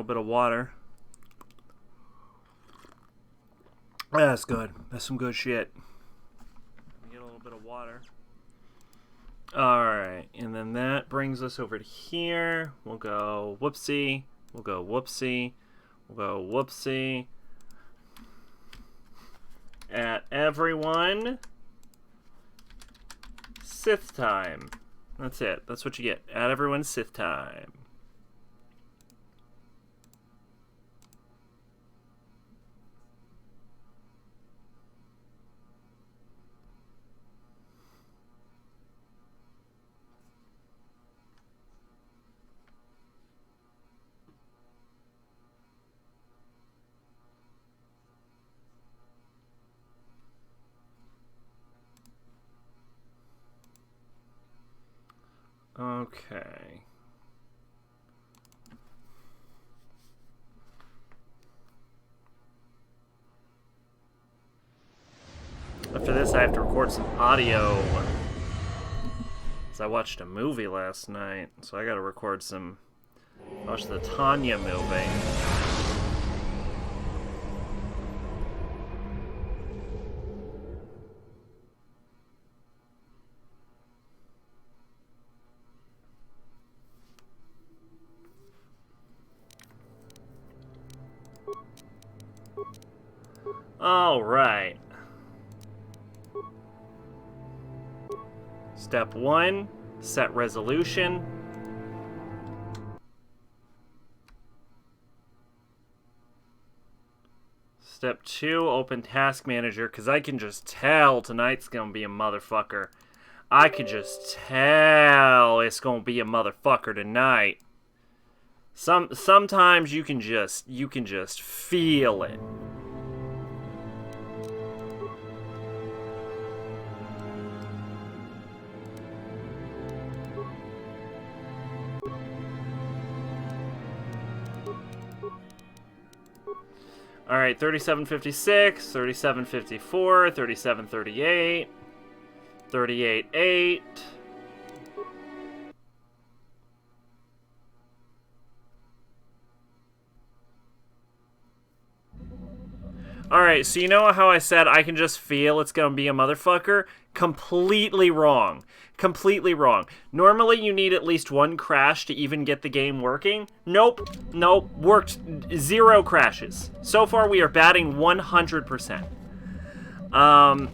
bit of water. That's good. That's some good shit. Get a little bit of water. Alright, and then that brings us over to here. We'll go whoopsie. We'll go whoopsie. We'll go whoopsie. At everyone, Sith time. That's it. That's what you get. At everyone, Sith time. Okay. After this, I have to record some audio. Because I watched a movie last night, so I gotta record some... Watch the Tanya movie. All right. Step 1, set resolution. Step 2, open task manager, because I can just tell tonight's going to be a motherfucker. I can just tell it's going to be a motherfucker tonight. Sometimes you can just feel it. All right, 3756, 3754, 3738, 388. All right, so you know how I said I can just feel it's going to be a motherfucker? Completely wrong. Completely wrong. Normally you need at least one crash to even get the game working. Nope. Nope. Worked. 0 crashes. So far we are batting 100%.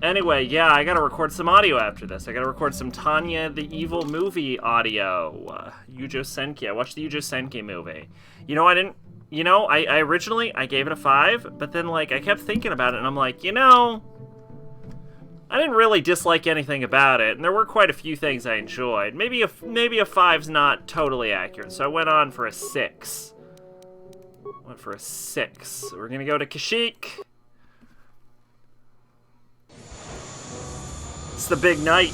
Anyway, yeah, I gotta record some audio after this. I gotta record some Tanya the Evil movie audio. Yujo Senki. I watched the Yujo Senki movie. You know, I originally, I gave it a 5, but then, like, I kept thinking about it, and I'm like, you know, I didn't really dislike anything about it, and there were quite a few things I enjoyed. Maybe a 5's not totally accurate, so I went on for a 6. Went for a 6. We're gonna go to Kashyyyk. It's the big night.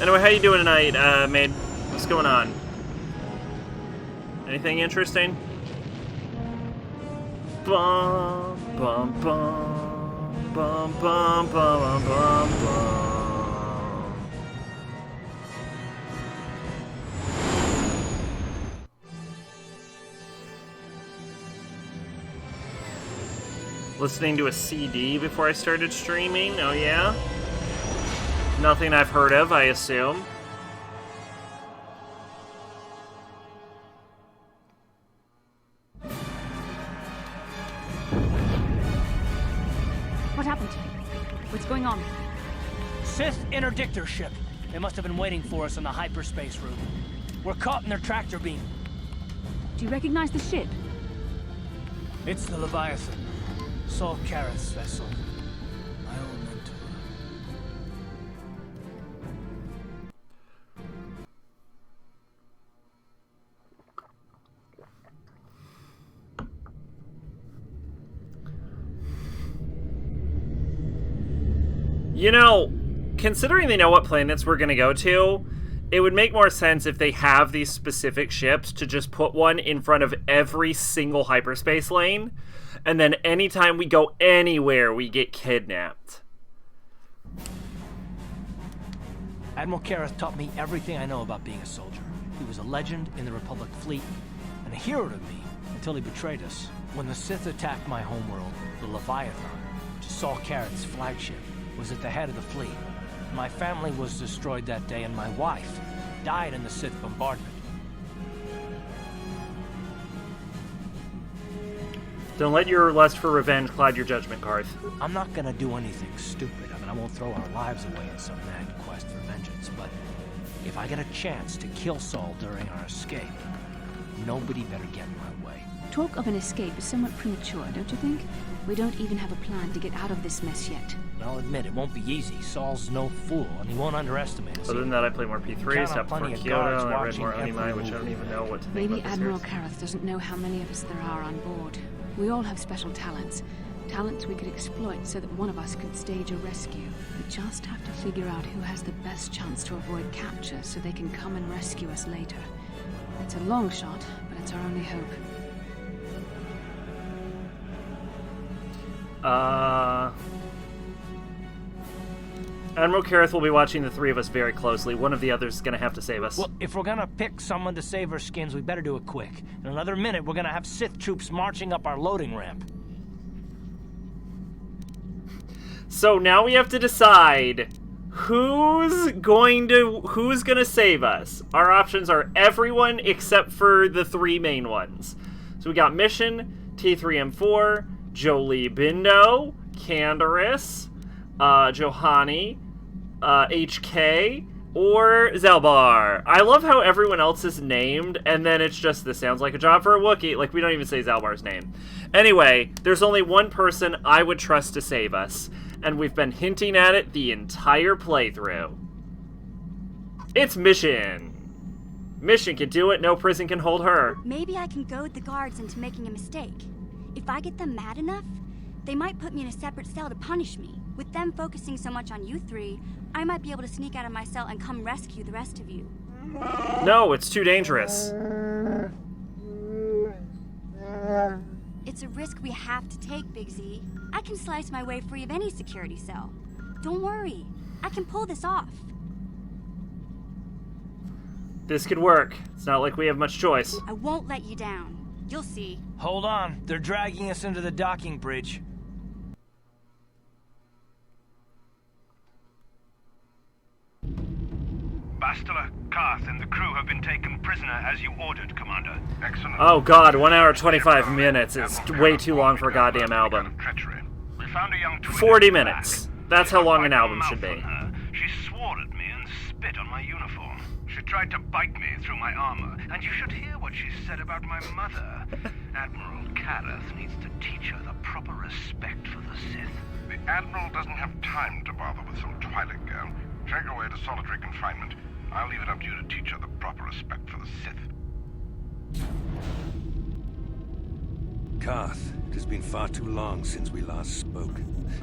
Anyway, how you doing tonight, maid? What's going on? Anything interesting? Bum, bum, bum, bum, bum, bum, bum, bum. Listening to a CD before I started streaming? Oh yeah? Nothing I've heard of, I assume. What happened? What's going on? Sith interdictor ship. They must have been waiting for us on the hyperspace route. We're caught in their tractor beam. Do you recognize the ship? It's the Leviathan. Saul Kareth's vessel. My old mentor. You know, considering they know what planets we're gonna go to, it would make more sense if they have these specific ships to just put one in front of every single hyperspace lane, and then anytime we go anywhere, we get kidnapped. Admiral Kareth taught me everything I know about being a soldier. He was a legend in the Republic fleet, and a hero to me until he betrayed us. When the Sith attacked my homeworld, the Leviathan, which is Saul Kareth's flagship, was at the head of the fleet. My family was destroyed that day, and my wife died in the Sith bombardment. Don't let your lust for revenge cloud your judgment, Karth. I'm not gonna do anything stupid. I mean, I won't throw our lives away in some mad quest for vengeance, but if I get a chance to kill Saul during our escape, nobody better get in my way. Talk of an escape is somewhat premature, don't you think? We don't even have a plan to get out of this mess yet. I'll admit, it won't be easy. Saul's no fool, and he won't underestimate us. Other than that, I play more P3, Count on stepped for plenty of Kyoto, guards and I read watching more every Onimai, which I move. don't even know what to think Maybe about this Admiral series. Kareth doesn't know how many of us there are on board. We all have special talents. Talents we could exploit so that one of us could stage a rescue. We just have to figure out who has the best chance to avoid capture so they can come and rescue us later. It's a long shot, but it's our only hope. Admiral Kareth will be watching the three of us very closely. One of the others is going to have to save us. Well, if we're gonna pick someone to save our skins, we better do it quick. In another minute, we're gonna have Sith troops marching up our loading ramp. So now we have to decide who's going to save us. Our options are everyone except for the three main ones. So we got Mission, T3M4, Jolie Bindo, Candaris, Johani, HK, or Zalbar. I love how everyone else is named, and then it's just, this sounds like a job for a Wookiee. Like, we don't even say Zalbar's name. Anyway, there's only one person I would trust to save us, and we've been hinting at it the entire playthrough. It's Mission. Mission can do it, no prison can hold her. Maybe I can goad the guards into making a mistake. If I get them mad enough, they might put me in a separate cell to punish me. With them focusing so much on you three, I might be able to sneak out of my cell and come rescue the rest of you. No, it's too dangerous. It's a risk we have to take, Big Z. I can slice my way free of any security cell. Don't worry, I can pull this off. This could work. It's not like we have much choice. I won't let you down. You'll see. Hold on, they're dragging us into the docking bridge. Bastila, Karth, and the crew have been taken prisoner as you ordered, Commander. Excellent. Oh god, 1 hour 25 minutes is way too long for a goddamn album. Treachery. We found a young 40 minutes. That's how long an album should be. She swore at me and spit on my uniform. She tried to bite me through my armor, and you should hear what she said about my mother. Admiral Kareth needs to teach her the proper respect for the Sith. The Admiral doesn't have time to bother with some Twi'lek girl. Take her away to solitary confinement. I'll leave it up to you to teach her the proper respect for the Sith. Karth, it has been far too long since we last spoke.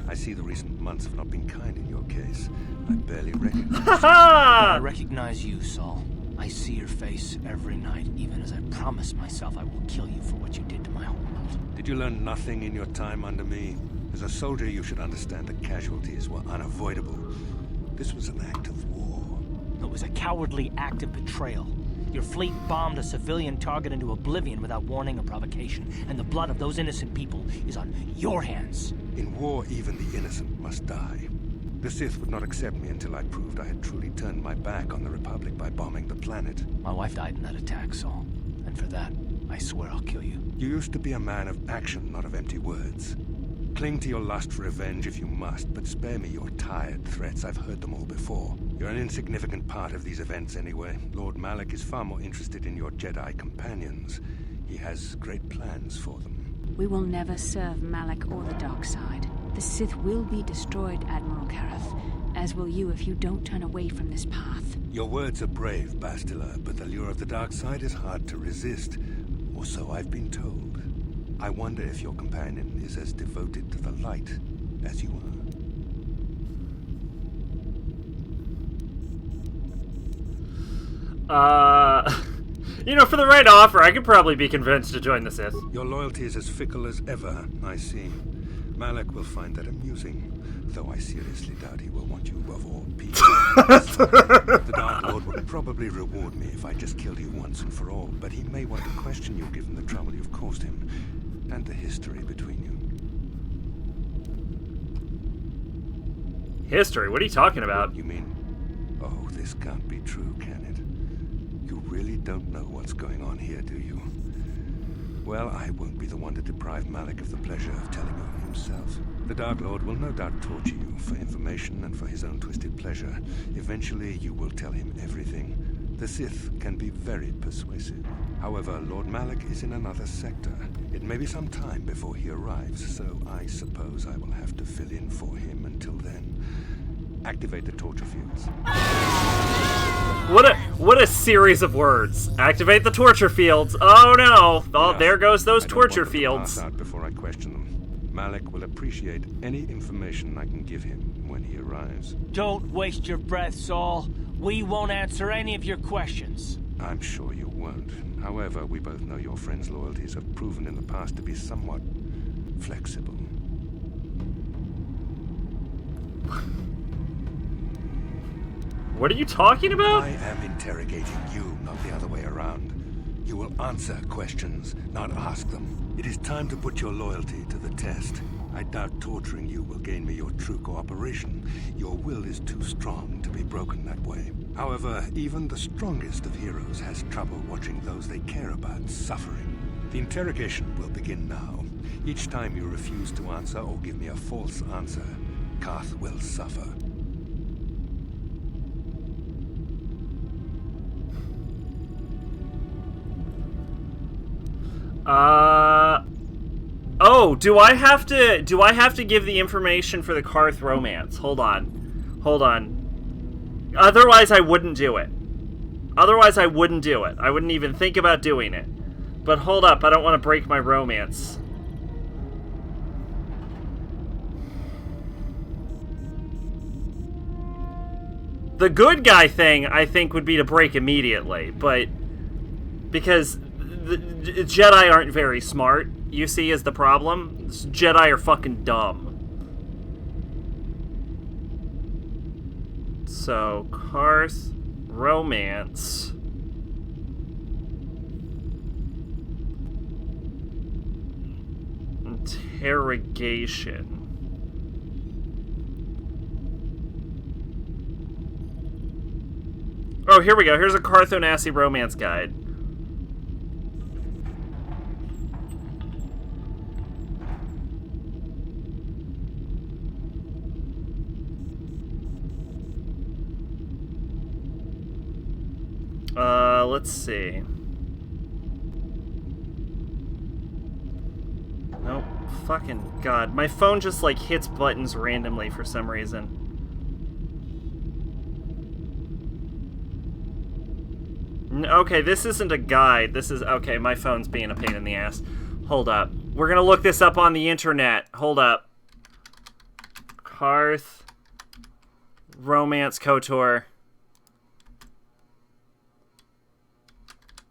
I see the recent months have not been kind in your case. I barely recognize you. I recognize you, Saul. I see your face every night, even as I promise myself I will kill you for what you did to my homeworld. Did you learn nothing in your time under me? As a soldier, you should understand that casualties were unavoidable. This was an act of war. It was a cowardly act of betrayal. Your fleet bombed a civilian target into oblivion without warning or provocation, and the blood of those innocent people is on your hands. In war, even the innocent must die. The Sith would not accept me until I proved I had truly turned my back on the Republic by bombing the planet. My wife died in that attack, Saul. And for that, I swear I'll kill you. You used to be a man of action, not of empty words. Cling to your lust for revenge if you must, but spare me your tired threats. I've heard them all before. You're an insignificant part of these events anyway. Lord Malak is far more interested in your Jedi companions. He has great plans for them. We will never serve Malak or the dark side. The Sith will be destroyed, Admiral Kareth, as will you if you don't turn away from this path. Your words are brave, Bastila, but the lure of the dark side is hard to resist. Or so I've been told. I wonder if your companion is as devoted to the light as you are. You know, for the right offer, I could probably be convinced to join the Sith. Your loyalty is as fickle as ever, I see. Malik will find that amusing, though I seriously doubt he will want you above all people. The Dark Lord would probably reward me if I just killed you once and for all, but he may want to question you given the trouble you've caused him, and the history between you. History? What are you talking about? You mean? Oh, this can't be true, can it? You really don't know what's going on here, do you? Well, I won't be the one to deprive Malik of the pleasure of telling you himself. The Dark Lord will no doubt torture you for information and for his own twisted pleasure. Eventually, you will tell him everything. The Sith can be very persuasive. However, Lord Malik is in another sector. It may be some time before he arrives, so I suppose I will have to fill in for him until then. Activate the torture fields. What a series of words. Activate the torture fields. Oh no. Oh, there goes those torture fields. Pass out before I question them. Malik will appreciate any information I can give him when he arrives. Don't waste your breath, Saul. We won't answer any of your questions. I'm sure you won't. However, we both know your friend's loyalties have proven in the past to be somewhat flexible. What are you talking about? I am interrogating you, not the other way around. You will answer questions, not ask them. It is time to put your loyalty to the test. I doubt torturing you will gain me your true cooperation. Your will is too strong to be broken that way. However, even the strongest of heroes has trouble watching those they care about suffering. The interrogation will begin now. Each time you refuse to answer or give me a false answer, Karth will suffer. Oh, do I have to give the information for the Karth romance? Hold on. Otherwise I wouldn't do it. I wouldn't even think about doing it. But hold up, I don't want to break my romance. The good guy thing, I think, would be to break immediately, but because the Jedi aren't very smart, you see, is the problem. Jedi are fucking dumb. So, Karth romance. Interrogation. Oh, here we go. Here's a Carthonasi romance guide. Let's see. Nope. Fucking God. My phone just, like, hits buttons randomly for some reason. Okay, this isn't a guide. This is... Okay, my phone's being a pain in the ass. Hold up. We're gonna look this up on the internet. Hold up. Karth romance KOTOR.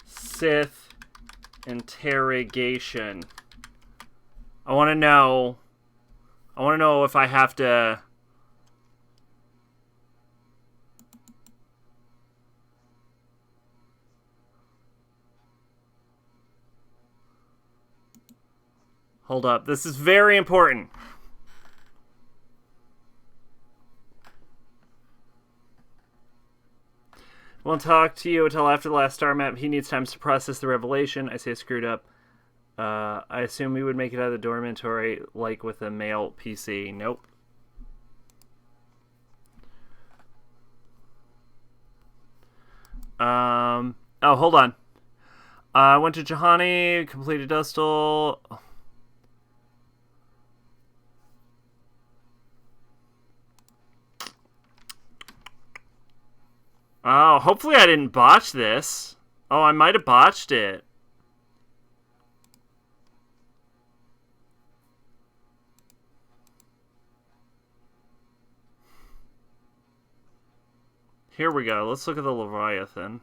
Sith interrogation. I want to know if I have to... Hold up. This is very important. Won't talk to you until after the last star map. He needs time to process the revelation. I say I screwed up. I assume we would make it out of the dormitory like with a male PC. Nope. Oh, hold on. I went to Juhani, completed Dustal. Oh, hopefully I didn't botch this. Oh, I might have botched it. Here we go. Let's look at the Leviathan.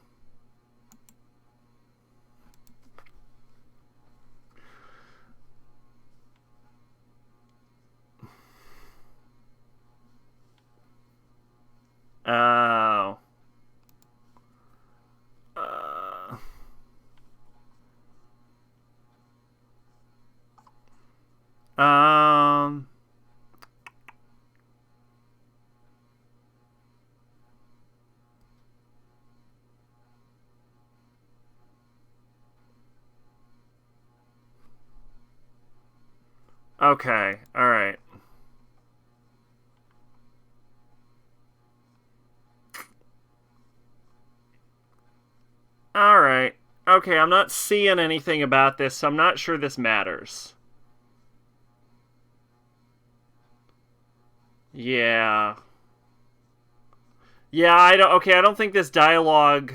Okay, alright. Alright. Okay, I'm not seeing anything about this, so I'm not sure this matters. Yeah. Yeah, I don't think this dialogue...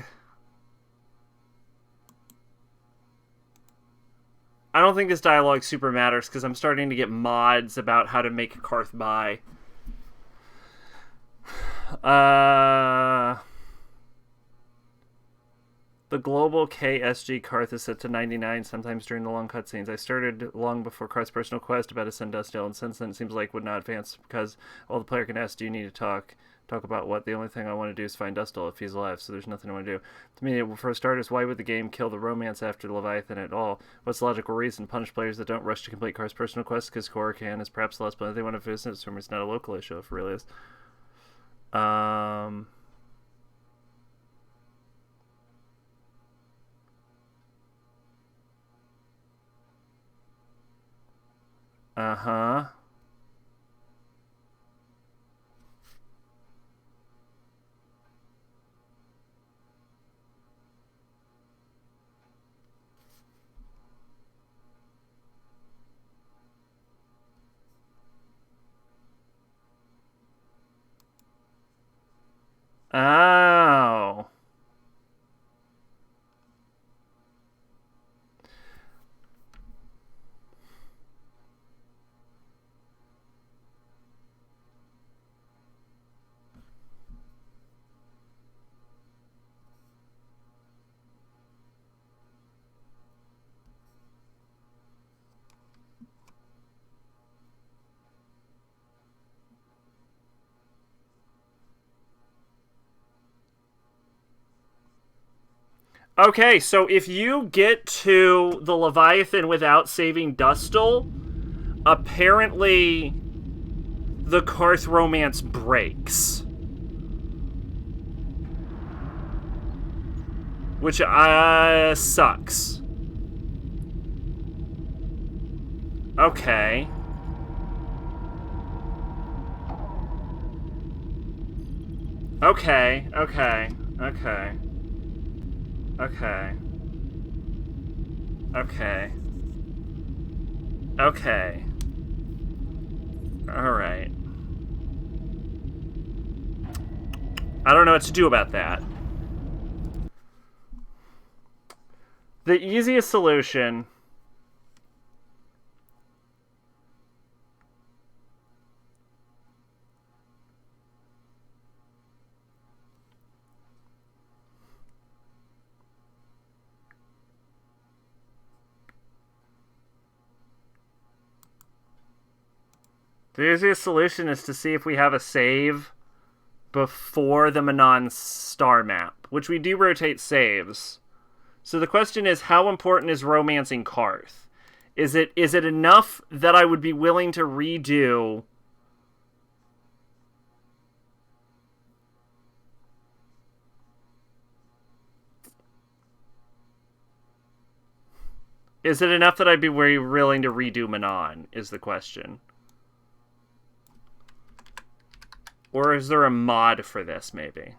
I don't think this dialogue super matters, because I'm starting to get mods about how to make Karth buy. The global KSG Karth is set to 99 sometimes during the long cutscenes. I started long before Karth's personal quest about Ascend Dustdale, and since then it seems like would not advance because all the player can ask, do you need to talk about what? The only thing I want to do is find Dustdale if he's alive, so there's nothing I want to do. To me, for starters, why would the game kill the romance after Leviathan at all? What's the logical reason? Punish players that don't rush to complete Karth's personal quest because Korrikan is perhaps less, but they want to visit, so it's not a local issue if it really is. Uh-huh. Oh. Okay, so if you get to the Leviathan without saving Dustle, apparently the Karth romance breaks. Which, sucks. Okay. Okay, okay, okay. Okay. Okay. Okay. Alright. I don't know what to do about that. The easiest solution... The easiest solution is to see if we have a save before the Manon star map, which we do rotate saves. So the question is, how important is romancing Karth? Is it enough that I would be willing to redo... Is it enough that I'd be very willing to redo Manon, is the question. Or is there a mod for this, maybe?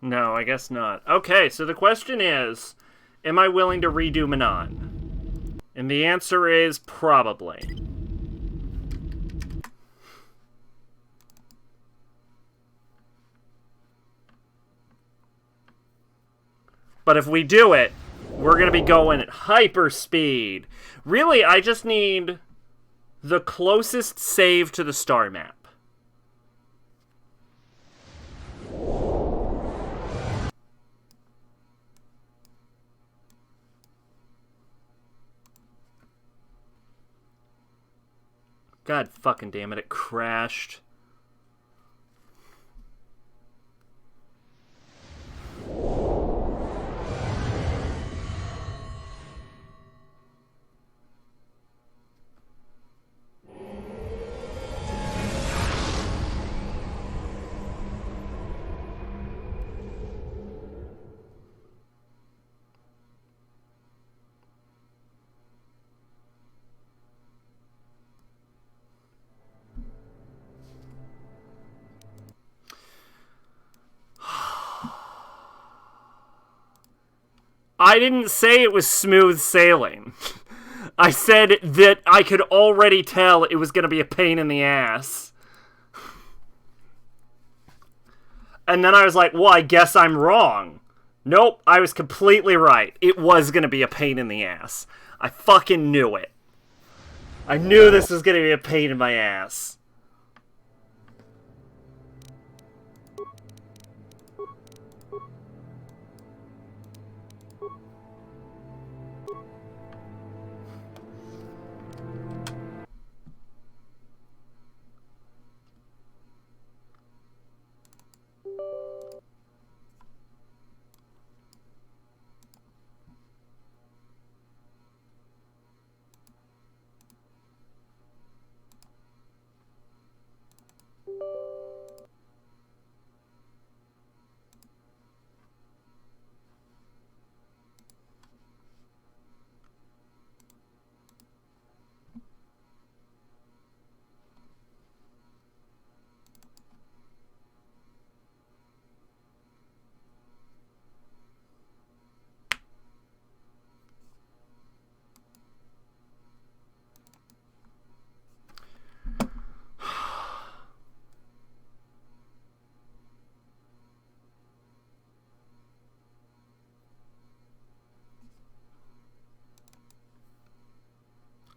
No, I guess not. Okay, so the question is, am I willing to redo Manon? And the answer is probably. But if we do it, we're going to be going at hyper speed. Really, I just need the closest save to the star map. God fucking damn it, it crashed. I didn't say it was smooth sailing. I said that I could already tell it was going to be a pain in the ass. And then I was like, well, I guess I'm wrong. Nope, I was completely right. It was going to be a pain in the ass. I fucking knew it. I knew this was going to be a pain in my ass.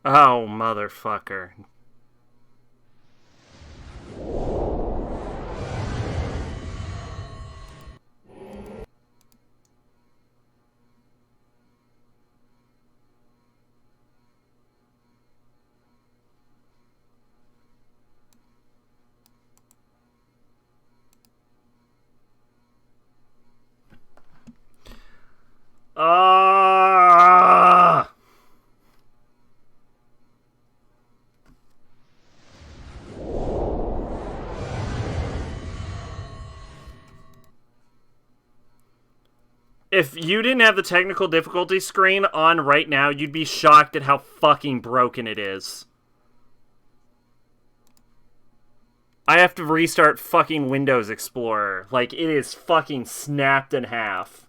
Oh, motherfucker. Ah! If you didn't have the technical difficulty screen on right now, you'd be shocked at how fucking broken it is. I have to restart fucking Windows Explorer. Like, it is fucking snapped in half.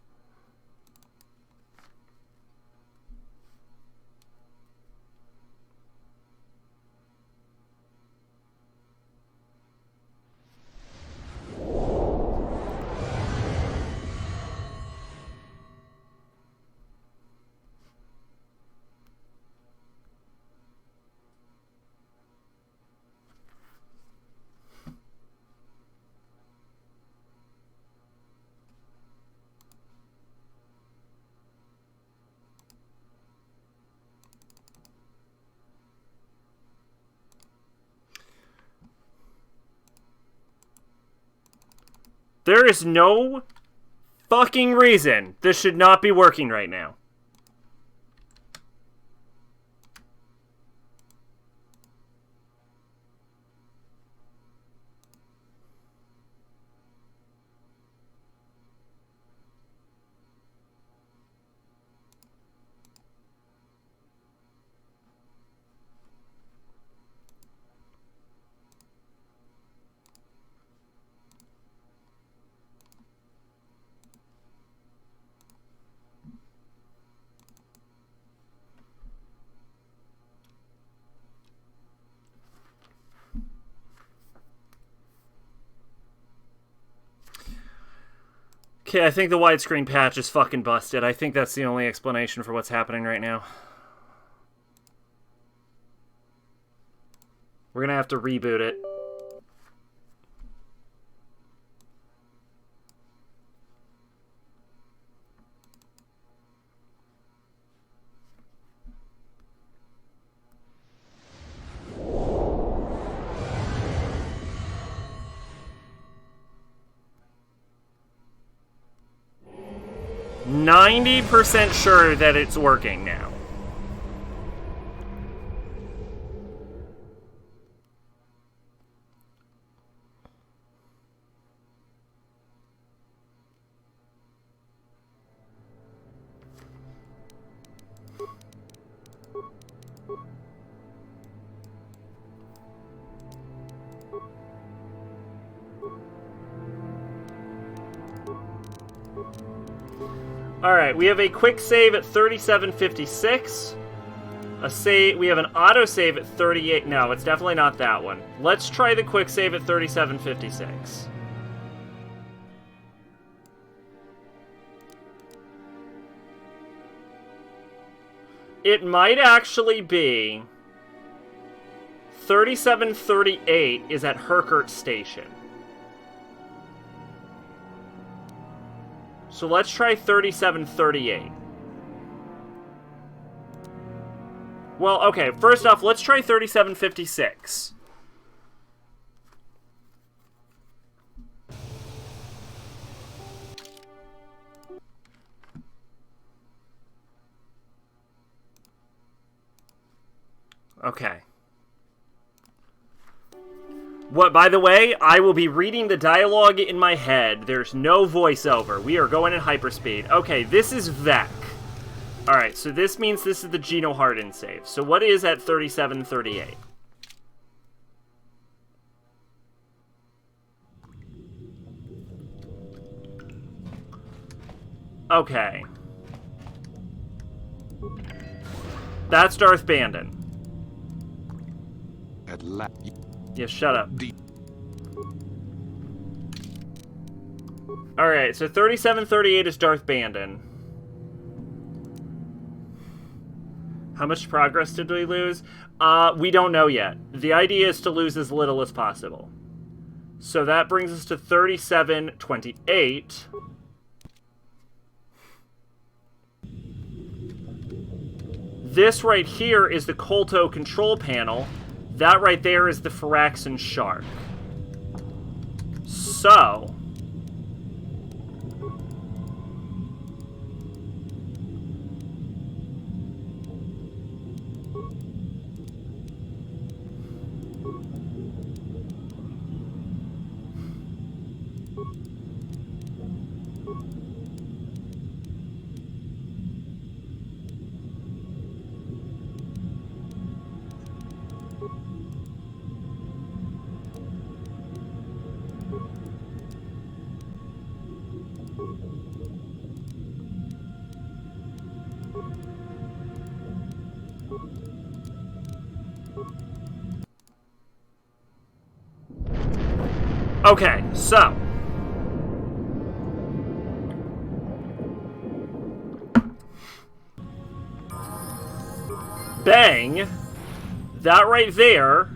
There is no fucking reason this should not be working right now. Okay, I think the widescreen patch is fucking busted. I think that's the only explanation for what's happening right now. We're gonna have to reboot it. %90 sure that it's working now. Alright, we have a quick save at 3756. We have an auto save at 38. No, it's definitely not that one. Let's try the quick save at 3756. It might actually be 3738 is at Herkert Station. So let's try 3738. Well, okay, first off, let's try 3756. Okay. What, by the way, I will be reading the dialogue in my head. There's no voiceover. We are going in hyperspeed. Okay, this is Vec. Alright, so this means this is the Geno Hardin save. So what is at 3738? Okay. That's Darth Bandon. Yeah, shut up. Alright, so 3738 is Darth Bandon. How much progress did we lose? We don't know yet. The idea is to lose as little as possible. So that brings us to 3728. This right here is the Kolto control panel. That right there is the Phyraxan Shark. So... Okay, so... Bang! That right there...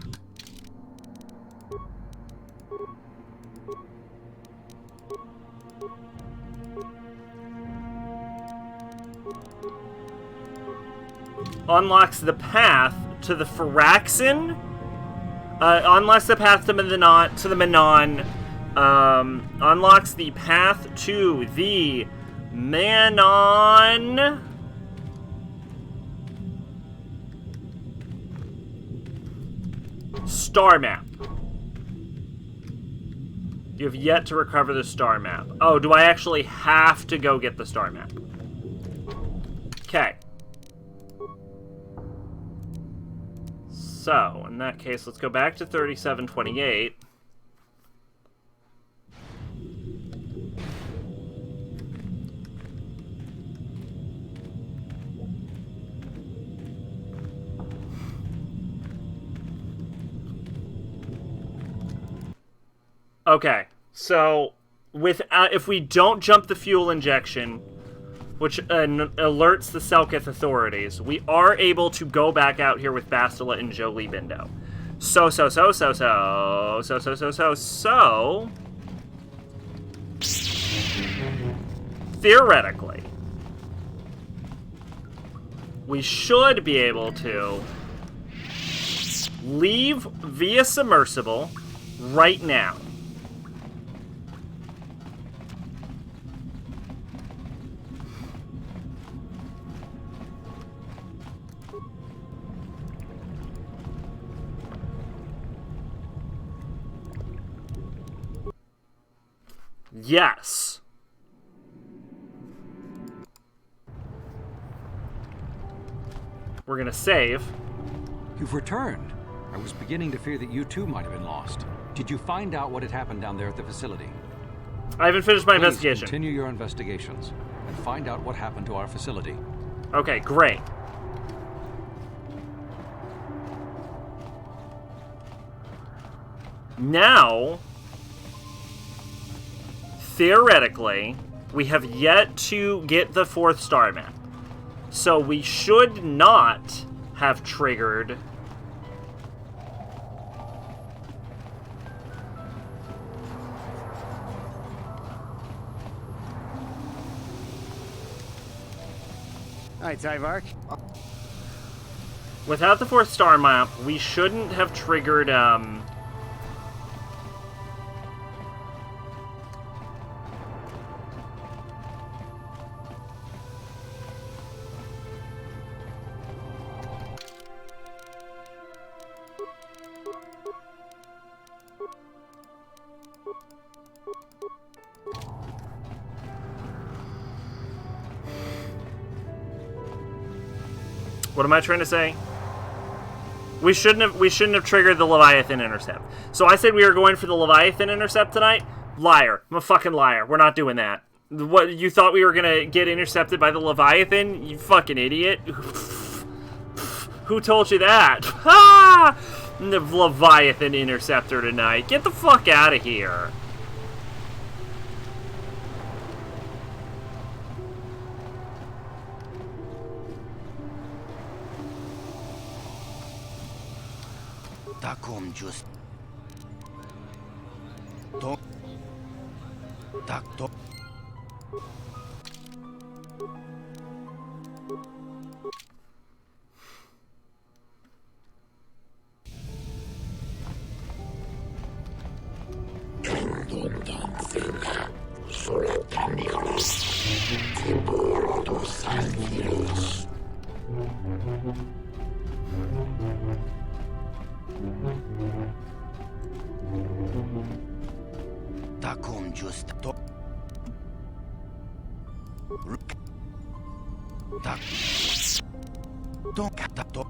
unlocks the path to the Phyraxan... unlocks the path to the Manon. Unlocks the path to the Manon. Star map. You have yet to recover the star map. Oh, do I actually have to go get the star map? Okay. So, in that case, let's go back to 3728. Okay, so if we don't jump the fuel injection, which alerts the Selkith authorities, we are able to go back out here with Bastila and Jolie Bindo. So... Theoretically, we should be able to leave via submersible right now. Yes. We're gonna save. You've returned. I was beginning to fear that you too might have been lost. Did you find out what had happened down there at the facility? I haven't finished my Please investigation. Continue your investigations. and find out what happened to our facility. Okay, great. Now, theoretically, we have yet to get the 4th star map. So we should not have triggered... Hi, Tyvark. Without the 4th star map, we shouldn't have triggered, what am I trying to say? We shouldn't have triggered the Leviathan intercept. So I said we were going for the Leviathan intercept tonight. Liar. I'm a fucking liar. We're not doing that. What, you thought we were gonna get intercepted by the Leviathan? You fucking idiot. Who told you that? Ah! The Leviathan interceptor tonight. Get the fuck out of here. Takom just... To... Tak to... Takom just... To... Tak... To... Tak to...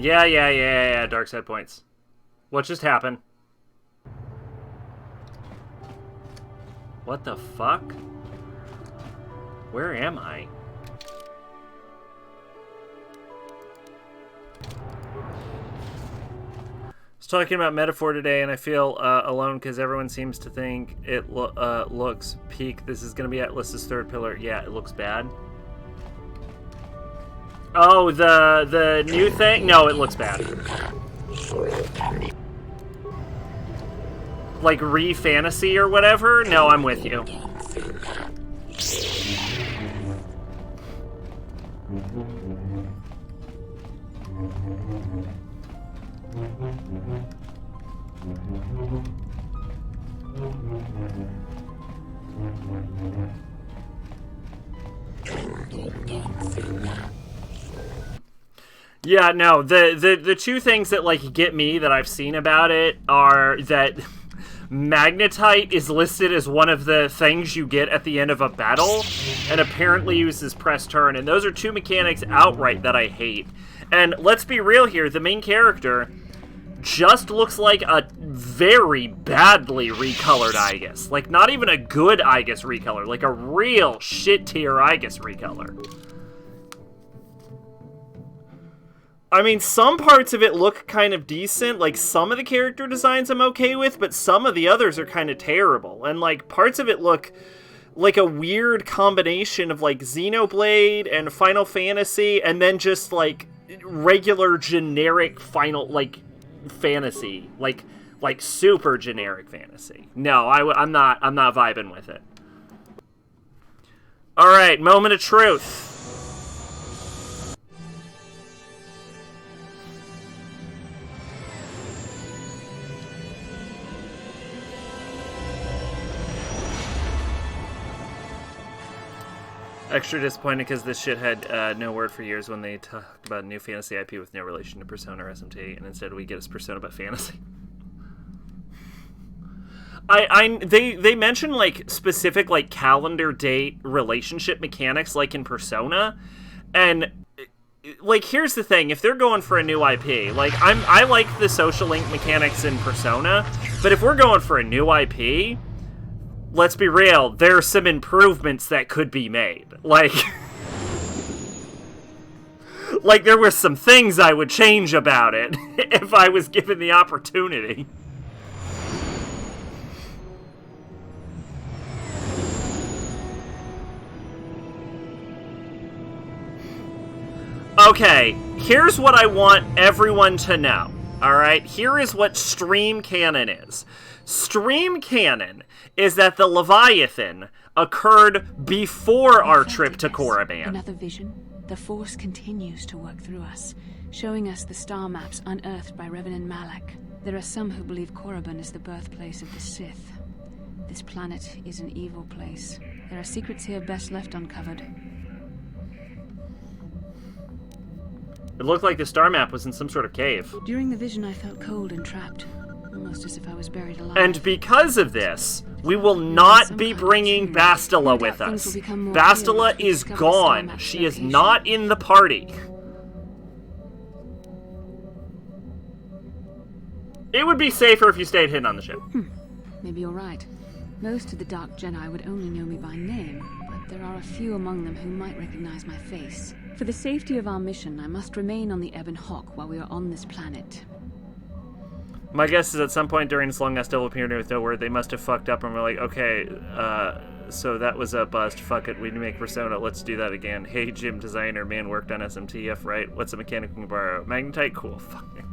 Yeah, dark side points. What just happened? What the fuck? Where am I? I was talking about Metaphor today, and I feel alone because everyone seems to think it looks peak. This is going to be Atlas's 3rd pillar. Yeah, it looks bad. Oh, the new thing? No, it looks bad. Like re-fantasy or whatever? No, I'm with you. Yeah, no, the two things that, like, get me that I've seen about it are that Magnetite is listed as one of the things you get at the end of a battle, and apparently uses press turn, and those are two mechanics outright that I hate. And let's be real here, the main character just looks like a very badly recolored Aegis. Like, not even a good Aegis recolor, like a real shit-tier Aegis recolor. I mean, some parts of it look kind of decent. Like, some of the character designs I'm okay with, but some of the others are kind of terrible. And, like, parts of it look like a weird combination of, like, Xenoblade and Final Fantasy, and then just, like, regular generic Final, like, fantasy. Like super generic fantasy. No, I'm not vibing with it. Alright, moment of truth. Extra disappointed because this shit had no word for years when they talked about new fantasy IP with no relation to Persona or SMT, and instead we get us Persona but fantasy. They mention like specific like calendar date relationship mechanics like in Persona, and like here's the thing: if they're going for a new IP, like I like the social link mechanics in Persona, but if we're going for a new IP, let's be real, there are some improvements that could be made. Like, like there were some things I would change about it if I was given the opportunity. Okay, here's what I want everyone to know. Alright, here is what stream canon is. Stream canon is that the Leviathan occurred before our trip to Korriban. Another vision. The Force continues to work through us, showing us the star maps unearthed by Revan Malak. There are some who believe Korriban is the birthplace of the Sith. This planet is an evil place. There are secrets here best left uncovered. It looked like the star map was in some sort of cave. During the vision, I felt cold and trapped, almost as if I was buried alive. And because of this, we will not be bringing Bastila with us. Bastila is gone. She is not in the party. It would be safer if you stayed hidden on the ship. Maybe you're right. Most of the Dark Jedi would only know me by name, but there are a few among them who might recognize my face. For the safety of our mission, I must remain on the Ebon Hawk while we are on this planet. My guess is at some point during this long-ass double period with no word, they must have fucked up and were like, okay, so that was a bust. Fuck it, we make Persona. Let's do that again. Hey, Jim Designer, man worked on SMTF, right? What's a mechanic we can borrow? Magnetite? Cool. Fuck it.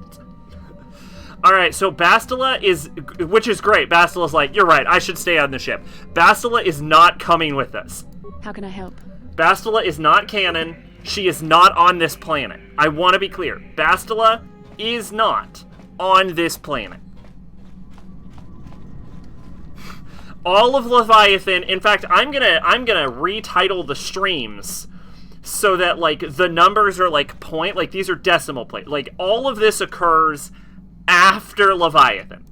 Alright, so Bastila is, which is great. Bastila's like, you're right, I should stay on the ship. Bastila is not coming with us. How can I help? Bastila is not canon. She is not on this planet. I want to be clear. Bastila is not on this planet. All of Leviathan, in fact, I'm gonna retitle the streams so that like the numbers are like like these are decimal place. Like all of this occurs after Leviathan.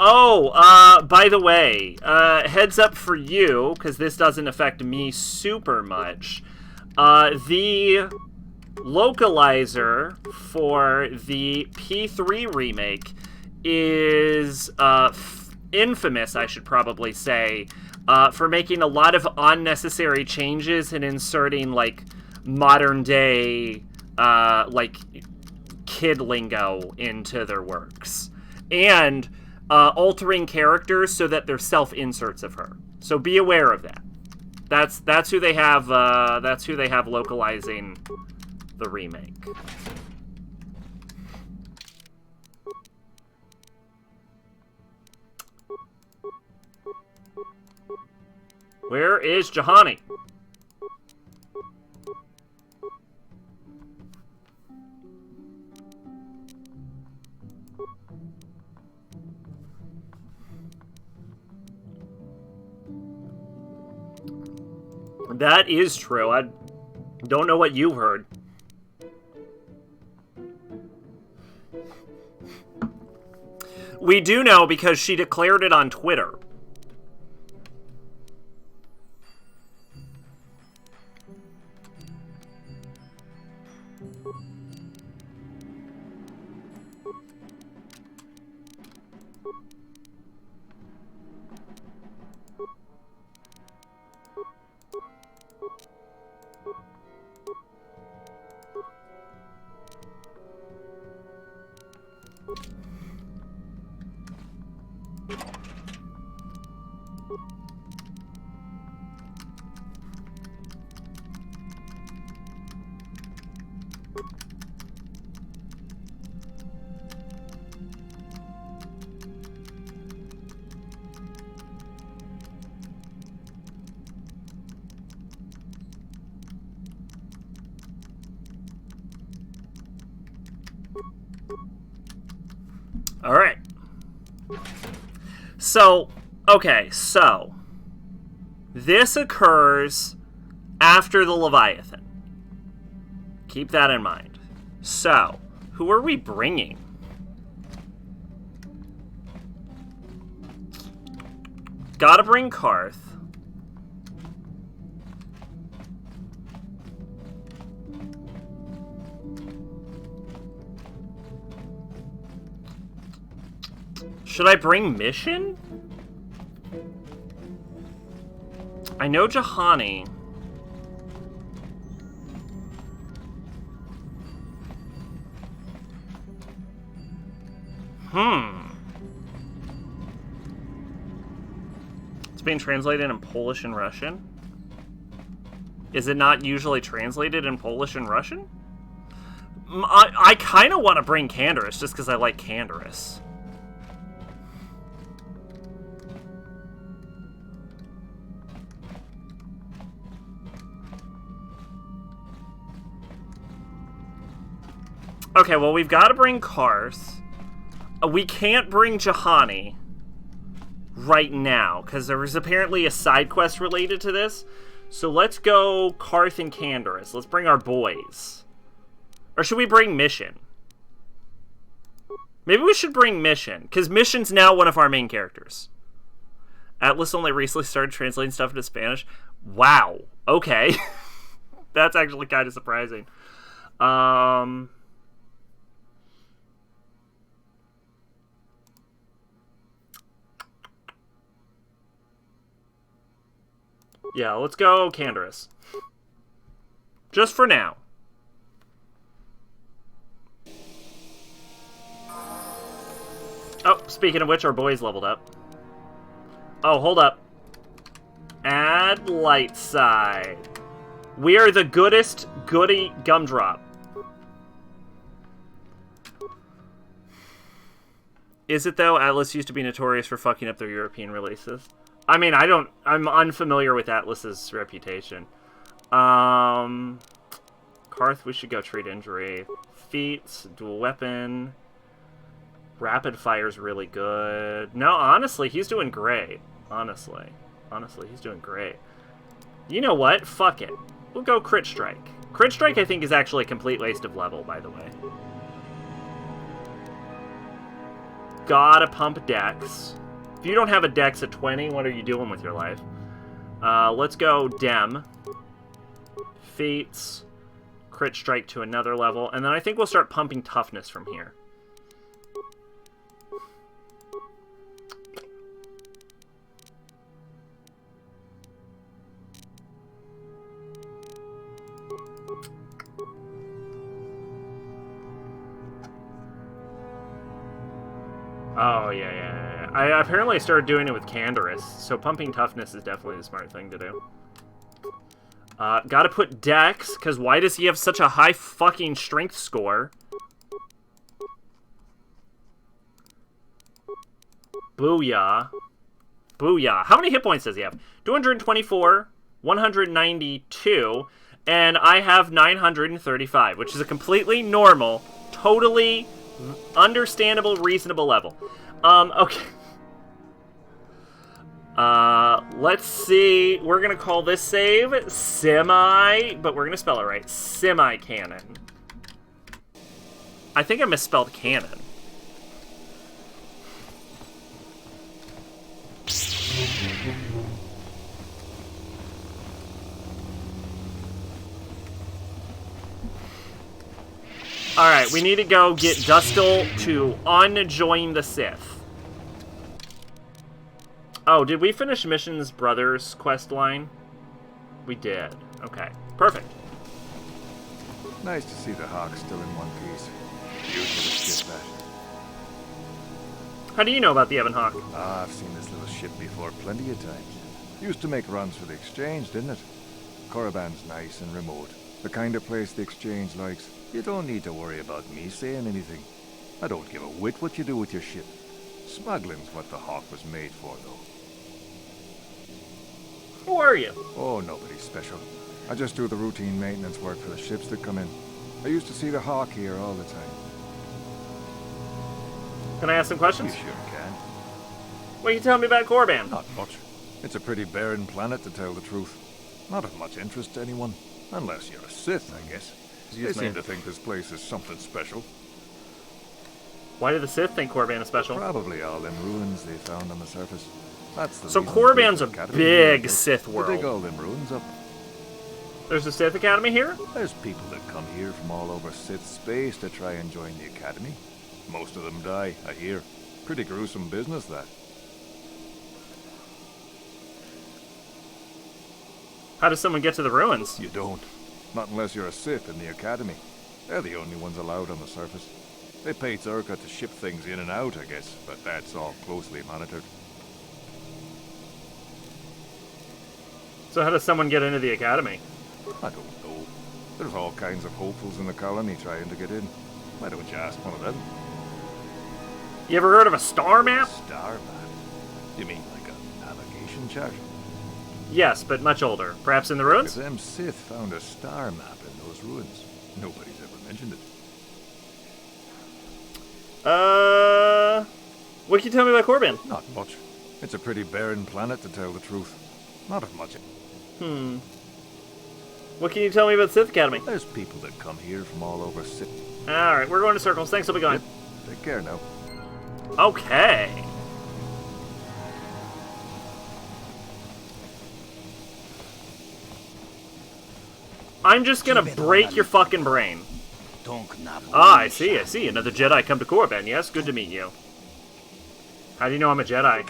Oh, by the way, heads up for you, because this doesn't affect me super much. The localizer for the P3 remake is infamous, I should probably say, for making a lot of unnecessary changes and inserting, like, modern-day, like, kid lingo into their works. And altering characters so that they're self-inserts of her. So be aware of that. That's who they have. That's who they have localizing the remake. Where is Juhani? That is true. I don't know what you've heard. We do know because she declared it on Twitter. All right. So, okay, so this occurs after the Leviathan. Keep that in mind. So, who are we bringing? Gotta bring Karth. Should I bring Mission? I know Juhani. It's being translated in Polish and Russian. Is it not usually translated in Polish and Russian? I kind of want to bring Canderous just because I like Canderous. Okay, well, we've got to bring Karth. We can't bring Juhani right now, because there was apparently a side quest related to this. So let's go Karth and Canderous. Let's bring our boys. Or should we bring Mission? Maybe we should bring Mission, because Mission's now one of our main characters. Atlas only recently started translating stuff into Spanish. Wow. Okay. That's actually kind of surprising. Yeah, let's go Canderous. Just for now. Oh, speaking of which, our boys leveled up. Oh, hold up. Add light side. We are the goodest goody gumdrop. Is it though? Atlas used to be notorious for fucking up their European releases. I mean, I'm unfamiliar with Atlas's reputation. Karth, we should go treat injury. Feats, dual weapon. Rapid fire's really good. No, honestly, he's doing great. Honestly, he's doing great. You know what? Fuck it. We'll go crit strike. Crit strike, I think, is actually a complete waste of level, by the way. Gotta pump dex. If you don't have a dex at 20, what are you doing with your life? Let's go Dem. Feats. Crit strike to another level. And then I think we'll start pumping toughness from here. Oh, yeah. I apparently started doing it with Canderous, so pumping toughness is definitely the smart thing to do. Gotta put Dex, because why does he have such a high fucking strength score? Booyah. Booyah. How many hit points does he have? 224, 192, and I have 935, which is a completely normal, totally understandable, reasonable level. Okay. Let's see. We're gonna call this save Semi, but we're gonna spell it right. Semi-cannon. I think I misspelled cannon. Alright, we need to go get Dustil to unjoin the Sith. Oh, did we finish Mission's Brothers quest line? We did. Okay, perfect. Nice to see the Hawk still in one piece. Usually shit that. How do you know about the Evan Hawk? Ah, I've seen this little ship before plenty of times. Used to make runs for the Exchange, didn't it? Korriban's nice and remote. The kind of place the Exchange likes. You don't need to worry about me saying anything. I don't give a whit what you do with your ship. Smuggling's what the Hawk was made for, though. Who are you? Oh, nobody special. I just do the routine maintenance work for the ships that come in. I used to see the Hawk here all the time. Can I ask some questions? You sure can. What can you tell me about Korriban? Not much. It's a pretty barren planet, to tell the truth. Not of much interest to anyone. Unless you're a Sith, I guess. They seem to think this place is something special. Why do the Sith think Korriban is special? Probably all them ruins they found on the surface. That's the So reason Korriban's the a Academy big here. Sith They dig world. all them ruins up. There's a Sith Academy here? There's people that come here from all over Sith space to try and join the Academy. Most of them die, I hear. Pretty gruesome business, that. How does someone get to the ruins? You don't. Not unless you're a Sith in the Academy. They're the only ones allowed on the surface. They pay Zerka to ship things in and out, I guess, but that's all closely monitored. So how does someone get into the Academy? I don't know. There's all kinds of hopefuls in the colony trying to get in. Why don't you ask one of them? You ever heard of a star map? Star map? You mean like a navigation chart? Yes, but much older. Perhaps in the If ruins? them Sith found a star map in those ruins, nobody's ever mentioned it. What can you tell me about Korriban? Not much. It's a pretty barren planet, to tell the truth. Not of much. What can you tell me about Sith Academy? There's people that come here from all over Sith. Alright, we're going to circles. Thanks, I'll be going. Take care now. Okay. I'm just gonna break your fucking brain. Ah, I see. Another Jedi come to Korriban. Yes, good to meet you. How do you know I'm a Jedi?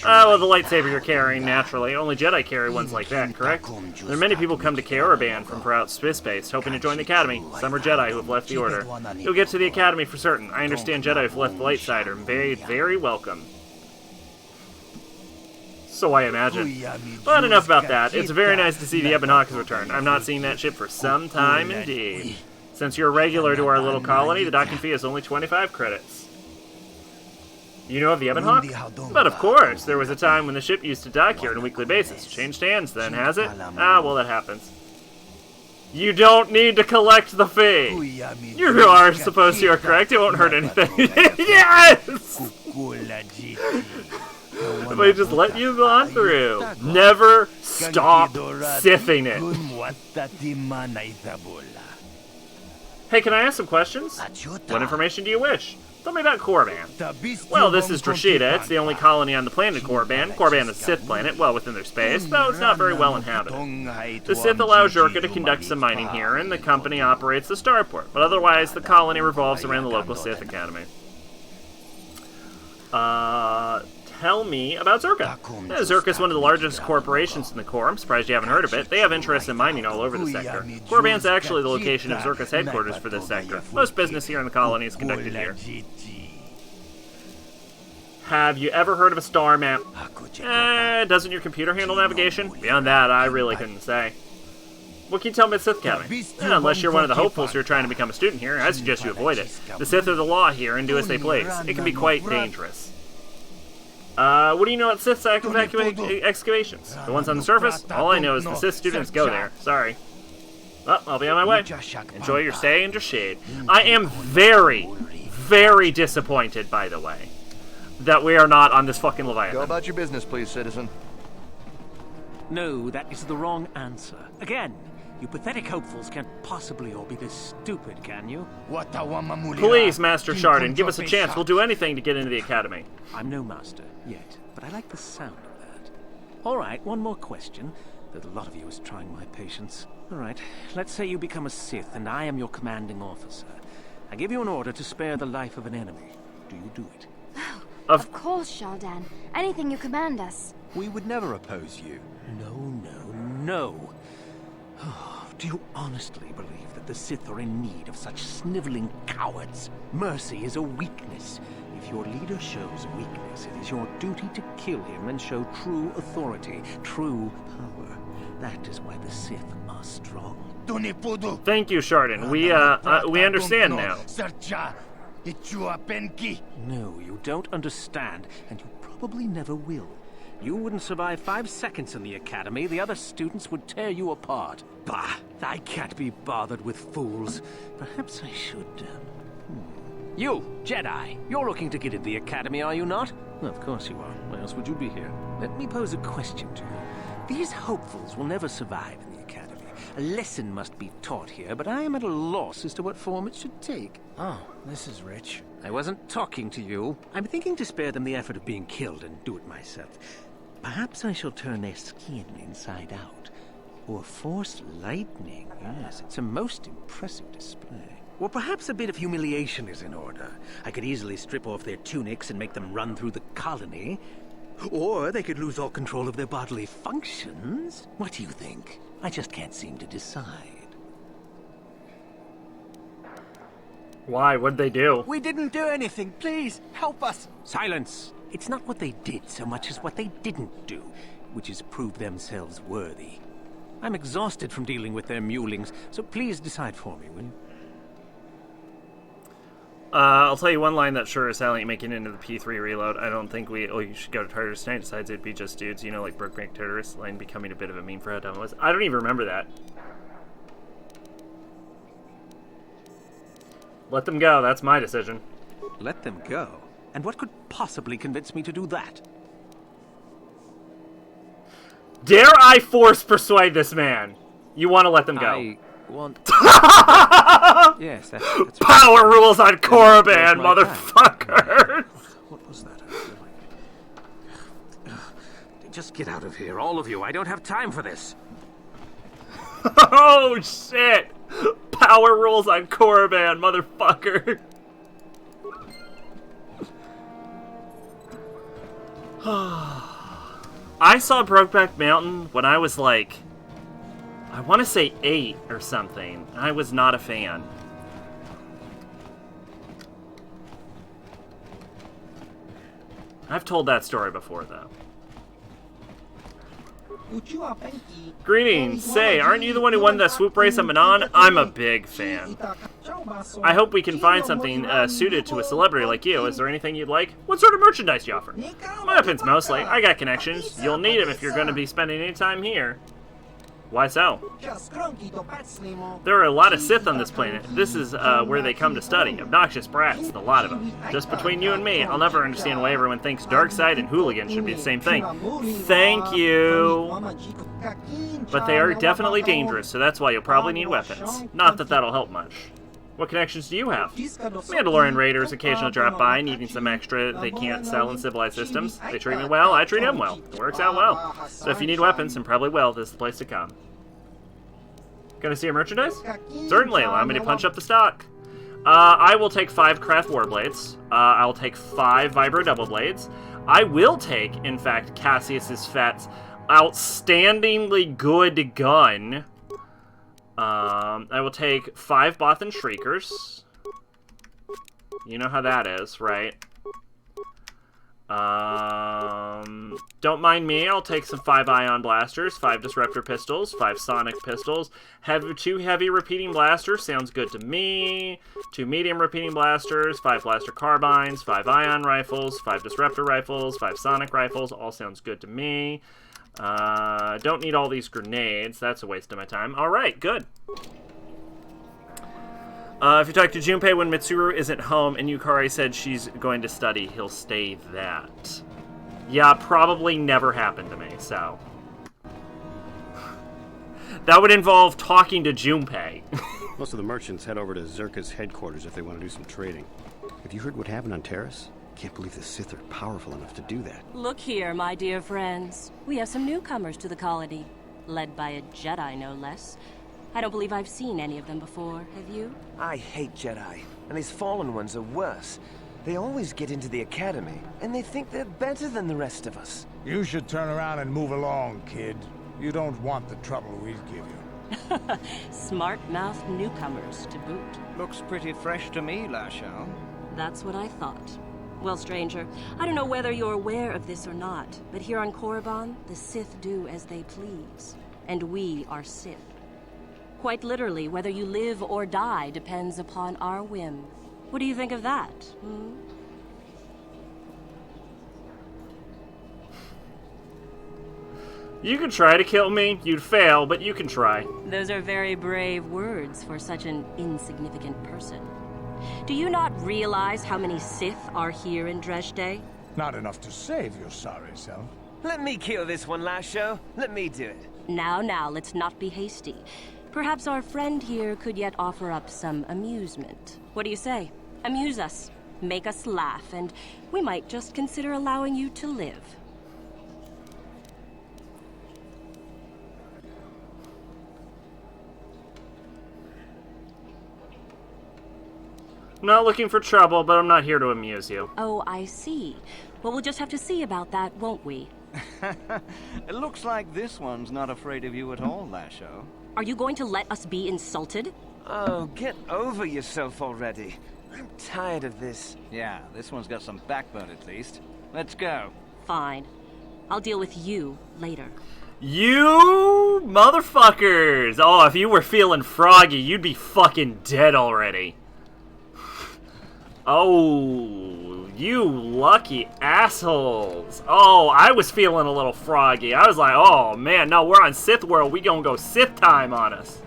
Well, the lightsaber you're carrying, naturally. Only Jedi carry ones like that, correct? There are many people come to Korriban from throughout space, hoping to join the Academy. Some are Jedi who have left the Order. You'll get to the Academy for certain. I understand Jedi who've left the light side are very, very welcome. So I imagine. But enough about that. It's very nice to see the Ebon Hawk has returned. I'm not seeing that ship for some time indeed. Since you're a regular to our little colony, the docking fee is only 25 credits. You know of the Ebon Hawk? But of course, there was a time when the ship used to dock here on a weekly basis. Changed hands then, has it? Ah, well, that happens. You don't need to collect the fee. You are supposed to, you're correct. It won't hurt anything. Yes! They just let you on through. Never stop sithing it. Hey, can I ask some questions? What information do you wish? Tell me about Korriban. Well, this is Drashida. It's the only colony on the planet Korriban. Korriban is a Sith planet, well within their space, though it's not very well inhabited. The Sith allow Zerka to conduct some mining here, and the company operates the starport, but otherwise the colony revolves around the local Sith Academy. Tell me about Zerka. Zerka is one of the largest corporations in the Corps. I'm surprised you haven't heard of it. They have interests in mining all over the sector. Korriban's actually the location of Zerka's headquarters for this sector. Most business here in the colony is conducted here. Have you ever heard of a star map? Doesn't your computer handle navigation? Beyond that, I really couldn't say. What can you tell me about Sith Academy? Unless you're one of the hopefuls who are trying to become a student here, I suggest you avoid it. The Sith are the law here and do as they please. It can be quite dangerous. What do you know about Sith excavations? The ones on the surface? All I know is the Sith students go there. Sorry. Well, I'll be on my way. Enjoy your stay in Drashid. I am very, very disappointed, by the way, that we are not on this fucking Leviathan. Go about your business, please, citizen. No, that is the wrong answer. Again, you pathetic hopefuls can't possibly all be this stupid, can you? Please, Master Shardon, give us a chance. We'll do anything to get into the Academy. I'm no master yet, but I like the sound of that. All right, one more question. That a lot of you is trying my patience. All right, let's say you become a Sith and I am your commanding officer. I give you an order to spare the life of an enemy. Do you do it? Of course, Shaldan. Anything you command us. We would never oppose you. No. Do you honestly believe that the Sith are in need of such sniveling cowards? Mercy is a weakness. If your leader shows weakness, it is your duty to kill him and show true authority, true power. That is why the Sith are strong. Thank you, Shardon. We understand now. No, you don't understand, and you probably never will. You wouldn't survive 5 seconds in the Academy. The other students would tear you apart. Bah! I can't be bothered with fools. Perhaps I should, You, Jedi, you're looking to get into the Academy, are you not? Well, of course you are. Why else would you be here? Let me pose a question to you. These hopefuls will never survive in the Academy. A lesson must be taught here, but I am at a loss as to what form it should take. Oh, this is rich. I wasn't talking to you. I'm thinking to spare them the effort of being killed and do it myself. Perhaps I shall turn their skin inside out. Or force lightning. Yes, it's a most impressive display. Or perhaps a bit of humiliation is in order. I could easily strip off their tunics and make them run through the colony. Or they could lose all control of their bodily functions. What do you think? I just can't seem to decide. Why? What'd they do? We didn't do anything. Please, help us. Silence. It's not what they did so much as what they didn't do, which is prove themselves worthy. I'm exhausted from dealing with their mulings, so please decide for me, will you? I'll tell you one line that sure as hell ain't making it into the P3 reload. I don't think you should go to Tartarus tonight. Besides, it'd be just dudes, you know, like Brokeback Tartarus line becoming a bit of a meme for how dumb it was. I don't even remember that. Let them go. That's my decision. Let them go? And what could possibly convince me to do that? Dare I force persuade this man? You want to let them go? I want... Yes, that's Power rules on Korriban, motherfuckers! What was that? Just get out of here, all of you. I don't have time for this. Oh, shit! Power rules on Korriban, motherfucker! I saw Brokeback Mountain when I was like, I want to say 8 or something. I was not a fan. I've told that story before, though. Greetings. Say, aren't you the one who won the swoop race at Manon? I'm a big fan. I hope we can find something suited to a celebrity like you. Is there anything you'd like? What sort of merchandise do you offer? Weapons, mostly. I got connections. You'll need them if you're going to be spending any time here. Why so? There are a lot of Sith on this planet. This is where they come to study. Obnoxious brats, the lot of them. Just between you and me, I'll never understand why everyone thinks dark side and hooligan should be the same thing. Thank you. But they are definitely dangerous, so that's why you'll probably need weapons. Not that that'll help much. What connections do you have? Mandalorian raiders occasionally drop by, needing some extra they can't sell in civilized systems. They treat me well, I treat them well. It works out well. So if you need weapons, and probably will, this is the place to come. Gonna see your merchandise? Certainly, allow me to punch up the stock. I will take 5 craft warblades. I'll take 5 vibro double blades. I will take, in fact, Cassius's Fett's outstandingly good gun. I will take 5 Bothan Shriekers. You know how that is, right? Don't mind me, I'll take some 5 Ion Blasters, 5 Disruptor Pistols, 5 Sonic Pistols, 2 Heavy Repeating Blasters, sounds good to me, 2 Medium Repeating Blasters, 5 Blaster Carbines, 5 Ion Rifles, 5 Disruptor Rifles, 5 Sonic Rifles, all sounds good to me. Don't need all these grenades. That's a waste of my time. Alright, good. If you talk to Junpei when Mitsuru isn't home and Yukari said she's going to study, he'll stay that. Yeah, probably never happened to me, so. That would involve talking to Junpei. Most of the merchants head over to Zerka's headquarters if they want to do some trading. Have you heard what happened on Terrace? Can't believe the Sith are powerful enough to do that. Look here, my dear friends. We have some newcomers to the colony, led by a Jedi, no less. I don't believe I've seen any of them before, have you? I hate Jedi, and these fallen ones are worse. They always get into the academy, and they think they're better than the rest of us. You should turn around and move along, kid. You don't want the trouble we give you. Smart-mouthed newcomers, to boot. Looks pretty fresh to me, Lashao. That's what I thought. Well, stranger, I don't know whether you're aware of this or not, but here on Korriban, the Sith do as they please. And we are Sith. Quite literally, whether you live or die depends upon our whim. What do you think of that, hmm? You can try to kill me. You'd fail, but you can try. Those are very brave words for such an insignificant person. Do you not realize how many Sith are here in Dresde? Not enough to save your sorry self. Let me kill this one, Lasho. Let me do it. Now, let's not be hasty. Perhaps our friend here could yet offer up some amusement. What do you say? Amuse us, make us laugh, and we might just consider allowing you to live. I'm not looking for trouble, but I'm not here to amuse you. Oh, I see. Well, we'll just have to see about that, won't we? It looks like this one's not afraid of you at all, Lasho. Are you going to let us be insulted? Oh, get over yourself already. I'm tired of this. Yeah, this one's got some backbone at least. Let's go. Fine. I'll deal with you later. You motherfuckers! Oh, if you were feeling froggy, you'd be fucking dead already. Oh, you lucky assholes. Oh, I was feeling a little froggy. I was like, oh man, no, we're on Sith world. We gonna go Sith time on us.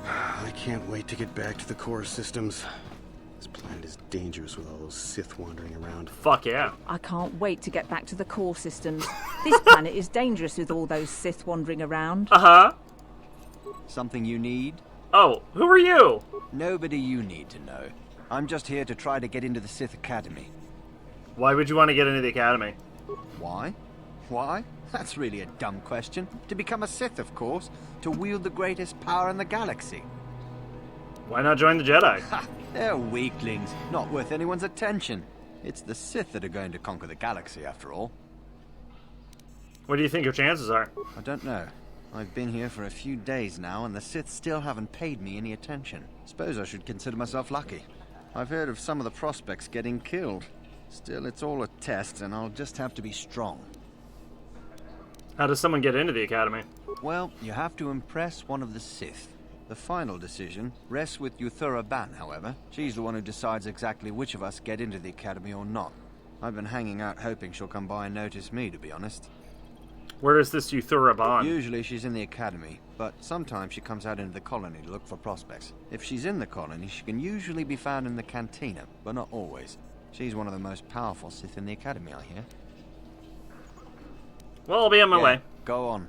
I can't wait to get back to the core systems. This planet is dangerous with all those Sith wandering around. Fuck yeah. I can't wait to get back to the core systems. This planet is dangerous with all those Sith wandering around. Uh-huh. Something you need? Oh, who are you? Nobody you need to know. I'm just here to try to get into the Sith Academy. Why would you want to get into the Academy? Why? Why? That's really a dumb question. To become a Sith, of course. To wield the greatest power in the galaxy. Why not join the Jedi? Ha! They're weaklings, not worth anyone's attention. It's the Sith that are going to conquer the galaxy, after all. What do you think your chances are? I don't know. I've been here for a few days now, and the Sith still haven't paid me any attention. Suppose I should consider myself lucky. I've heard of some of the prospects getting killed. Still, it's all a test, and I'll just have to be strong. How does someone get into the Academy? Well, you have to impress one of the Sith. The final decision rests with Yuthura Ban, however. She's the one who decides exactly which of us get into the Academy or not. I've been hanging out hoping she'll come by and notice me, to be honest. Where is this Yuthura Ban? Usually she's in the Academy, but sometimes she comes out into the colony to look for prospects. If she's in the colony, she can usually be found in the cantina, but not always. She's one of the most powerful Sith in the Academy, I hear. Well, I'll be on my way. Go on.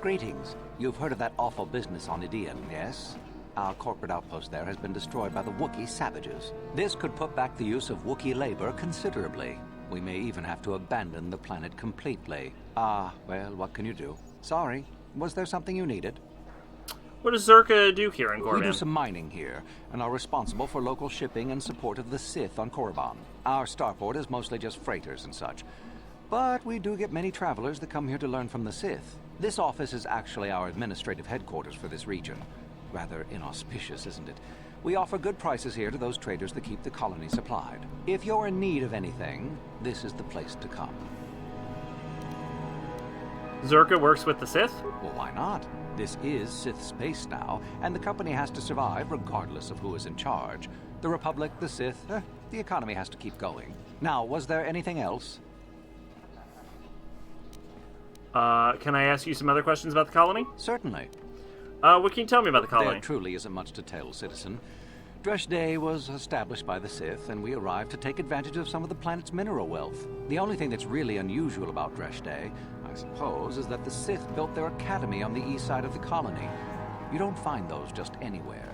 Greetings. You've heard of that awful business on Idian, yes? Our corporate outpost there has been destroyed by the Wookiee savages. This could put back the use of Wookiee labor considerably. We may even have to abandon the planet completely. Well, what can you do? Sorry. Was there something you needed? What does Zerka do here in Korriban? We do some mining here, and are responsible for local shipping and support of the Sith on Korriban. Our starport is mostly just freighters and such. But we do get many travelers that come here to learn from the Sith. This office is actually our administrative headquarters for this region. Rather inauspicious, isn't it? We offer good prices here to those traders that keep the colony supplied. If you're in need of anything, this is the place to come. Zerka works with the Sith? Well, why not? This is Sith space now, and the company has to survive regardless of who is in charge. The Republic, the Sith, the economy has to keep going. Now, was there anything else? Can I ask you some other questions about the colony? Certainly. What can you tell me about the colony? There truly isn't much to tell, citizen. Dresde was established by the Sith, and we arrived to take advantage of some of the planet's mineral wealth. The only thing that's really unusual about Dresde, I suppose, is that the Sith built their academy on the east side of the colony. You don't find those just anywhere.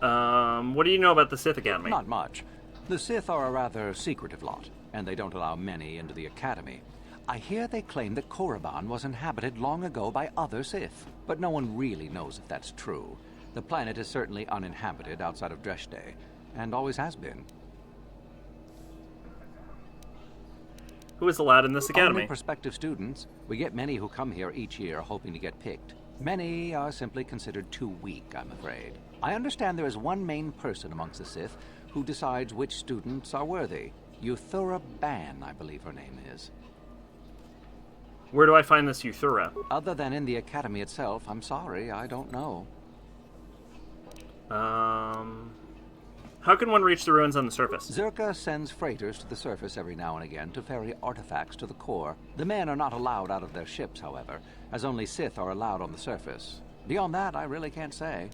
What do you know about the Sith Academy? Not much. The Sith are a rather secretive lot, and they don't allow many into the academy. I hear they claim that Korriban was inhabited long ago by other Sith, but no one really knows if that's true. The planet is certainly uninhabited outside of Dresde, and always has been. Who is allowed in this academy? Only prospective students. We get many who come here each year hoping to get picked. Many are simply considered too weak, I'm afraid. I understand there is one main person amongst the Sith who decides which students are worthy. Yuthura Ban, I believe her name is. Where do I find this Yuthura? Other than in the academy itself, I'm sorry, I don't know. How How can one reach the ruins on the surface? Zerka sends freighters to the surface every now and again to ferry artifacts to the core. The men are not allowed out of their ships, however, as only Sith are allowed on the surface. Beyond that, I really can't say.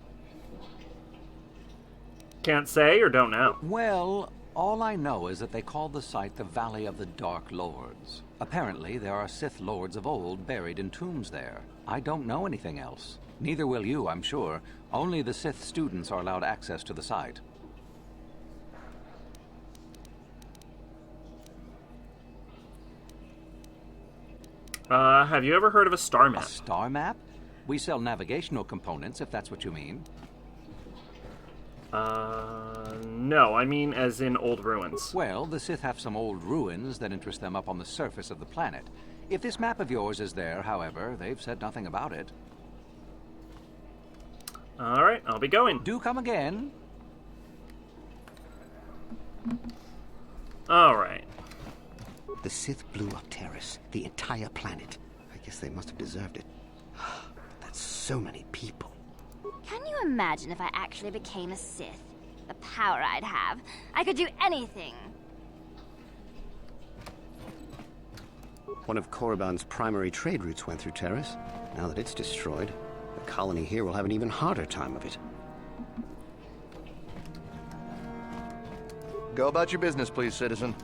Can't say or don't know? Well, all I know is that they call the site the Valley of the Dark Lords. Apparently, there are Sith lords of old buried in tombs there. I don't know anything else. Neither will you, I'm sure. Only the Sith students are allowed access to the site. Have you ever heard of a star map? A star map? We sell navigational components, if that's what you mean. No, I mean as in old ruins. Well, the Sith have some old ruins that interest them up on the surface of the planet. If this map of yours is there, however, they've said nothing about it. Alright, I'll be going. Do come again. Alright. The Sith blew up Terrace, the entire planet. I guess they must have deserved it. That's so many people. Can you imagine if I actually became a Sith? The power I'd have. I could do anything. One of Korriban's primary trade routes went through Terrace. Now that it's destroyed, the colony here will have an even harder time of it. Go about your business, please, citizen.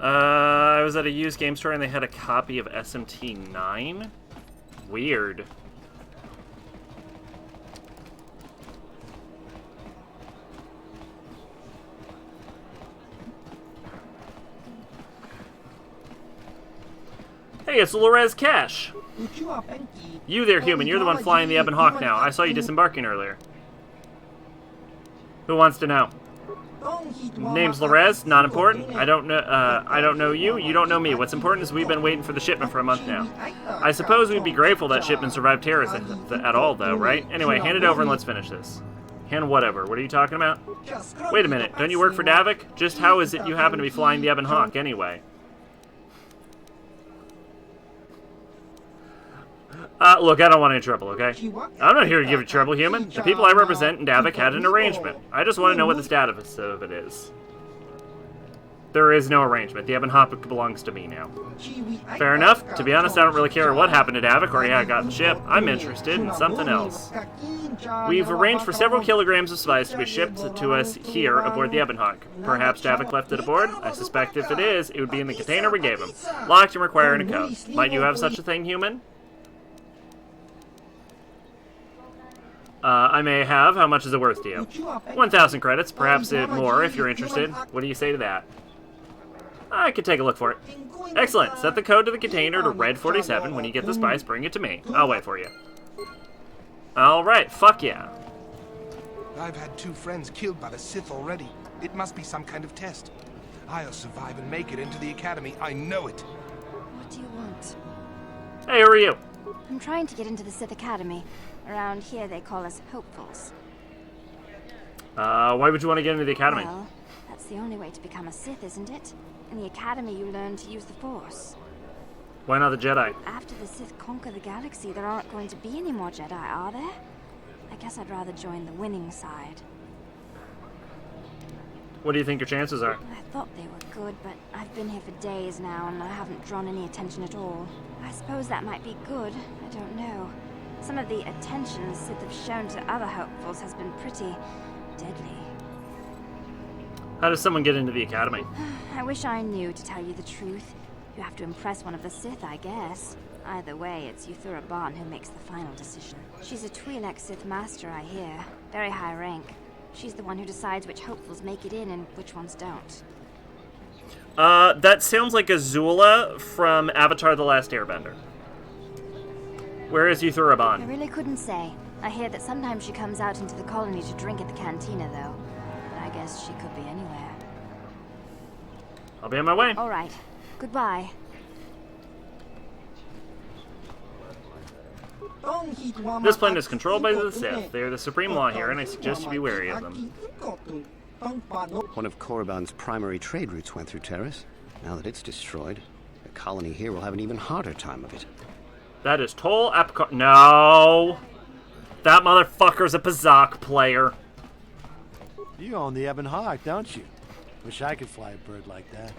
I was at a used game store and they had a copy of SMT-9? Weird. Hey, it's Lorez Cash. You there, human. You're the one flying the Ebon Hawk now. I saw you disembarking earlier. Who wants to know? Name's Lorez. Not important. I don't know you. You don't know me. What's important is we've been waiting for the shipment for a month now. I suppose we'd be grateful that shipment survived terrorists at all, though, right? Anyway, hand it over and let's finish this. Hand whatever. What are you talking about? Wait a minute. Don't you work for Davik? Just how is it you happen to be flying the Ebon Hawk, anyway? Look, I don't want any trouble, okay? I'm not here to give you trouble, human. The people I represent in Davik had an arrangement. I just want to know what the status of it is. There is no arrangement. The Ebon Hawk belongs to me now. Fair enough. To be honest, I don't really care what happened to Davik or how I got the ship. I'm interested in something else. We've arranged for several kilograms of spice to be shipped to us here aboard the Ebon Hawk. Perhaps Davik left it aboard? I suspect if it is, it would be in the container we gave him. Locked and requiring a code. Might you have such a thing, human? I may have. How much is it worth to you? 1,000 credits, perhaps more if you're interested. What do you say to that? I could take a look for it. Excellent. Set the code to the container to Red 47. When you get the spice, bring it to me. I'll wait for you. Alright, fuck yeah. I've had 2 friends killed by the Sith already. It must be some kind of test. I'll survive and make it into the Academy. I know it. What do you want? Hey, who are you? I'm trying to get into the Sith Academy. Around here, they call us hopefuls. Why would you want to get into the Academy? Well, that's the only way to become a Sith, isn't it? In the Academy, you learn to use the Force. Why not the Jedi? After the Sith conquer the galaxy, there aren't going to be any more Jedi, are there? I guess I'd rather join the winning side. What do you think your chances are? I thought they were good, but I've been here for days now, and I haven't drawn any attention at all. I suppose that might be good. I don't know. Some of the attention Sith have shown to other hopefuls has been pretty deadly. How does someone get into the Academy? I wish I knew, to tell you the truth. You have to impress one of the Sith, I guess. Either way, it's Yuthura Ban who makes the final decision. She's a Twi'lek Sith Master, I hear. Very high rank. She's the one who decides which hopefuls make it in and which ones don't. That sounds like Azula from Avatar: The Last Airbender. Where is Yuthura Ban? I really couldn't say. I hear that sometimes she comes out into the colony to drink at the cantina, though. But I guess she could be anywhere. I'll be on my way. All right. Goodbye. This planet is controlled by the Sith. They are the supreme law here, and I suggest you be wary of them. One of Korriban's primary trade routes went through Terrace. Now that it's destroyed, the colony here will have an even harder time of it. That is Tol Apcar. No! That motherfucker's a Pazak player. You own the Ebon Hawk, don't you? Wish I could fly a bird like that.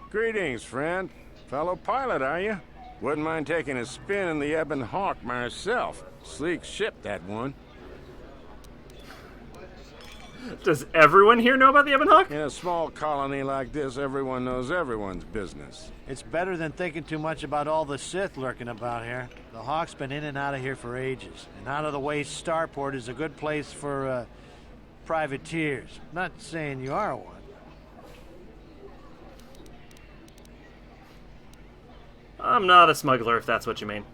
Greetings, friend. Fellow pilot, are you? Wouldn't mind taking a spin in the Ebon Hawk myself. Sleek ship, that one. Does everyone here know about the Ebon Hawk? In a small colony like this, everyone knows everyone's business. It's better than thinking too much about all the Sith lurking about here. The Hawk's been in and out of here for ages. And out-of-the-way starport is a good place for, privateers. Not saying you are one. I'm not a smuggler, if that's what you mean.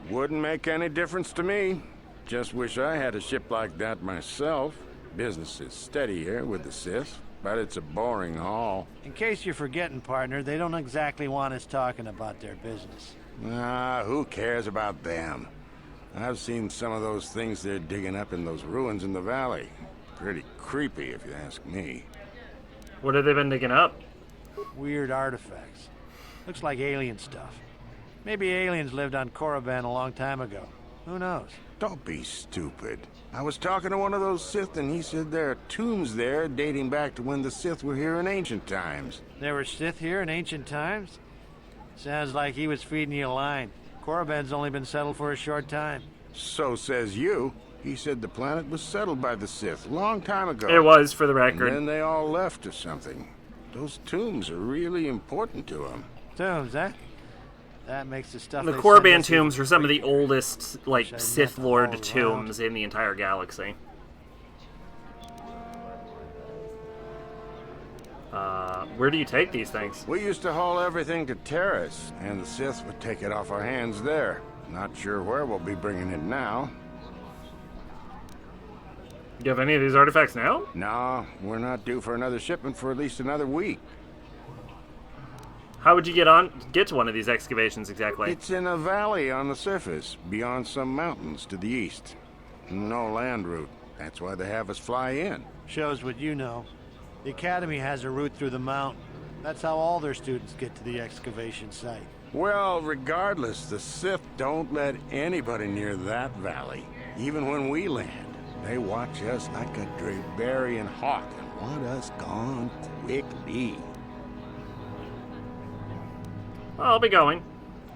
Wouldn't make any difference to me. Just wish I had a ship like that myself. Business is steady here with the Sith, but it's a boring haul. In case you're forgetting, partner, they don't exactly want us talking about their business. Ah, who cares about them? I've seen some of those things they're digging up in those ruins in the valley. Pretty creepy, if you ask me. What have they been digging up? Weird artifacts. Looks like alien stuff. Maybe aliens lived on Korriban a long time ago. Who knows? Don't be stupid. I was talking to one of those Sith and he said there are tombs there dating back to when the Sith were here in ancient times. There were Sith here in ancient times? Sounds like he was feeding you a line. Korriban's only been settled for a short time. So says you. He said the planet was settled by the Sith long time ago. It was, for the record. And then they all left or something. Those tombs are really important to them. Tombs, huh? That makes the stuff. The Korriban tombs are some of the oldest, like, Sith Lord tombs in the entire galaxy. Where do you take these things? We used to haul everything to Terrace, and the Sith would take it off our hands there. Not sure where we'll be bringing it now. Do you have any of these artifacts now? No, we're not due for another shipment for at least another week. How would you get to one of these excavations exactly? It's in a valley on the surface, beyond some mountains to the east. No land route. That's why they have us fly in. Shows what you know. The Academy has a route through the mountain. That's how all their students get to the excavation site. Well, regardless, the Sith don't let anybody near that valley. Even when we land, they watch us like a Drabarian hawk and want us gone quickly. I'll be going.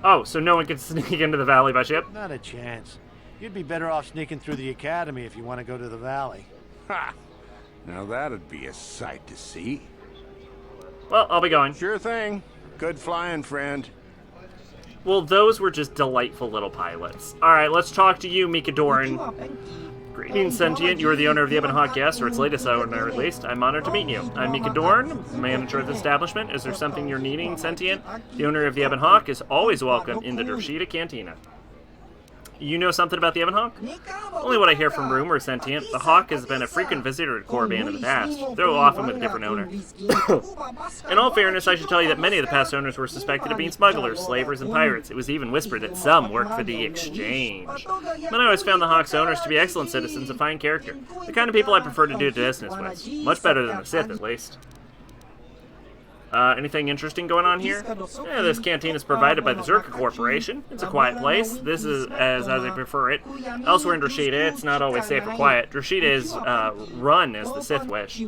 Oh, so no one can sneak into the valley by ship? Not a chance. You'd be better off sneaking through the Academy if you want to go to the valley. Ha! Now that'd be a sight to see. Well, I'll be going. Sure thing. Good flying, friend. Well, those were just delightful little pilots. Alright, let's talk to you, Mika Doran. Greetings, Sentient. You are the owner of the Ebon Hawk Guest, or its latest owner at least. I'm honored to meet you. I'm Mika Dorn, manager of the establishment. Is there something you're needing, Sentient? The owner of the Ebon Hawk is always welcome in the Drashida Cantina. You know something about the Ebon Hawk? Only what I hear from rumors, Sentient. The Hawk has been a frequent visitor to Korriban in the past, though often with a different owner. In all fairness, I should tell you that many of the past owners were suspected of being smugglers, slavers, and pirates. It was even whispered that some worked for the Exchange. But I always found the Hawk's owners to be excellent citizens of fine character. The kind of people I prefer to do business with. Much better than the Sith, at least. Anything interesting going on here? Yeah, this canteen is provided by the Zerka Corporation. It's a quiet place. This is as I prefer it. Elsewhere in Drashida, it's not always safe or quiet. Drashida is run as the Sith wish.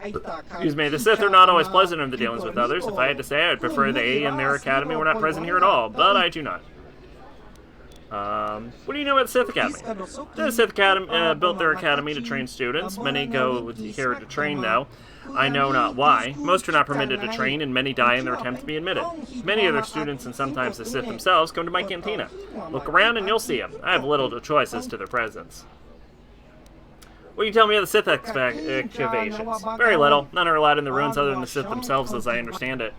Excuse me, the Sith are not always pleasant in the dealings with others. If I had to say, I would prefer they and their academy were not present here at all, but I do not. What do you know about the Sith Academy? The Sith Academy built their academy to train students. Many go here to train, though. I know not why. Most are not permitted to train, and many die in their attempt to be admitted. Many other students, and sometimes the Sith themselves, come to my cantina. Look around and you'll see them. I have little choice as to their presence. What can you tell me of the Sith excavations? Very little. None are allowed in the ruins other than the Sith themselves, as I understand it.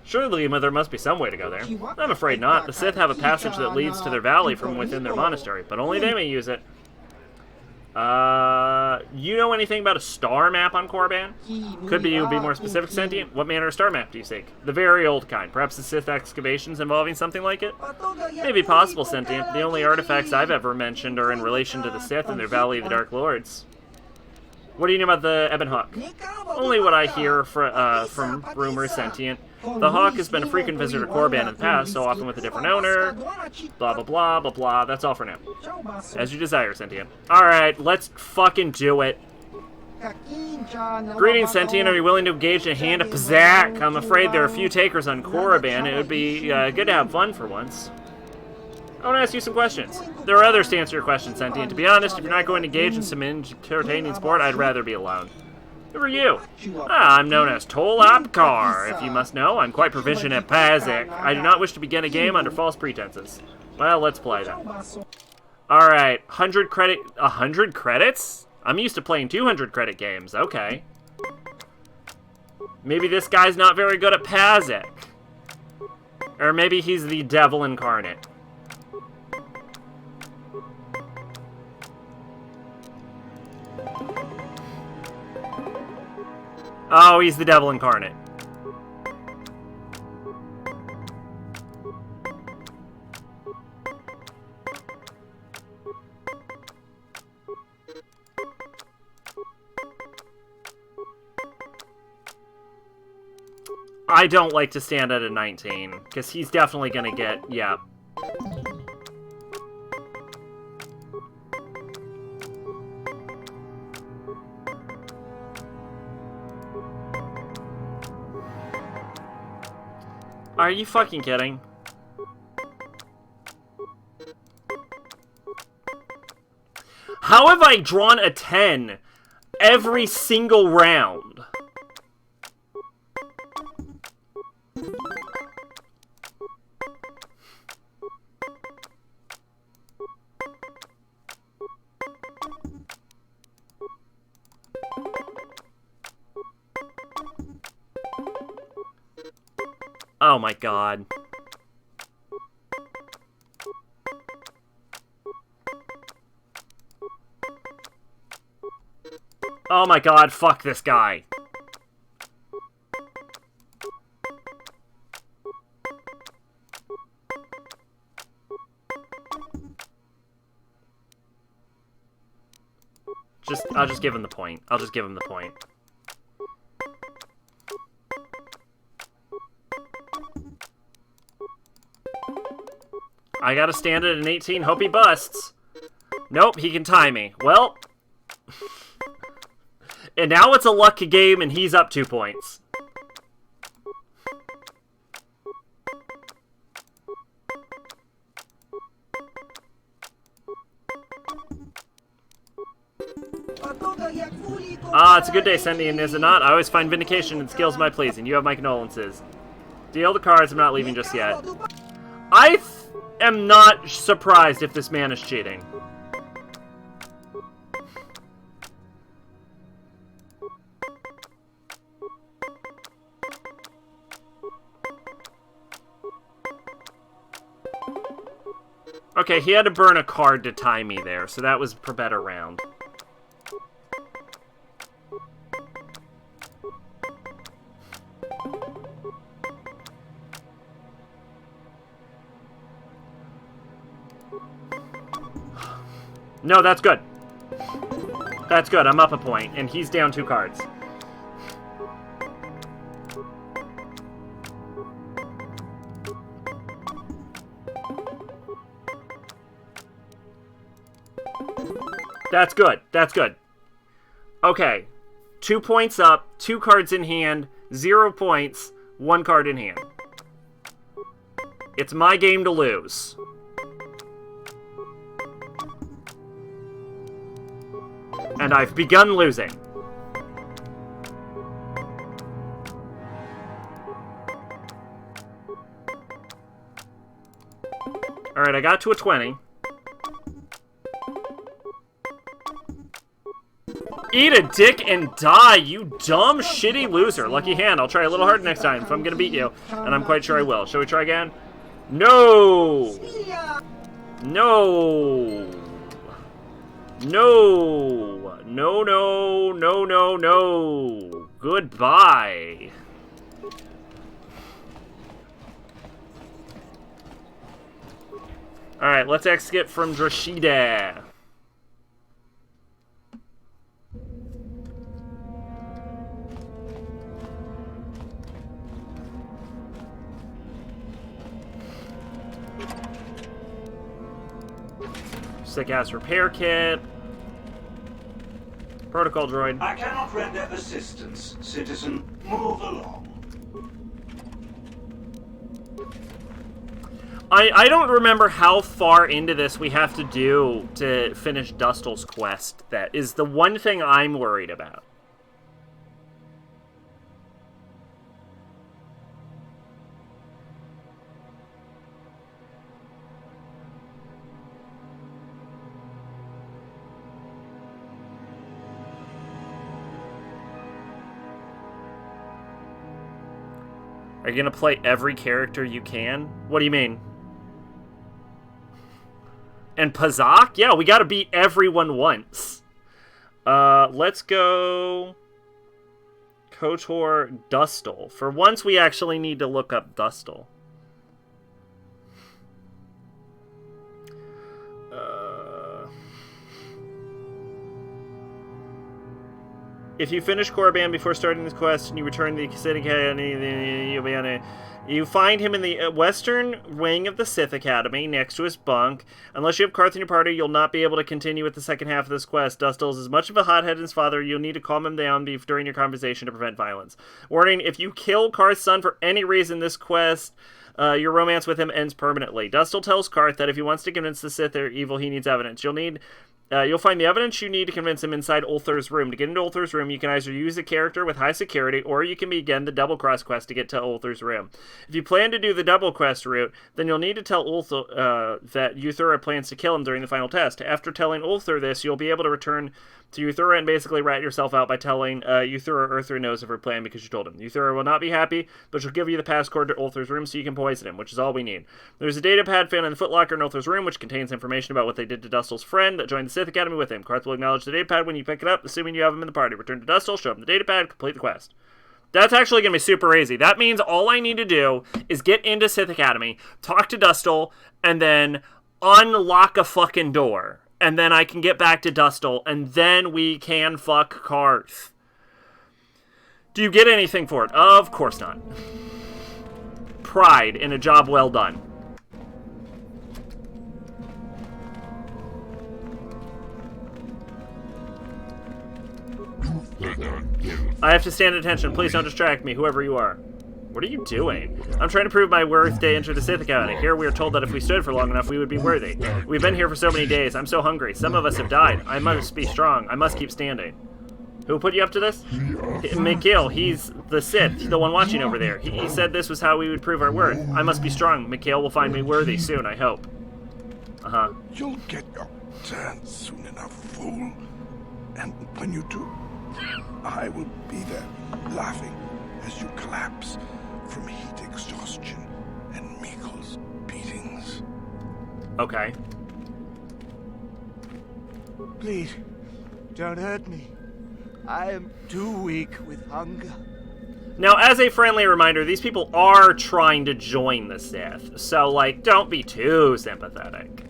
Surely there must be some way to go there. I'm afraid not. The Sith have a passage that leads to their valley from within their monastery, but only they may use it. You know anything about a star map on Korriban? Could you be more specific, Sentient? What manner of star map do you seek? The very old kind. Perhaps the Sith excavations involving something like it? Maybe possible, Sentient. The only artifacts I've ever mentioned are in relation to the Sith and their Valley of the Dark Lords. What do you know about the Ebon Hawk? Only what I hear from rumors, Sentient. The Hawk has been a frequent visitor to Korriban in the past, so often with a different owner. Blah, blah, blah, blah, blah. That's all for now. As you desire, Sentient. Alright, let's fucking do it. Greetings, Sentient. Are you willing to engage in a hand of Pzak? I'm afraid there are a few takers on Korriban. It would be good to have fun for once. I want to ask you some questions. There are others to answer your questions, Sentient. To be honest, if you're not going to engage in some entertaining sport, I'd rather be alone. Who are you? I'm known as Tol Apkar. If you must know, I'm quite proficient at Pazak. I do not wish to begin a game under false pretenses. Well, let's play then. Alright, 100 credit... 100 credits? I'm used to playing 200 credit games. Okay. Maybe this guy's not very good at Pazak. Or maybe he's the devil incarnate. Oh, he's the devil incarnate. I don't like to stand at a 19, because he's definitely gonna get, yeah. Are you fucking kidding? How have I drawn a 10 every single round? Oh my god. Oh my god, fuck this guy. I'll just give him the point. I'll just give him the point. I gotta stand at an 18, hope he busts. Nope, he can tie me. Well. And now it's a luck game and he's up 2 points. Ah, it's a good day, Sentient, is it not? I always find vindication and skills my pleasing. You have my condolences. Deal the cards, I'm not leaving just yet. I am not surprised if this man is cheating. Okay, he had to burn a card to tie me there, so that was a better round. No, that's good. That's good. I'm up a point, and he's down 2 cards. That's good. That's good. Okay. 2 points up, 2 cards in hand, 0 points, 1 card in hand. It's my game to lose. And I've begun losing. Alright, I got to a 20. Eat a dick and die, you dumb, shitty loser. Lucky hand. I'll try a little harder next time if I'm gonna beat you. And I'm quite sure I will. Shall we try again? No! No! No! No, no, no, no, no. Goodbye. Alright, let's exit from Drashida. Sick-ass repair kit. Protocol droid. I cannot render assistance, citizen. Move along. I don't remember how far into this we have to do to finish Dustel's quest. That is the one thing I'm worried about. Are you gonna play every character you can? What do you mean? And Pazak? Yeah, we gotta beat everyone once. Let's go... KOTOR Dustel. For once, we actually need to look up Dustel. If you finish Korriban before starting this quest and you return to the Sith Academy, you find him in the western wing of the Sith Academy, next to his bunk. Unless you have Karth in your party, you'll not be able to continue with the second half of this quest. Dustel is as much of a hothead as his father. You'll need to calm him down during your conversation to prevent violence. Warning, if you kill Karth's son for any reason, this quest... your romance with him ends permanently. Dustel tells Karth that if he wants to convince the Sith they're evil, he needs evidence. You'll find the evidence you need to convince him inside Ulthur's room. To get into Ulthur's room, you can either use a character with high security, or you can begin the double cross quest to get to Ulthur's room. If you plan to do the double quest route, then you'll need to tell Ulthur that Euthura plans to kill him during the final test. After telling Ulthur this, you'll be able to return to Euthura and basically rat yourself out by telling Euthura Urthur knows of her plan because you told him. Euthura will not be happy, but she'll give you the passcode to Ulthur's room so you can poison him, which is all we need. There's a data pad found in the footlocker in Ulthur's room, which contains information about what they did to Dustel's friend that joined the Sith Academy with him. Karth will acknowledge the data pad when you pick it up, assuming you have him in the party. Return to Dustel, show him the data pad, complete the quest. That's actually going to be super easy. That means all I need to do is get into Sith Academy, talk to Dustel, and then unlock a fucking door. And then I can get back to Dustel, and then we can fuck Karth. Do you get anything for it? Of course not. Pride in a job well done. I have to stand at attention. Please don't distract me, whoever you are. What are you doing? I'm trying to prove my worth to enter the Sith Academy. Here we are told that if we stood for long enough, we would be worthy. We've been here for so many days. I'm so hungry. Some of us have died. I must be strong. I must keep standing. Who put you up to this? Mikhail. He's the Sith, the one watching over there. He said this was how we would prove our worth. I must be strong. Mikhail will find me worthy soon, I hope. Uh-huh. You'll get your turn soon enough, fool. And when you do, I will be there, laughing as you collapse from heat exhaustion and Mikhail's beatings. Okay. Please, don't hurt me. I am too weak with hunger. Now, as a friendly reminder, these people are trying to join the Sith, so, like, don't be too sympathetic.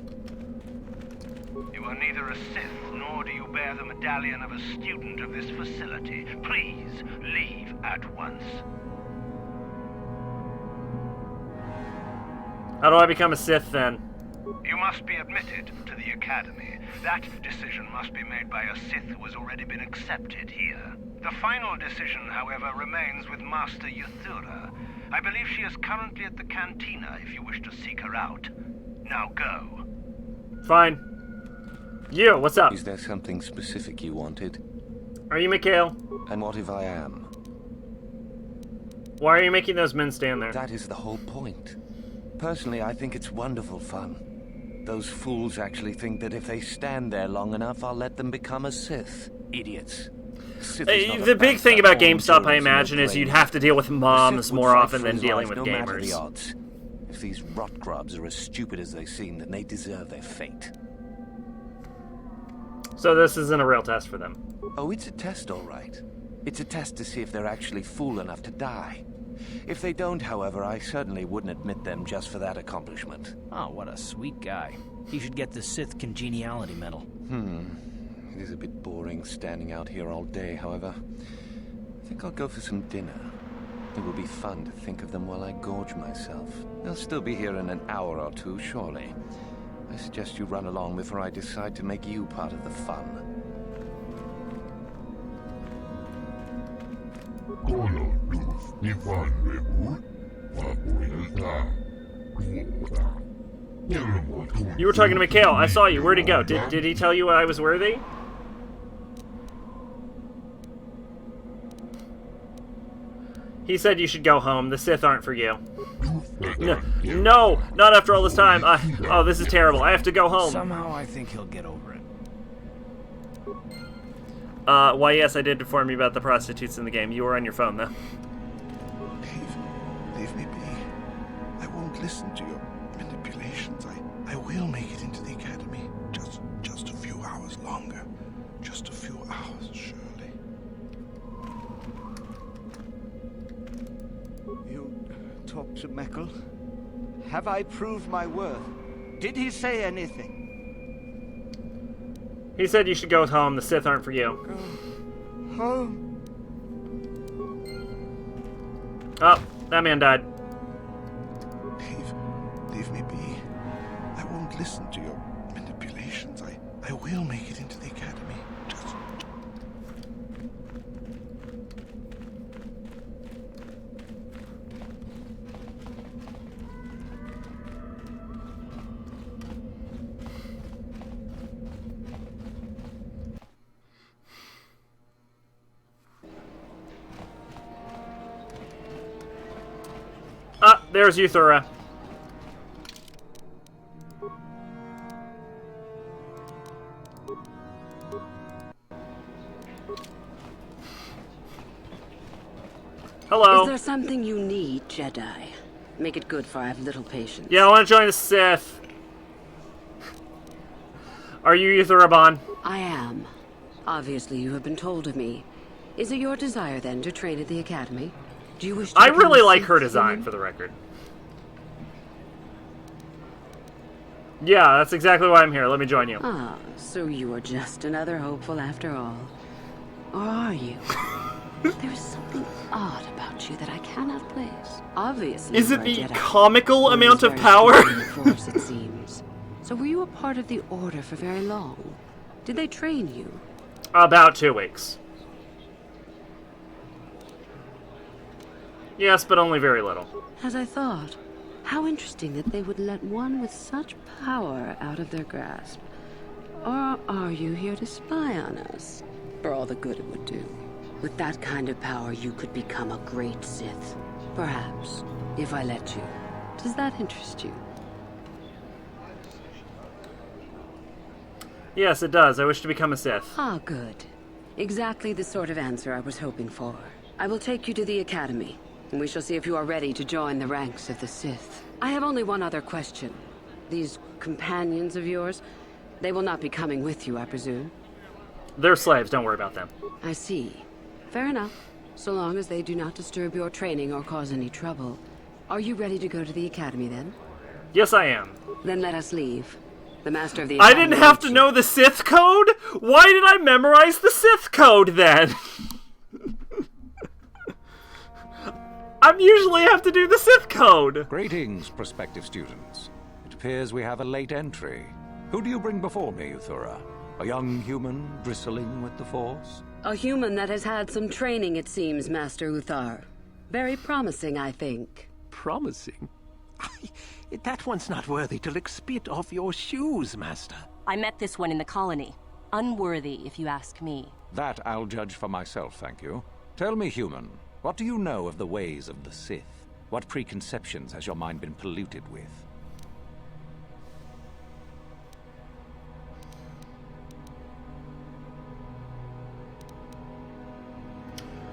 You are neither a Sith, nor do you bear the medallion of a student of this facility. Please, leave at once. How do I become a Sith, then? You must be admitted to the Academy. That decision must be made by a Sith who has already been accepted here. The final decision, however, remains with Master Euthura. I believe she is currently at the cantina if you wish to seek her out. Now go. Fine. You, what's up? Is there something specific you wanted? Are you Mikhail? And what if I am? Why are you making those men stand there? That is the whole point. Personally, I think it's wonderful fun. Those fools actually think that if they stand there long enough, I'll let them become a Sith. Idiots. The big thing about GameStop, I imagine, is you'd have to deal with moms more often than dealing with no matter the gamers. odds. If these rot grubs are as stupid as they seem, then they deserve their fate. So this isn't a real test for them. Oh, it's a test, all right. It's a test to see if they're actually fool enough to die. If they don't, however, I certainly wouldn't admit them just for that accomplishment. Oh, what a sweet guy. He should get the Sith Congeniality Medal. It is a bit boring standing out here all day, however. I think I'll go for some dinner. It will be fun to think of them while I gorge myself. They'll still be here in an hour or two, surely. I suggest you run along before I decide to make you part of the fun. You were talking to Mikhail. I saw you. Where'd he go? Did he tell you I was worthy? He said you should go home. The Sith aren't for you. No, not after all this time. Oh, this is terrible. I have to go home. Somehow I think he'll get over it. Why, yes, I did inform you about the prostitutes in the game. You were on your phone, though. Leave me be. I won't listen to your manipulations. I will make it into the academy. Just a few hours longer. Just a few hours, surely. You talked to Meckel? Have I proved my worth? Did he say anything? He said you should go home. The Sith aren't for you. Home? Oh, that man died. Leave me be. I won't listen to your manipulations. I will make it into the academy. There's Euthura. Hello. Is there something you need, Jedi? Make it good, for I have little patience. Yeah, I want to join the Sith. Are you Euthura? I am. Obviously, you have been told of me. Is it your desire, then, to train at the academy? Do you wish to I become really a like Sith her design, human? for the record. Yeah, that's exactly why I'm here. Let me join you. Ah, so you are just another hopeful after all. Or are you? There is something odd about you that I cannot place. Obviously, Is you it are the Jedi. comical One amount is of very power? strong in the Force, it seems. So were you a part of the Order for very long? Did they train you? About 2 weeks. Yes, but only very little. As I thought. How interesting that they would let one with such power out of their grasp. Or are you here to spy on us? For all the good it would do. With that kind of power, you could become a great Sith. Perhaps, if I let you. Does that interest you? Yes, it does. I wish to become a Sith. Ah, good. Exactly the sort of answer I was hoping for. I will take you to the academy, and we shall see if you are ready to join the ranks of the Sith. I have only one other question. These companions of yours, they will not be coming with you, I presume? They're slaves. Don't worry about them. I see. Fair enough. So long as they do not disturb your training or cause any trouble. Are you ready to go to the academy, then? Yes, I am. Then let us leave. The master of the I academy didn't have to waits know the Sith code? Why did I memorize the Sith code, then? I usually have to do the Sith code. Greetings, prospective students. It appears we have a late entry. Who do you bring before me, Euthura? A young human bristling with the Force? A human that has had some training, it seems, Master Uthar. Very promising, I think. Promising? That one's not worthy to lick spit off your shoes, Master. I met this one in the colony. Unworthy, if you ask me. That I'll judge for myself, thank you. Tell me, human, what do you know of the ways of the Sith? What preconceptions has your mind been polluted with?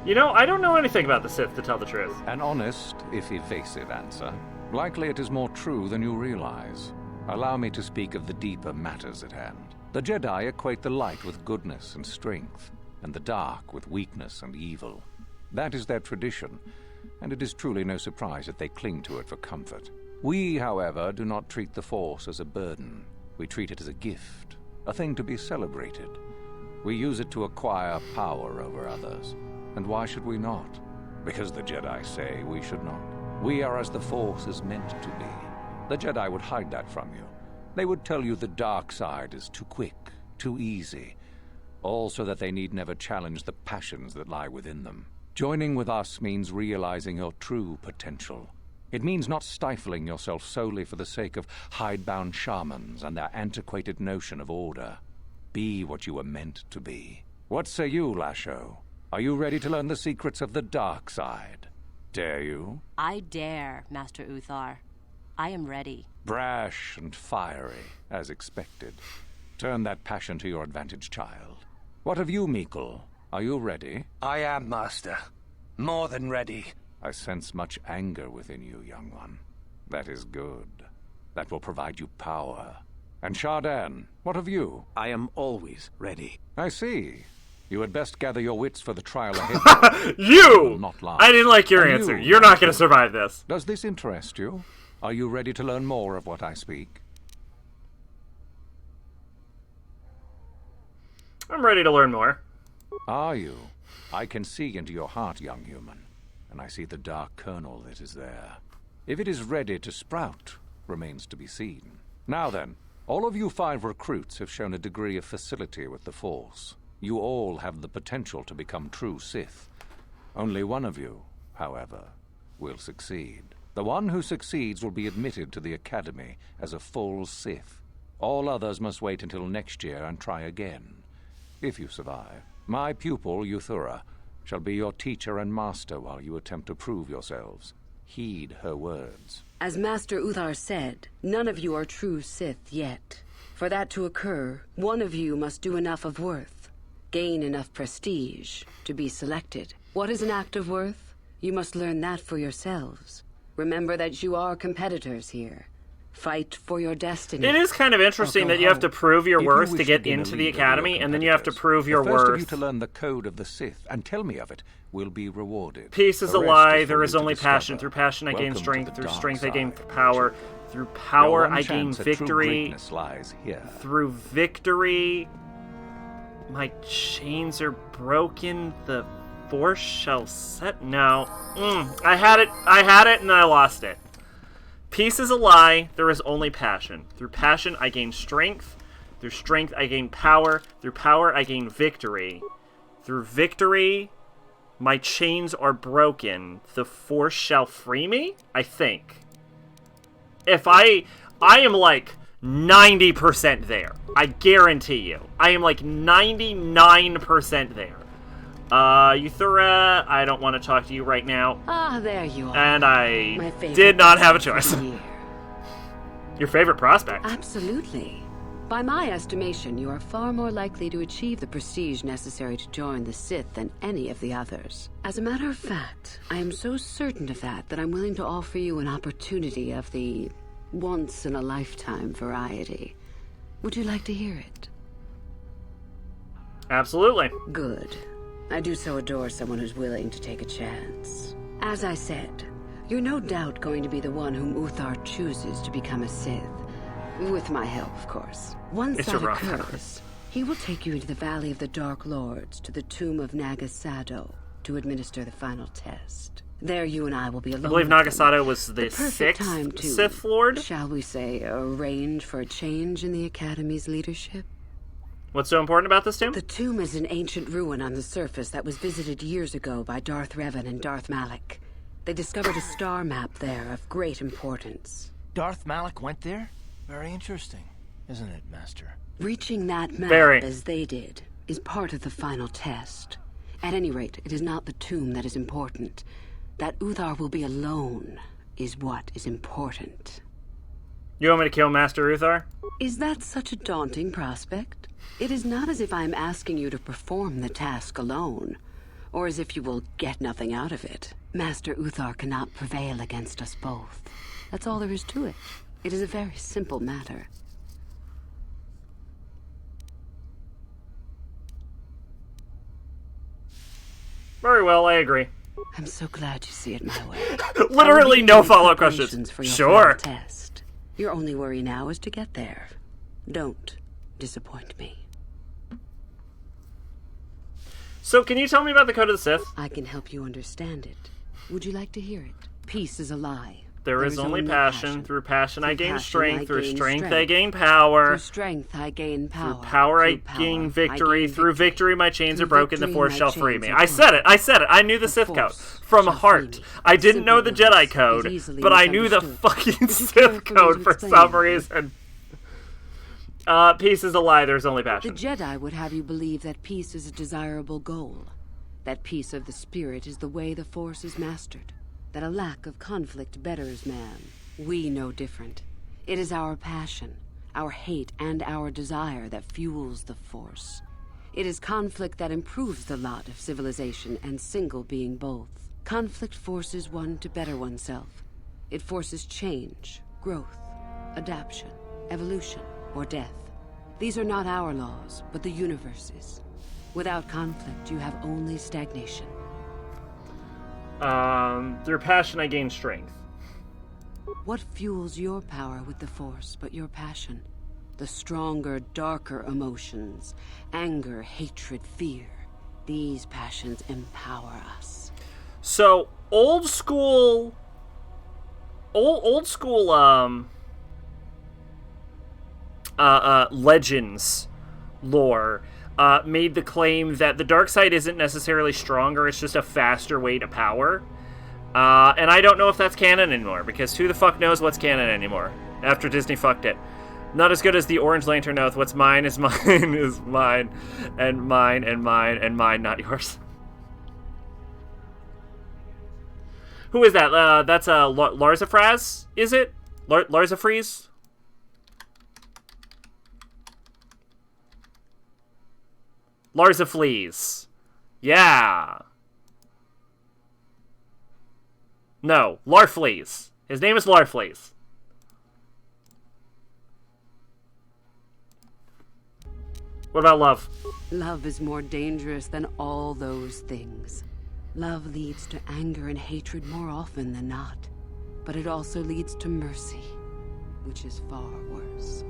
You know, I don't know anything about the Sith, to tell the truth. An honest, if evasive answer. Likely it is more true than you realize. Allow me to speak of the deeper matters at hand. The Jedi equate the light with goodness and strength, and the dark with weakness and evil. That is their tradition, and it is truly no surprise that they cling to it for comfort. We, however, do not treat the Force as a burden. We treat it as a gift, a thing to be celebrated. We use it to acquire power over others. And why should we not? Because the Jedi say we should not. We are as the Force is meant to be. The Jedi would hide that from you. They would tell you the dark side is too quick, too easy, all so that they need never challenge the passions that lie within them. Joining with us means realizing your true potential. It means not stifling yourself solely for the sake of hidebound shamans and their antiquated notion of order. Be what you were meant to be. What say you, Lasho? Are you ready to learn the secrets of the dark side? Dare you? I dare, Master Uthar. I am ready. Brash and fiery, as expected. Turn that passion to your advantage, child. What of you, Mikkel? Are you ready? I am, Master. More than ready. I sense much anger within you, young one. That is good. That will provide you power. And Shardan, what of you? I am always ready. I see. You had best gather your wits for the trial ahead. You! Not lie. I didn't like your answer. You're not going to survive this. Does this interest you? Are you ready to learn more of what I speak? I'm ready to learn more. Are you? I can see into your heart, young human, and I see the dark kernel that is there. If it is ready to sprout, remains to be seen. Now then, all of you 5 recruits have shown a degree of facility with the Force. You all have the potential to become true Sith. Only one of you, however, will succeed. The one who succeeds will be admitted to the Academy as a full Sith. All others must wait until next year and try again. If you survive, my pupil, Euthura, shall be your teacher and master while you attempt to prove yourselves. Heed her words. As Master Uthar said, none of you are true Sith yet. For that to occur, one of you must do enough of worth, gain enough prestige, to be selected. What is an act of worth? You must learn that for yourselves. Remember that you are competitors here. Fight for your destiny. It is kind of interesting that you have to prove your worth to get into the Academy, and then you have to prove your The first of you worth. to learn the code of the Sith and tell me of it will be rewarded. Peace is The a rest lie. for There you is to only discover. passion. Through passion, I gain Welcome to strength. the Through dark strength, I gain side. power. Through Your power, one I gain chance at true victory. greatness lies here. Through victory, my chains are broken. The Force shall set. No. I had it, and I lost it. Peace is a lie. There is only passion. Through passion, I gain strength. Through strength, I gain power. Through power, I gain victory. Through victory, my chains are broken. The Force shall free me? I think. If I am like 90% there. I guarantee you. I am like 99% there. Euthura, I don't want to talk to you right now. Ah, there you are. And I My favorite did not have a choice. of the year. Your favorite prospect? Absolutely. By my estimation, you are far more likely to achieve the prestige necessary to join the Sith than any of the others. As a matter of fact, I am so certain of that I'm willing to offer you an opportunity of the once-in-a-lifetime variety. Would you like to hear it? Absolutely. Good. I do so adore someone who's willing to take a chance. As I said, you're no doubt going to be the one whom Uthar chooses to become a Sith. With my help, of course. Once It's that a rough occurs, he will take you into the Valley of the Dark Lords to the tomb of Nagasado to administer the final test. There you and I will be alone. I believe with him. Nagasado was the perfect time sixth to, Sith Lord. shall we say, arrange for a change in the Academy's leadership? What's so important about this tomb? The tomb is an ancient ruin on the surface that was visited years ago by Darth Revan and Darth Malik. They discovered a star map there of great importance. Darth Malik went there? Very interesting, isn't it, Master? Reaching that map, Very. as they did, is part of the final test. At any rate, it is not the tomb that is important. That Uthar will be alone is what is important. You want me to kill Master Uthar? Is that such a daunting prospect? It is not as if I am asking you to perform the task alone, or as if you will get nothing out of it. Master Uthar cannot prevail against us both. That's all there is to it. It is a very simple matter. Very well, I agree. I'm so glad you see it my way. Literally I will no begin follow-up preparations questions. for your Sure. final test. Your only worry now is to get there. Don't disappoint me. So, can you tell me about the Code of the Sith? I can help you understand it. Would you like to hear it? Peace is a lie. There is only passion. Through passion I gain strength. Through gain strength I strength. gain power. Through strength I gain power. Through power I gain victory. Through victory my chains are broken. The Force shall free me. I said it. I knew the Sith code. From heart. I didn't know the Jedi code, but I knew the fucking Sith code for some reason. Peace is a lie. There's only passion. The Jedi would have you believe that peace is a desirable goal. That peace of the spirit is the way the Force is mastered. That a lack of conflict betters man. We know different. It is our passion, our hate, and our desire that fuels the Force. It is conflict that improves the lot of civilization and single being both. Conflict forces one to better oneself. It forces change, growth, adaptation, evolution, or death. These are not our laws, but the universe's. Without conflict, you have only stagnation. Through passion I gain strength. What fuels your power with the Force but your passion? The stronger, darker emotions. Anger, hatred, fear. These passions empower us. So, old school Legends lore made the claim that the dark side isn't necessarily stronger, it's just a faster way to power. And I don't know if that's canon anymore, because who the fuck knows what's canon anymore after Disney fucked it. Not as good as the Orange Lantern oath. What's mine is mine is mine, and mine and mine and mine, not yours. Who is that? That's Larzafraz, is it? Larzafreeze? Larzaflees. Yeah. No, Larfleeze. His name is Larfleeze. What about love? Love is more dangerous than all those things. Love leads to anger and hatred more often than not. But it also leads to mercy, which is far worse.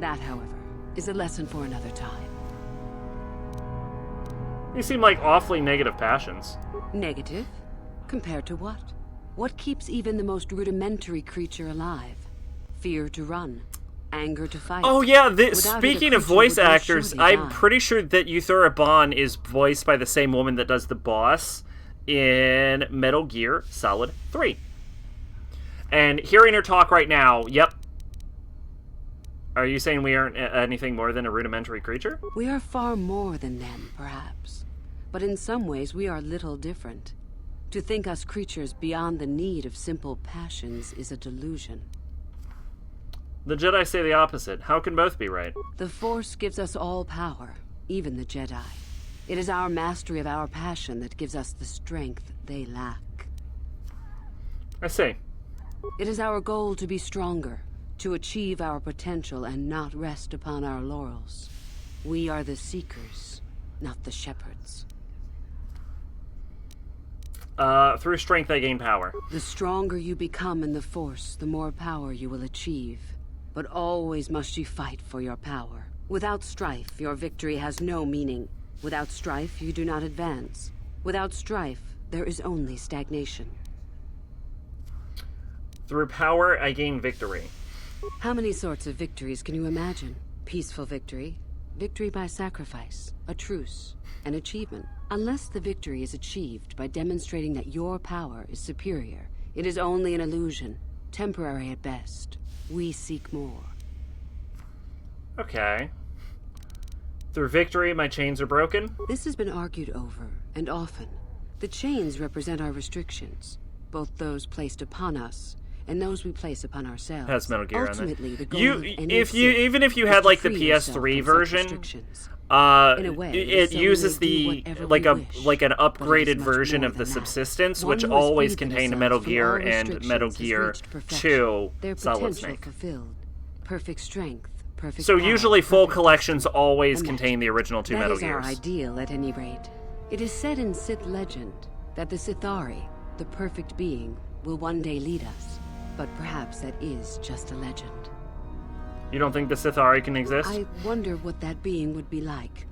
That, however, is a lesson for another time. These seem like awfully negative passions. Negative? Compared to what? What keeps even the most rudimentary creature alive? Fear to run. Anger to fight. Oh yeah, speaking of voice actors, I'm pretty sure that Yuthura Bon is voiced by the same woman that does the boss in Metal Gear Solid 3. And hearing her talk right now, yep. Are you saying we aren't anything more than a rudimentary creature? We are far more than them, perhaps. But in some ways, we are little different. To think us creatures beyond the need of simple passions is a delusion. The Jedi say the opposite. How can both be right? The Force gives us all power, even the Jedi. It is our mastery of our passion that gives us the strength they lack. I see. It is our goal to be stronger, to achieve our potential and not rest upon our laurels. We are the seekers, not the shepherds. Through strength I gain power. The stronger you become in the Force, the more power you will achieve. But always must you fight for your power. Without strife, your victory has no meaning. Without strife, you do not advance. Without strife, there is only stagnation. Through power I gain victory. How many sorts of victories can you imagine? Peaceful victory, victory by sacrifice, a truce, an achievement. Unless the victory is achieved by demonstrating that your power is superior, it is only an illusion, temporary at best. We seek more. Okay. Through victory, my chains are broken? This has been argued over, and often. The chains represent our restrictions, both those placed upon us and those we place upon ourselves. Has Metal Gear Ultimately, on the it. goal of any Even if you had like the PS3 version, in a way, it uses the like an upgraded version of the Subsistence, which always contained Metal Gear and Metal Gear 2 Solid Snake. Perfect strength, perfect so power, usually full perfect collections always contain the original 2 Metal That is our Gears. ideal, at any rate. It is said in Sith legend that the Sithari, the perfect being, will one day lead us. But perhaps that is just a legend. You don't think the Sithari can exist? I wonder what that being would be like.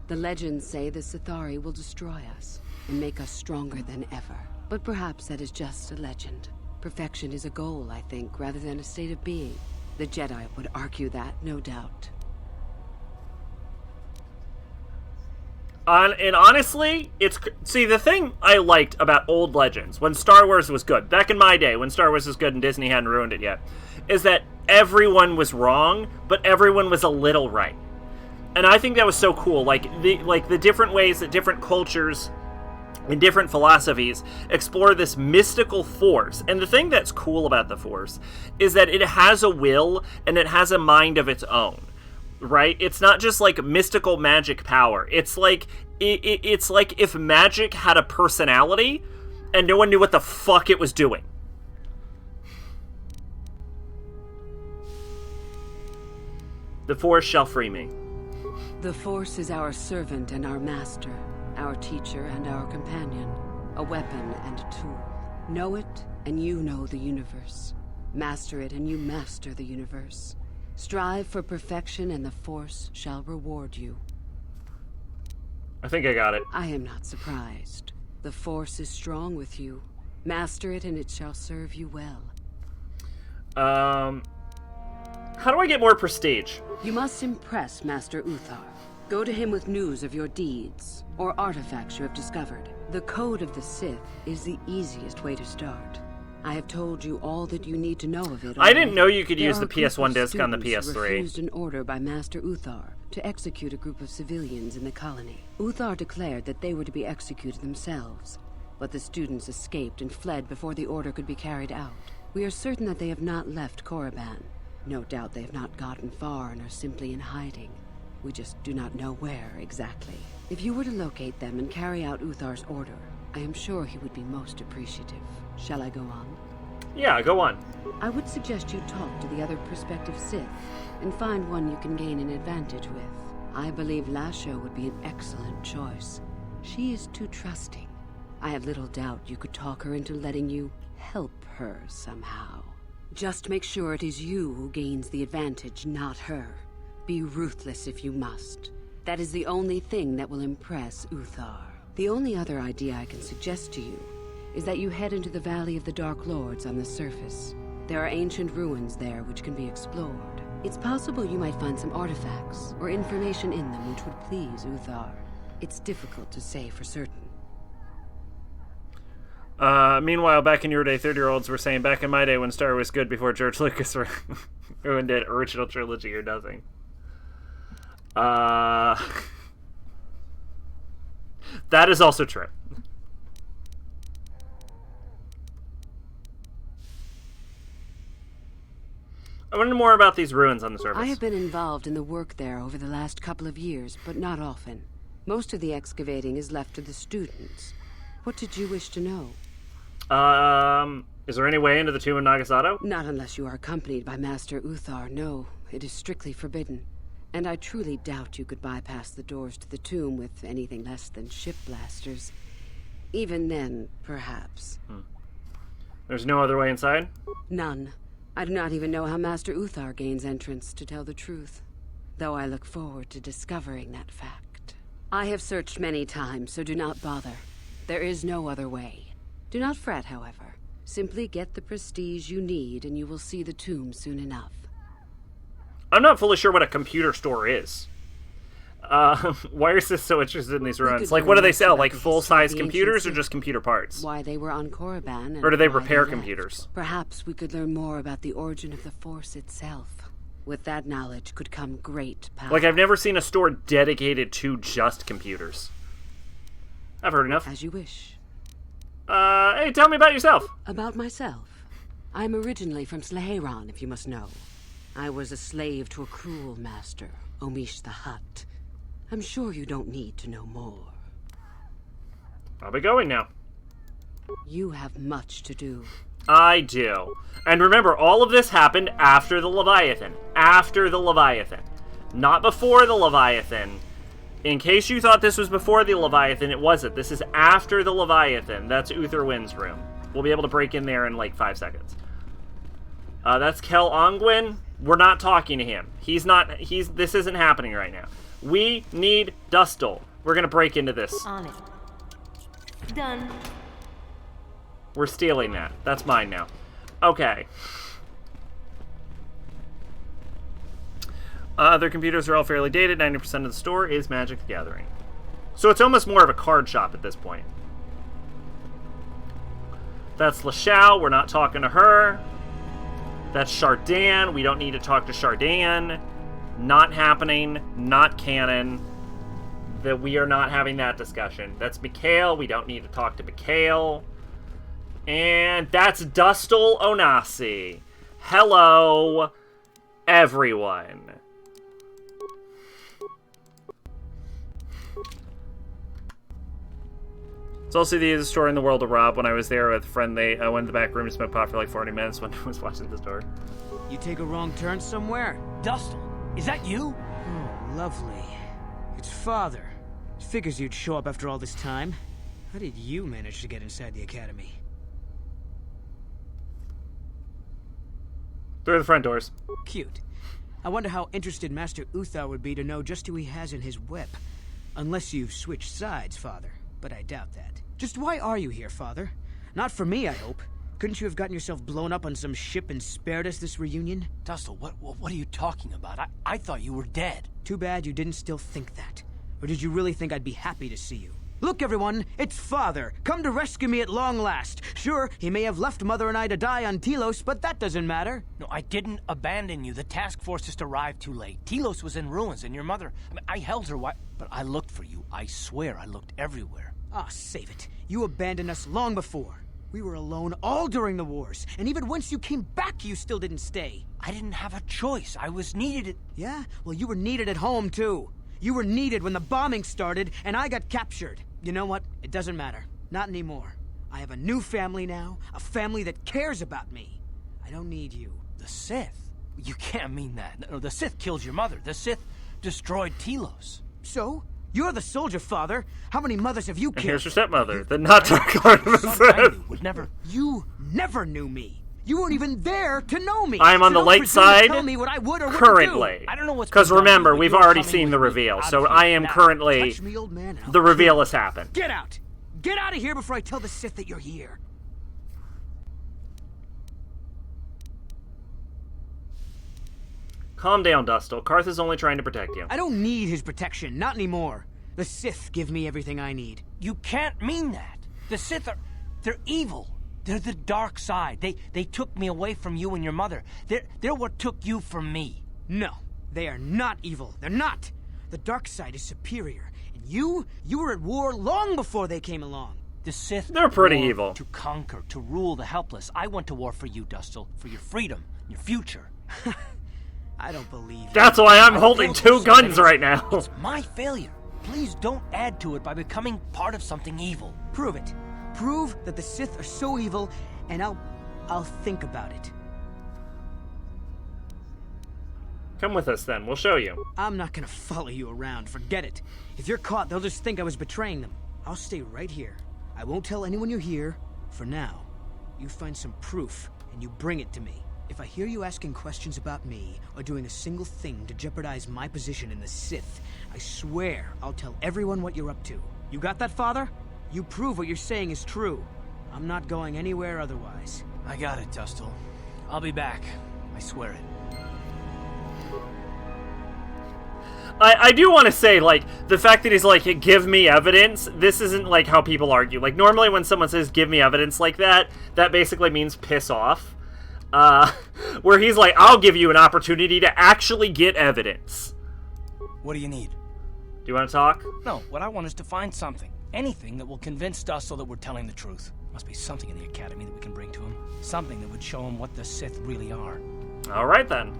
The legends say the Sithari will destroy us and make us stronger than ever. But perhaps that is just a legend. Perfection is a goal, I think, rather than a state of being. The Jedi would argue that, no doubt. And honestly, see, the thing I liked about old Legends, when Star Wars was good, back in my day, when Star Wars was good and Disney hadn't ruined it yet, is that everyone was wrong, but everyone was a little right. And I think that was so cool. Like the different ways that different cultures and different philosophies explore this mystical force. And the thing that's cool about the Force is that it has a will and it has a mind of its own. Right? It's not just like mystical magic power. It's like it's like if magic had a personality and no one knew what the fuck it was doing. The Force shall free me. The Force is our servant and our master, our teacher and our companion, a weapon and a tool. Know it and you know the universe. Master it and you master the universe. Strive for perfection and the Force shall reward you. I think I got it. I am not surprised. The Force is strong with you. Master it and it shall serve you well. How do I get more prestige? You must impress Master Uthar. Go to him with news of your deeds, or artifacts you have discovered. The Code of the Sith is the easiest way to start. I have told you all that you need to know of it. I didn't know you could use the There are PS1 disc on the students who PS3. refused an order by Master Uthar to execute a group of civilians in the colony. Uthar declared that they were to be executed themselves, but the students escaped and fled before the order could be carried out. We are certain that they have not left Korriban. No doubt they have not gotten far and are simply in hiding. We just do not know where exactly. If you were to locate them and carry out Uthar's order, I am sure he would be most appreciative. Shall I go on? Yeah, go on. I would suggest you talk to the other prospective Sith and find one you can gain an advantage with. I believe Lasho would be an excellent choice. She is too trusting. I have little doubt you could talk her into letting you help her somehow. Just make sure it is you who gains the advantage, not her. Be ruthless if you must. That is the only thing that will impress Uthar. The only other idea I can suggest to you is that you head into the Valley of the Dark Lords on the surface. There are ancient ruins there which can be explored. It's possible you might find some artifacts or information in them which would please Uthar. It's difficult to say for certain. Meanwhile, back in your day, 30-year-olds were saying, back in my day when Star Wars was good before George Lucas ruined it, original trilogy or nothing. That is also true. I want to know more about these ruins on the surface. I have been involved in the work there over the last couple of years, but not often. Most of the excavating is left to the students. What did you wish to know? Is there any way into the tomb of Nagasato? Not unless you are accompanied by Master Uthar, no. It is strictly forbidden. And I truly doubt you could bypass the doors to the tomb with anything less than ship blasters. Even then, perhaps. There's no other way inside? None. I do not even know how Master Uthar gains entrance, to tell the truth. Though I look forward to discovering that fact. I have searched many times, so do not bother. There is no other way. Do not fret, however. Simply get the prestige you need, and you will see the tomb soon enough. I'm not fully sure what a computer store is. Why is this so interested in these ruins? Like, what do they sell? Like, full-size computers or just computer parts? Why they were on Korriban, Or do they why repair left. computers? Perhaps we could learn more about the origin of the Force itself. With that knowledge could come great power. Like, I've never seen a store dedicated to just computers. I've heard enough. As you wish. Hey, tell me about yourself. About myself. I'm originally from Sleheyron, if you must know. I was a slave to a cruel master, Omish the Hutt. I'm sure you don't need to know more. I'll be going now. You have much to do. I do. And remember, all of this happened after the Leviathan. After the Leviathan. Not before the Leviathan. In case you thought this was before the Leviathan, it wasn't. This is after the Leviathan. That's Uther Wynn's room. We'll be able to break in there in like 5 seconds. That's Kel Ongwin. We're not talking to him. This isn't happening right now. We need Dustle. We're gonna break into this. On it. Done. We're stealing that. That's mine now. Okay. Their computers are all fairly dated. 90% of the store is Magic the Gathering. So it's almost more of a card shop at this point. That's LaShao. We're not talking to her. That's Chardin. We don't need to talk to Chardin. Not happening. Not canon. That we are not having that discussion. That's Mikhail. We don't need to talk to Mikhail. And that's Dustil Onasi. Hello, everyone. It's also the easiest store in the world to rob. When I was there with a friend, they went to the back room to smoke pot for like 40 minutes when I was watching the store. You take a wrong turn somewhere? Dustil, is that you? Oh, lovely. It's Father. Figures you'd show up after all this time. How did you manage to get inside the academy? Through the front doors. Cute. I wonder how interested Master Uthar would be to know just who he has in his whip. Unless you've switched sides, Father. But I doubt that. Just why are you here, Father? Not for me, I hope. Couldn't you have gotten yourself blown up on some ship and spared us this reunion? Dustil, what are you talking about? I thought you were dead. Too bad you didn't still think that. Or did you really think I'd be happy to see you? Look, everyone, it's Father, come to rescue me at long last. Sure, he may have left Mother and I to die on Telos, but that doesn't matter. No, I didn't abandon you. The task force just arrived too late. Telos was in ruins, and your mother... I held her, but I looked for you. I swear I looked everywhere. Ah, save it. You abandoned us long before. We were alone all during the wars, and even once you came back, you still didn't stay. I didn't have a choice. I was needed. Yeah? Well, you were needed at home, too. You were needed when the bombing started, and I got captured. You know what? It doesn't matter. Not anymore. I have a new family now, a family that cares about me. I don't need you. The Sith? You can't mean that. No, the Sith killed your mother. The Sith destroyed Telos. So? You're the soldier, Father. How many mothers have you killed? And here's your stepmother, the not Dark Lord of the Sith. Would never. You never knew me. You weren't even there to know me. I'm on the light side tell me what I would or currently. I don't know what's because remember, we've already seen the reveal, so I am currently. Touch me, old man, the reveal has happened. Get out! Get out of here before I tell the Sith that you're here. Calm down, Dustil. Karth is only trying to protect you. I don't need his protection, not anymore. The Sith give me everything I need. You can't mean that. The Sith are... they're evil. They're the dark side. They took me away from you and your mother. They're what took you from me. No, they are not evil. They're not. The dark side is superior. And you were at war long before they came along. The Sith... they're pretty evil. To conquer, to rule the helpless. I went to war for you, Dustil. For your freedom, your future. I don't believe you. That's why I'm holding two guns right now. It's my failure. Please don't add to it by becoming part of something evil. Prove it. Prove that the Sith are so evil, and I'll think about it. Come with us then, we'll show you. I'm not gonna follow you around, forget it. If you're caught, they'll just think I was betraying them. I'll stay right here. I won't tell anyone you're here, for now. You find some proof, and you bring it to me. If I hear you asking questions about me, or doing a single thing to jeopardize my position in the Sith, I swear I'll tell everyone what you're up to. You got that, Father? You prove what you're saying is true. I'm not going anywhere otherwise. I got it, Dustil. I'll be back. I swear it. I do want to say, like, the fact that he's like, give me evidence, this isn't like how people argue. Like, normally when someone says, give me evidence like that, that basically means piss off. Where he's like, I'll give you an opportunity to actually get evidence. What do you need? Do you want to talk? No, what I want is to find something. Anything that will convince Dustil that we're telling the truth. Must be something in the Academy that we can bring to him. Something that would show him what the Sith really are. Alright then.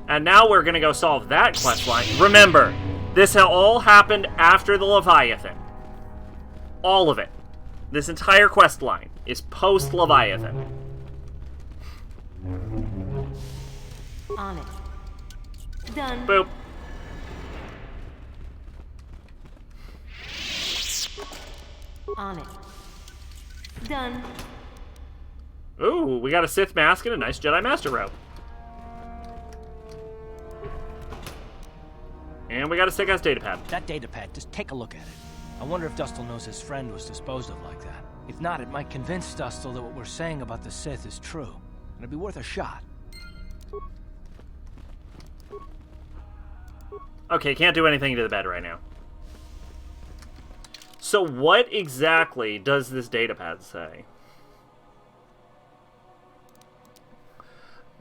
And now we're gonna go solve that questline. Remember, this all happened after the Leviathan. All of it. This entire quest line is post-Leviathan. On it. Done. Boop. On it. Done. Ooh, we got a Sith mask and a nice Jedi Master robe. And we got a sick-ass datapad. That datapad, just take a look at it. I wonder if Dustil knows his friend was disposed of like that. If not, it might convince Dustil that what we're saying about the Sith is true. It'd be worth a shot. Okay, can't do anything to the bed right now. So what exactly does this datapad say?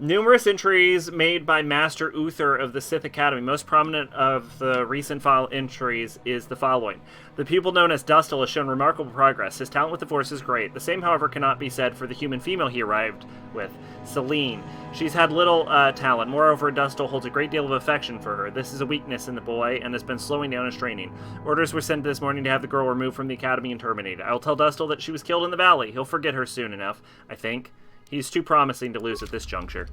Numerous entries made by Master Uther of the Sith Academy. Most prominent of the recent file entries is the following. The pupil known as Dustil has shown remarkable progress. His talent with the Force is great. The same, however, cannot be said for the human female he arrived with, Celine. She's had little talent. Moreover, Dustil holds a great deal of affection for her. This is a weakness in the boy and has been slowing down his training. Orders were sent this morning to have the girl removed from the academy and terminated. I'll tell Dustil that she was killed in the valley. He'll forget her soon enough, I think. He's too promising to lose at this juncture.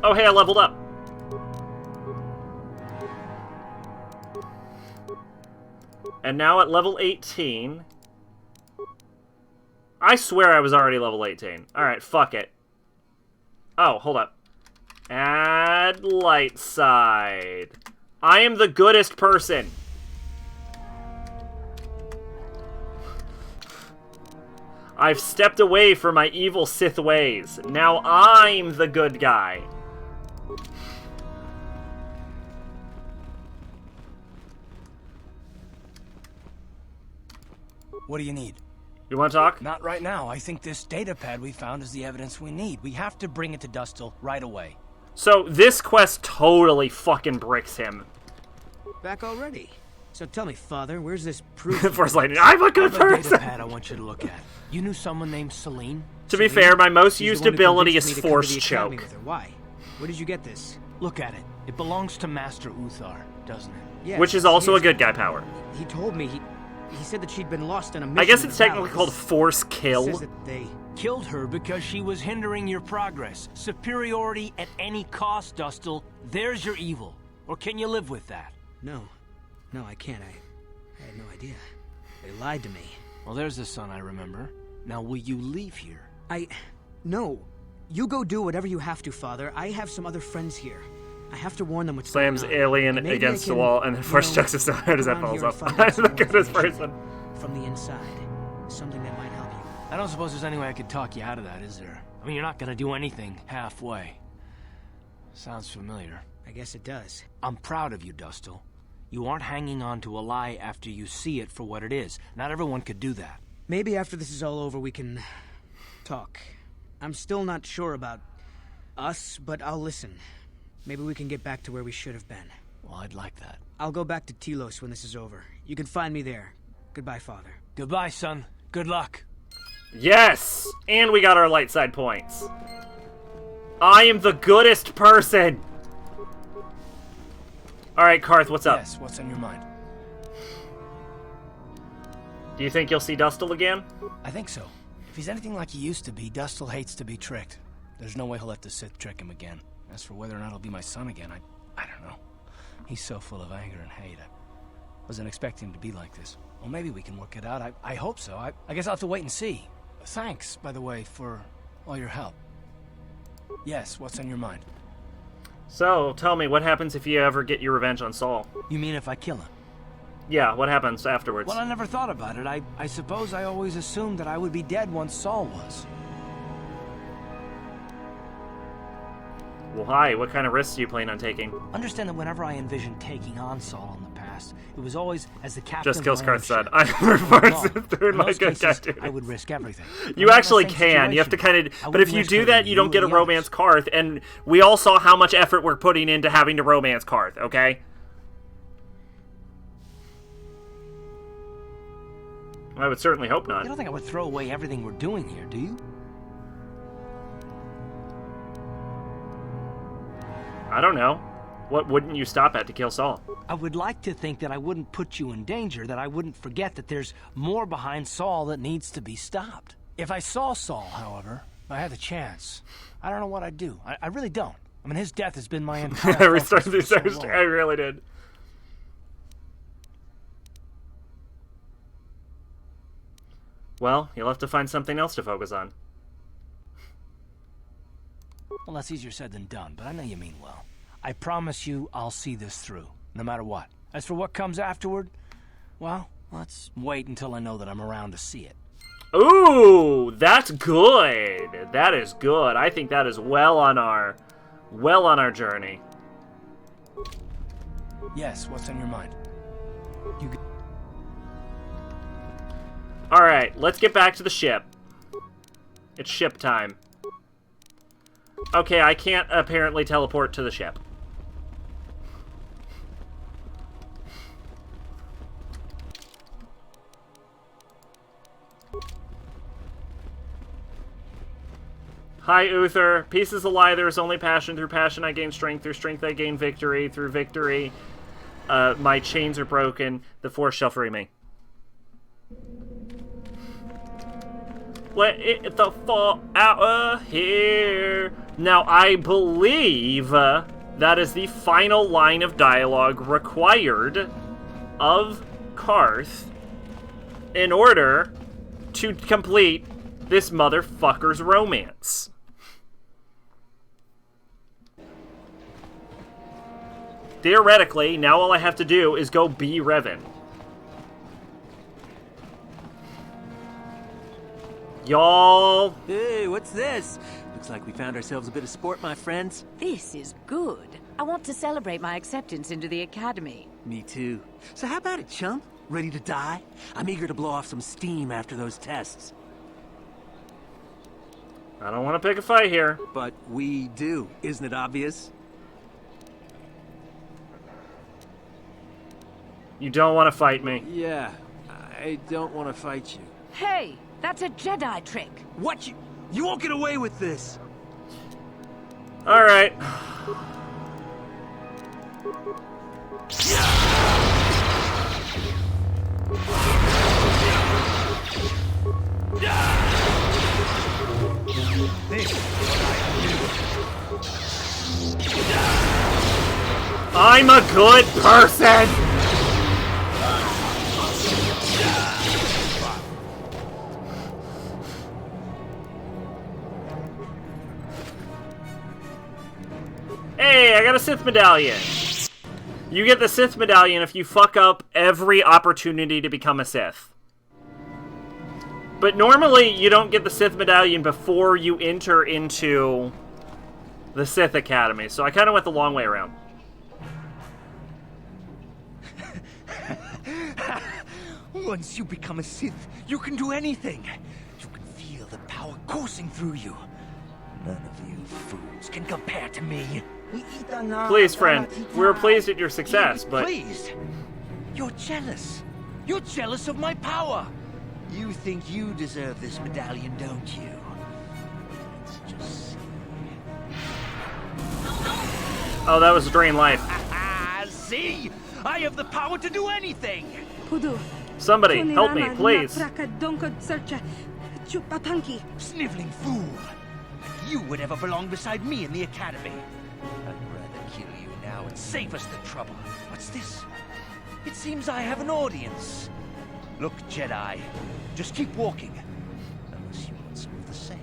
Oh, hey, I leveled up. And now at level 18... I swear I was already level 18. Alright, fuck it. Oh, hold up. Add light side. I am the goodest person. I've stepped away from my evil Sith ways. Now I'm the good guy. What do you need? You want to talk? Not right now. I think this data pad we found is the evidence we need. We have to bring it to Dustil right away. So this quest totally fucking bricks him. Back already? So tell me, Father, where's this proof? First Lightning, I'm a good person! Data pad I want you to look at. You knew someone named Celine? To be fair, my most used ability is Force Choke. Why? Where did you get this? Look at it. It belongs to Master Uthar, doesn't it? Yes, which is also a good guy power. He told me he said that she'd been lost on a mission. I guess it's in the technically valley. called Force Kill. It says that they killed her because she was hindering your progress. Superiority at any cost, Dustil. There's your evil. Or can you live with that? No, I can't. I had no idea. They lied to me. Well, there's the son I remember. Now, will you leave here? No. You go do whatever you have to, Father. I have some other friends here. I have to warn them what's Slams going on. alien Maybe against I can, the wall and then Force checks his head as that falls off. I'm the goodest person. From the inside. Something that might help you. I don't suppose there's any way I could talk you out of that, is there? I mean, you're not gonna do anything halfway. Sounds familiar. I guess it does. I'm proud of you, Dustil. You aren't hanging on to a lie after you see it for what it is. Not everyone could do that. Maybe after this is all over, we can talk. I'm still not sure about us, but I'll listen. Maybe we can get back to where we should have been. Well, I'd like that. I'll go back to Telos when this is over. You can find me there. Goodbye, Father. Goodbye, son. Good luck. Yes! And we got our light side points. I am the goodest person! Alright, Karth, what's up? Yes, what's on your mind? Do you think you'll see Dustil again? I think so. If he's anything like he used to be, Dustil hates to be tricked. There's no way he'll let the Sith trick him again. As for whether or not he'll be my son again, I don't know. He's so full of anger and hate. I wasn't expecting him to be like this. Well, maybe we can work it out. I hope so. I guess I'll have to wait and see. Thanks, by the way, for all your help. Yes, what's on your mind? So, tell me, what happens if you ever get your revenge on Saul? You mean if I kill him? Yeah, what happens afterwards? Well, I never thought about it. I suppose I always assumed that I would be dead once Saul was. Well, hi, what kind of risks do you plan on taking? Understand that whenever I envisioned taking on Saul in the past, it was always as the captain Just kills of my own Karth said. ship. I reverse it through In my most good guy cases, duty. I would risk everything. You actually can. You have to kind of... But if you do that, you don't get a romance Karth, and we all saw how much effort we're putting into having to romance Karth, okay? I would certainly hope not. You don't think I would throw away everything we're doing here, do you? I don't know. What wouldn't you stop at to kill Saul? I would like to think that I wouldn't put you in danger, that I wouldn't forget that there's more behind Saul that needs to be stopped. If I saw Saul, however, I had the chance, I don't know what I'd do. I really don't. I mean, his death has been my entire I restarted the so search. I really did. Well, you'll have to find something else to focus on. Well, that's easier said than done, but I know you mean well. I promise you I'll see this through, no matter what. As for what comes afterward, well, let's wait until I know that I'm around to see it. Ooh, that's good. That is good. I think that is well on our journey. Yes, what's on your mind? All right, let's get back to the ship. It's ship time. Okay, I can't apparently teleport to the ship. Hi, Uther. Peace is a lie. There is only passion. Through passion, I gain strength. Through strength, I gain victory. Through victory, my chains are broken. The force shall free me. Let the fall out of here. Now, I believe that is the final line of dialogue required of Karth in order to complete this motherfucker's romance. Theoretically, now all I have to do is go be Revan. Y'all. Hey, what's this? Looks like we found ourselves a bit of sport, my friends. This is good. I want to celebrate my acceptance into the academy. Me too. So how about it, chump? Ready to die? I'm eager to blow off some steam after those tests. I don't want to pick a fight here. But we do, isn't it obvious? You don't want to fight me. Yeah, I don't want to fight you. Hey, that's a Jedi trick. What? You won't get away with this. All right. I'm a good person. Hey, I got a Sith medallion. You get the Sith medallion if you fuck up every opportunity to become a Sith. But normally, you don't get the Sith medallion before you enter into the Sith Academy, so I kind of went the long way around. Once you become a Sith, you can do anything. You can feel the power coursing through you. None of you fools can compare to me. Please, friend, we were pleased at your success, but... Pleased? You're jealous. You're jealous of my power. You think you deserve this medallion, don't you? Let's just see. Oh, that was a drain life. See? I have the power to do anything. Somebody, help me, please. Sniveling fool. You would ever belong beside me in the academy. I'd rather kill you now and save us the trouble. What's this? It seems I have an audience. Look, Jedi, just keep walking. Unless you want some of the same.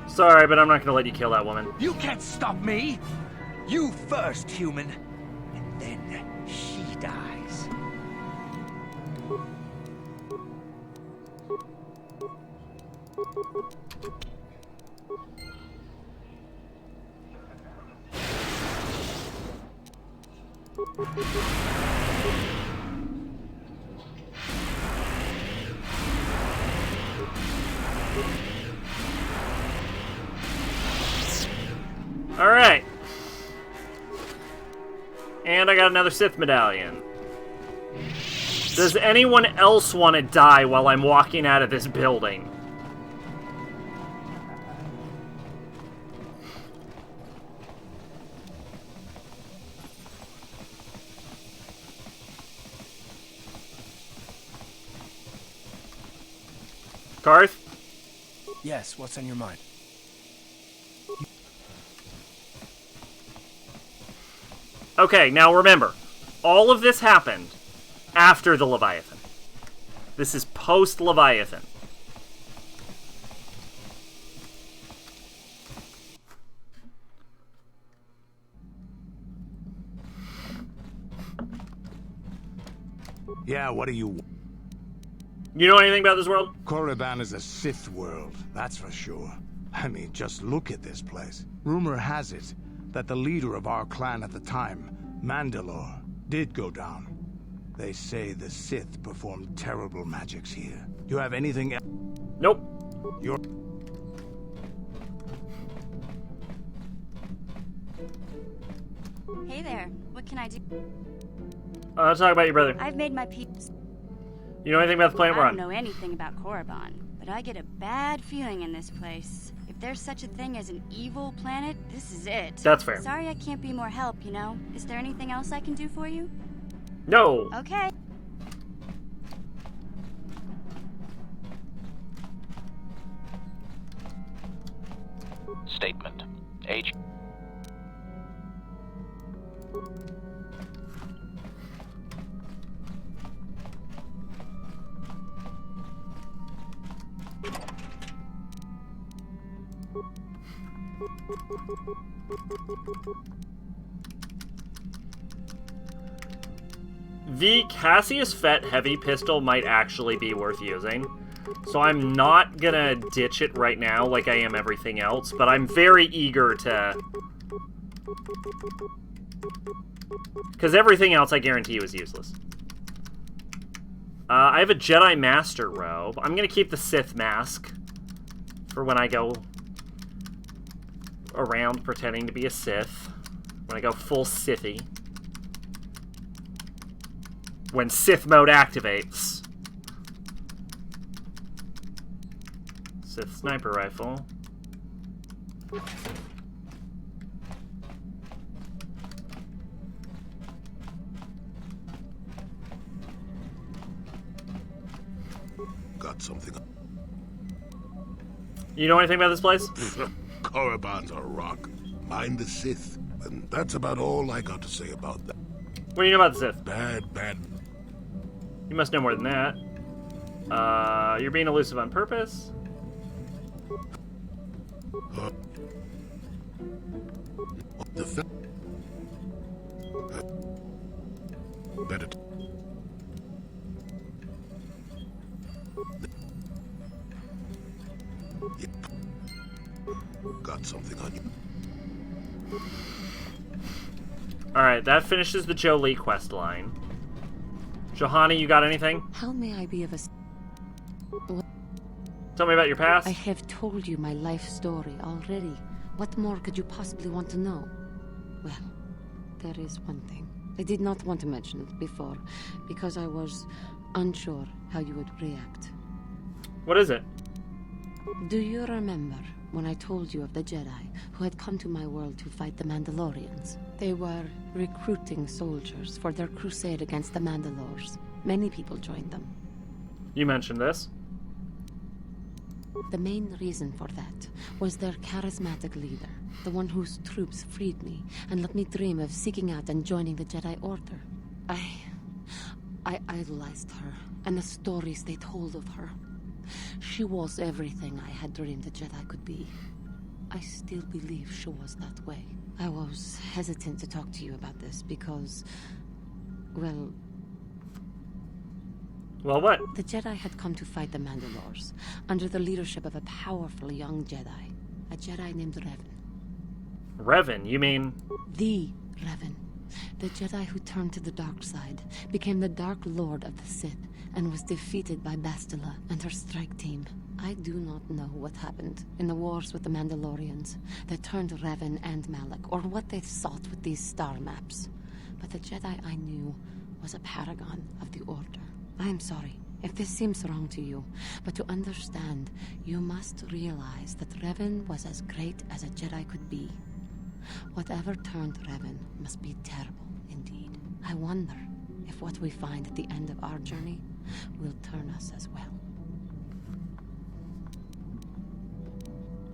Sorry, but I'm not gonna let you kill that woman. You can't stop me! You first, human. And then she dies. Alright. And I got another Sith medallion. Does anyone else want to die while I'm walking out of this building? Karth? Yes, what's on your mind? Okay, now remember, all of this happened after the Leviathan. This is post-Leviathan. Yeah, what do you want? You know anything about this world? Korriban is a Sith world, that's for sure. I mean, just look at this place. Rumor has it that the leader of our clan at the time, Mandalore, did go down. They say the Sith performed terrible magics here. Do you have anything else? Nope. You're... Hey there. What can I do? Talk about your brother. I've made my peace. You know anything about the planet we're I on? don't know anything about Korriban, but I get a bad feeling in this place. If there's such a thing as an evil planet, this is it. That's fair. Sorry I can't be more help, you know? Is there anything else I can do for you? No. Okay. Statement. Age. The Cassius Fett heavy pistol might actually be worth using. So I'm not gonna ditch it right now like I am everything else, but I'm very eager to... Because everything else I guarantee you is useless. I have a Jedi Master robe. I'm gonna keep the Sith mask for when I go around pretending to be a Sith. When I go full Sithy. When Sith mode activates. Sith sniper rifle. Got something. You know anything about this place? Korriban's a rock. Mind the Sith. And that's about all I got to say about that. What do you know about the Sith? Bad. You must know more than that. You're being elusive on purpose. Better. Got something on you. Alright, that finishes the Jolie quest line. Johanny, you got anything? How may I be of a... Tell me about your past. I have told you my life story already. What more could you possibly want to know? Well, there is one thing. I did not want to mention it before, because I was unsure how you would react. What is it? Do you remember when I told you of the Jedi who had come to my world to fight the Mandalorians? They were recruiting soldiers for their crusade against the Mandalores. Many people joined them. You mentioned this. The main reason for that was their charismatic leader, the one whose troops freed me and let me dream of seeking out and joining the Jedi Order. I idolized her and the stories they told of her. She was everything I had dreamed a Jedi could be. I still believe she was that way. I was hesitant to talk to you about this because, well... Well, what? The Jedi had come to fight the Mandalores under the leadership of a powerful young Jedi. A Jedi named Revan. Revan? You mean... The Revan. The Jedi who turned to the dark side, became the Dark Lord of the Sith, and was defeated by Bastila and her strike team. I do not know what happened in the wars with the Mandalorians that turned Revan and Malak, or what they sought with these star maps. But the Jedi I knew was a paragon of the Order. I am sorry if this seems wrong to you, but to understand, you must realize that Revan was as great as a Jedi could be. Whatever turned Revan must be terrible indeed. I wonder if what we find at the end of our journey will turn us as well.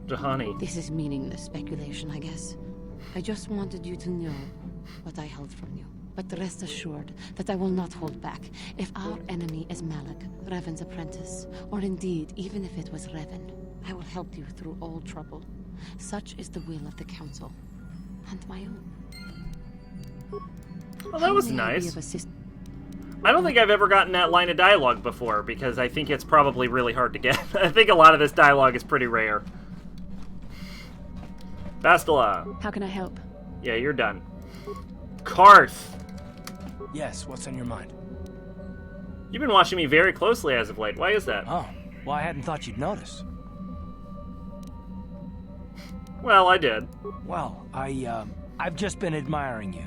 Johanny. This is meaningless speculation, I guess. I just wanted you to know what I held from you. But rest assured that I will not hold back. If our enemy is Malak, Revan's apprentice, or indeed, even if it was Revan, I will help you through all trouble. Such is the will of the Council. And my own. Well, that was nice. I don't think I've ever gotten that line of dialogue before, because I think it's probably really hard to get. I think a lot of this dialogue is pretty rare. Bastila. How can I help? Yeah, you're done. Karth. Yes, what's on your mind? You've been watching me very closely as of late. Why is that? Oh, well, I hadn't thought you'd notice. Well, I did. Well, I've just been admiring you.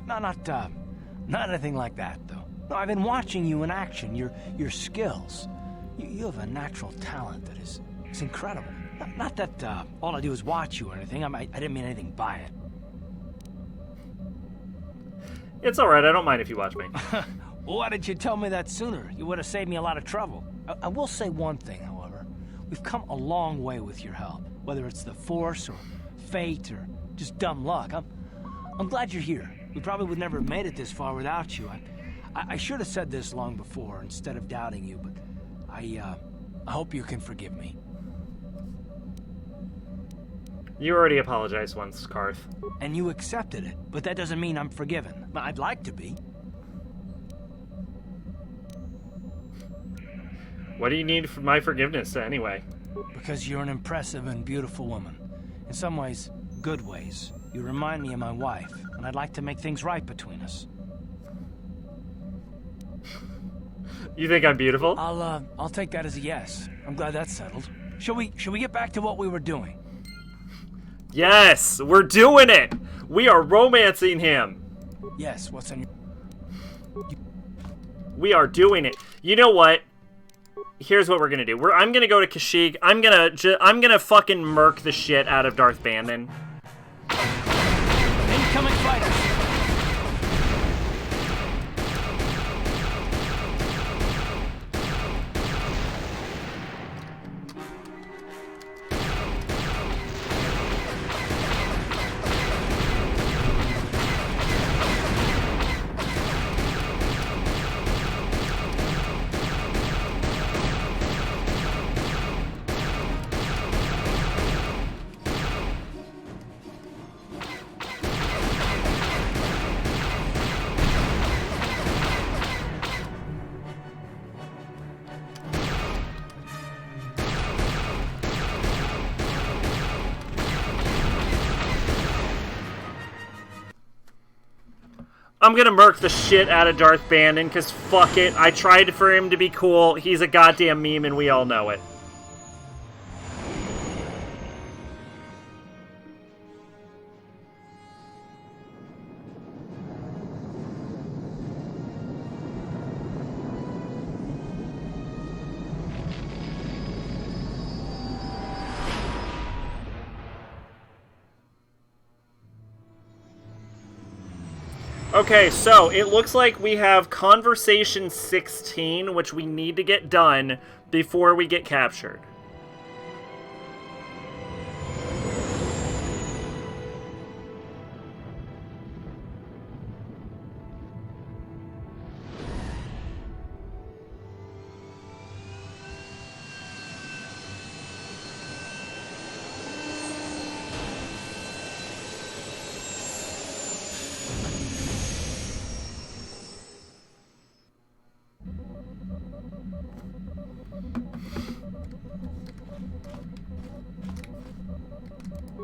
Not anything like that, though. No, I've been watching you in action. Your skills. You have a natural talent that is incredible. Not that all I do is watch you or anything. I didn't mean anything by it. It's all right. I don't mind if you watch me. Why didn't you tell me that sooner? You would have saved me a lot of trouble. I will say one thing, however. We've come a long way with your help. Whether it's the Force or fate or just dumb luck. I'm glad you're here. We probably would never have made it this far without you. I should have said this long before instead of doubting you, but I hope you can forgive me. You already apologized once, Karth. And you accepted it, but that doesn't mean I'm forgiven. I'd like to be. What do you need for my forgiveness, anyway? Because you're an impressive and beautiful woman. In some ways, good ways. You remind me of my wife, and I'd like to make things right between us. You think I'm beautiful? I'll take that as a yes. I'm glad that's settled. Shall we get back to what we were doing? Yes, we're doing it. We are romancing him. Yes, what's on your... We are doing it. You know what? Here's what we're gonna do. I'm gonna go to Kashyyyk. I'm gonna fucking murk the shit out of Darth Bandon. Incoming fighters. I'm gonna murk the shit out of Darth Bandon, because fuck it. I tried for him to be cool. He's a goddamn meme, and we all know it. Okay, so it looks like we have Conversation 16, which we need to get done before we get captured.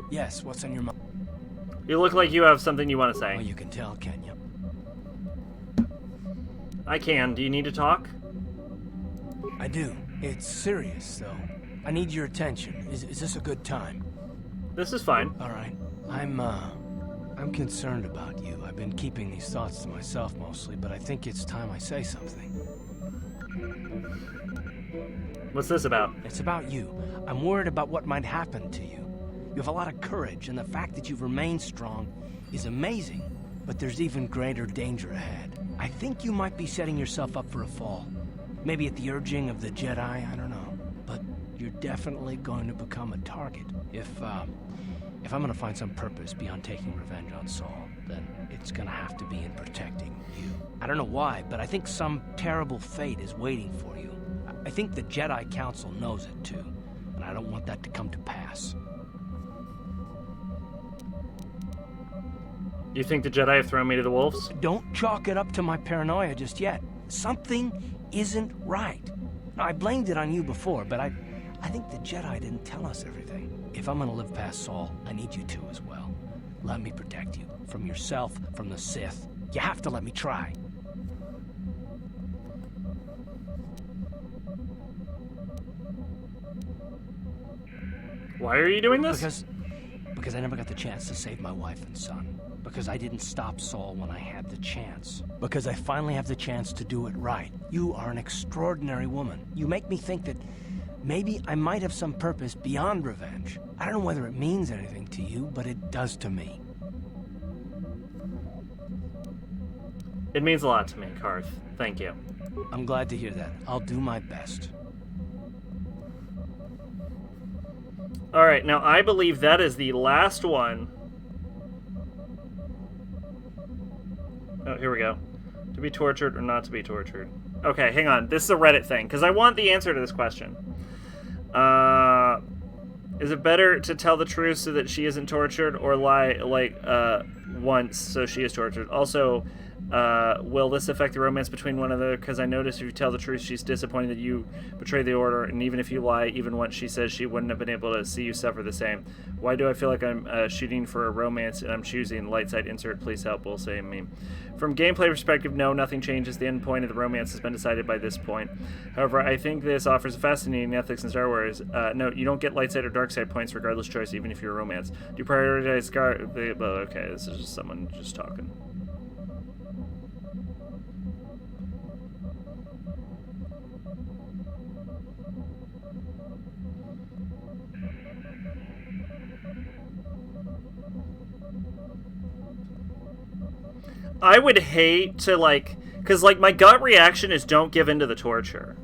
Yes, what's on your mind? You look like you have something you want to say. Well, you can tell, can you? I can. Do you need to talk? I do. It's serious, though. I need your attention. Is this a good time? This is fine. All right. I'm concerned about you. I've been keeping these thoughts to myself mostly, but I think it's time I say something. What's this about? It's about you. I'm worried about what might happen to you. You have a lot of courage, and the fact that you've remained strong is amazing. But there's even greater danger ahead. I think you might be setting yourself up for a fall. Maybe at the urging of the Jedi, I don't know. But you're definitely going to become a target. If I'm gonna find some purpose beyond taking revenge on Saul, then it's gonna have to be in protecting you. I don't know why, but I think some terrible fate is waiting for you. I think the Jedi Council knows it too, and I don't want that to come to pass. You think the Jedi have thrown me to the wolves? Don't chalk it up to my paranoia just yet. Something isn't right. Now, I blamed it on you before, but I think the Jedi didn't tell us everything. If I'm gonna live past Saul, I need you to as well. Let me protect you. From yourself, from the Sith. You have to let me try. Why are you doing this? Because I never got the chance to save my wife and son. Because I didn't stop Saul when I had the chance. Because I finally have the chance to do it right. You are an extraordinary woman. You make me think that maybe I might have some purpose beyond revenge. I don't know whether it means anything to you, but it does to me. It means a lot to me, Karth. Thank you. I'm glad to hear that. I'll do my best. Alright, now I believe that is the last one. Oh, here we go. To be tortured or not to be tortured. Okay, hang on. This is a Reddit thing, because I want the answer to this question. Is it better to tell the truth so that she isn't tortured, or lie, once so she is tortured? Also, will this affect the romance between one another? Because I noticed if you tell the truth, she's disappointed that you betrayed the order, and even if you lie, even once she says she wouldn't have been able to see you suffer the same. Why do I feel like I'm shooting for a romance and I'm choosing light side insert? Please help. Will say meme. From gameplay perspective, no, nothing changes. The end point of the romance has been decided by this point. However, I think this offers a fascinating ethics in Star Wars. No, you don't get light side or dark side points regardless choice, even if you're a romance. Do you prioritize okay, this is just someone just talking. I would hate to, because, my gut reaction is don't give in to the torture.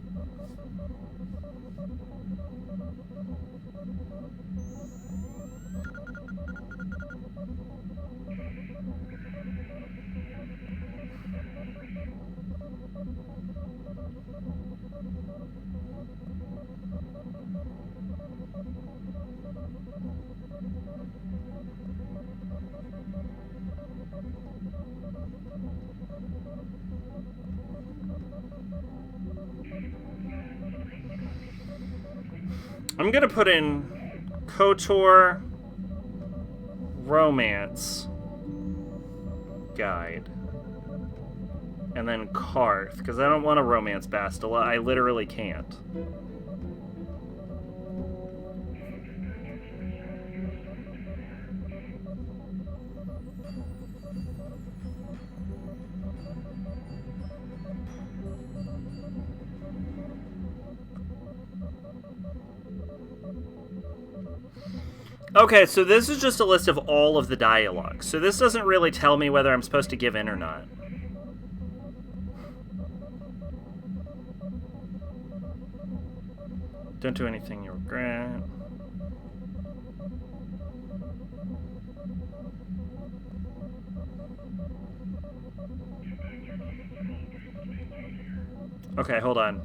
I'm gonna put in KOTOR romance guide and then Karth, because I don't want a romance Bastila. I literally can't. Okay, so this is just a list of all of the dialogue. So this doesn't really tell me whether I'm supposed to give in or not. Don't do anything you regret. Okay, hold on.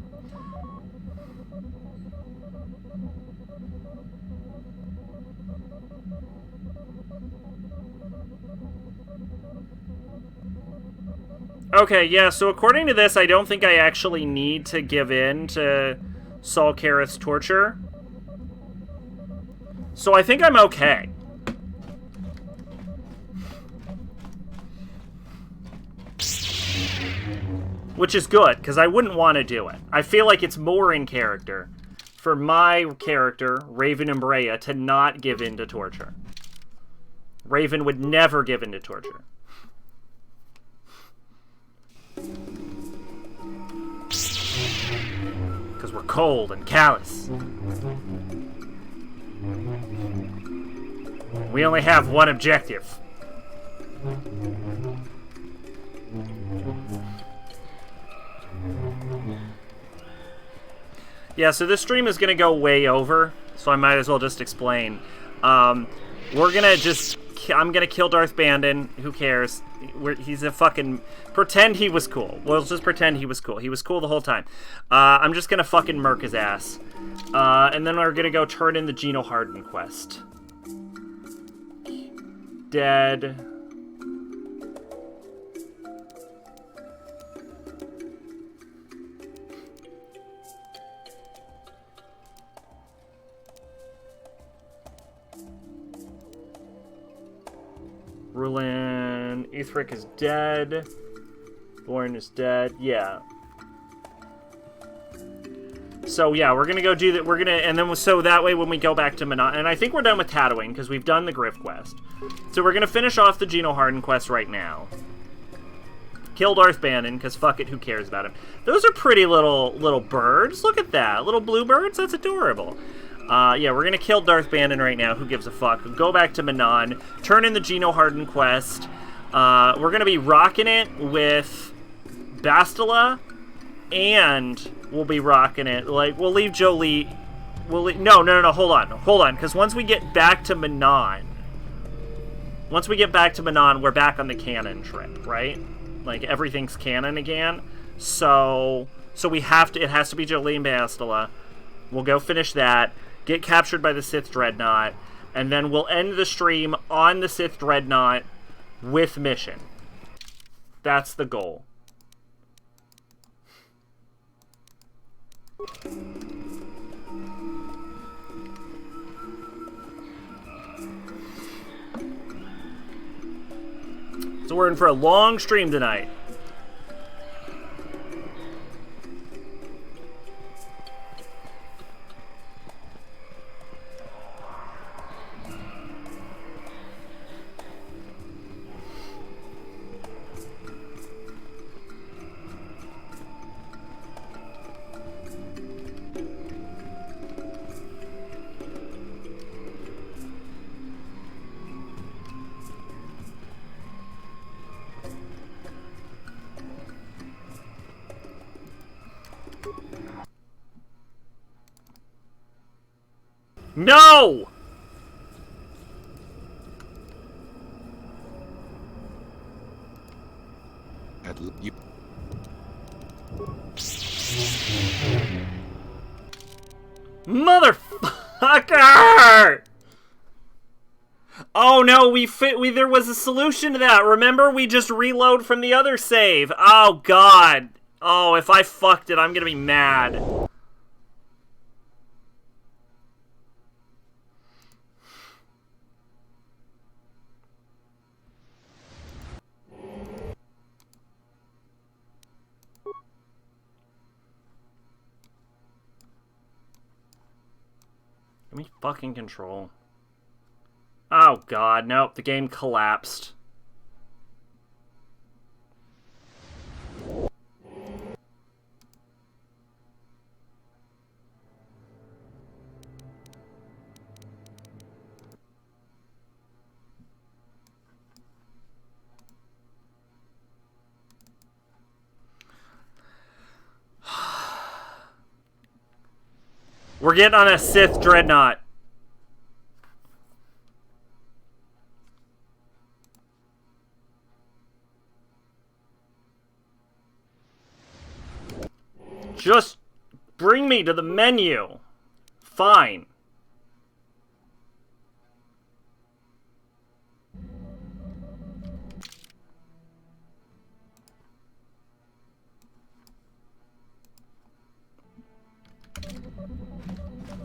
Okay, yeah, so according to this, I don't think I actually need to give in to Saul Karath's torture. So I think I'm okay. Which is good, because I wouldn't want to do it. I feel like it's more in character for my character, Raven and Brea, to not give in to torture. Raven would never give in to torture. Because we're cold and callous. We only have one objective. Yeah, so this stream is going to go way over, so I might as well just explain. We're going to just... I'm going to kill Darth Bandon. Who cares? He's a fucking... Pretend he was cool. We'll just pretend he was cool. He was cool the whole time. I'm just going to fucking murk his ass. And then we're going to go turn in the Geno Hardin quest. Dead. Rulin, Ethric is dead. Lauren is dead. Yeah. So yeah, we're gonna go do that. We're gonna, and then so that way when we go back to Manon, and I think we're done with Tatooine because we've done the Griff quest. So we're gonna finish off the Geno Harden quest right now. Kill Darth Bannon because fuck it, who cares about him? Those are pretty little birds. Look at that, little blue birds. That's adorable. Yeah, we're gonna kill Darth Bannon right now. Who gives a fuck? Go back to Manon. Turn in the Geno Harden quest. We're gonna be rocking it with Bastila, and we'll be rocking it. Like, we'll leave Jolie. No. Hold on. Because once we get back to Manon, we're back on the canon trip, right? Like, everything's canon again. So we have to. It has to be Jolie and Bastila. We'll go finish that. Get captured by the Sith Dreadnought, and then we'll end the stream on the Sith Dreadnought with mission. That's the goal. So we're in for a long stream tonight. No! Motherfucker! Oh no, there was a solution to that. Remember, we just reload from the other save. Oh god. Oh, if I fucked it, I'm gonna be mad. Give me fucking control. Oh god, nope, the game collapsed. We're getting on a Sith Dreadnought. Just bring me to the menu. Fine.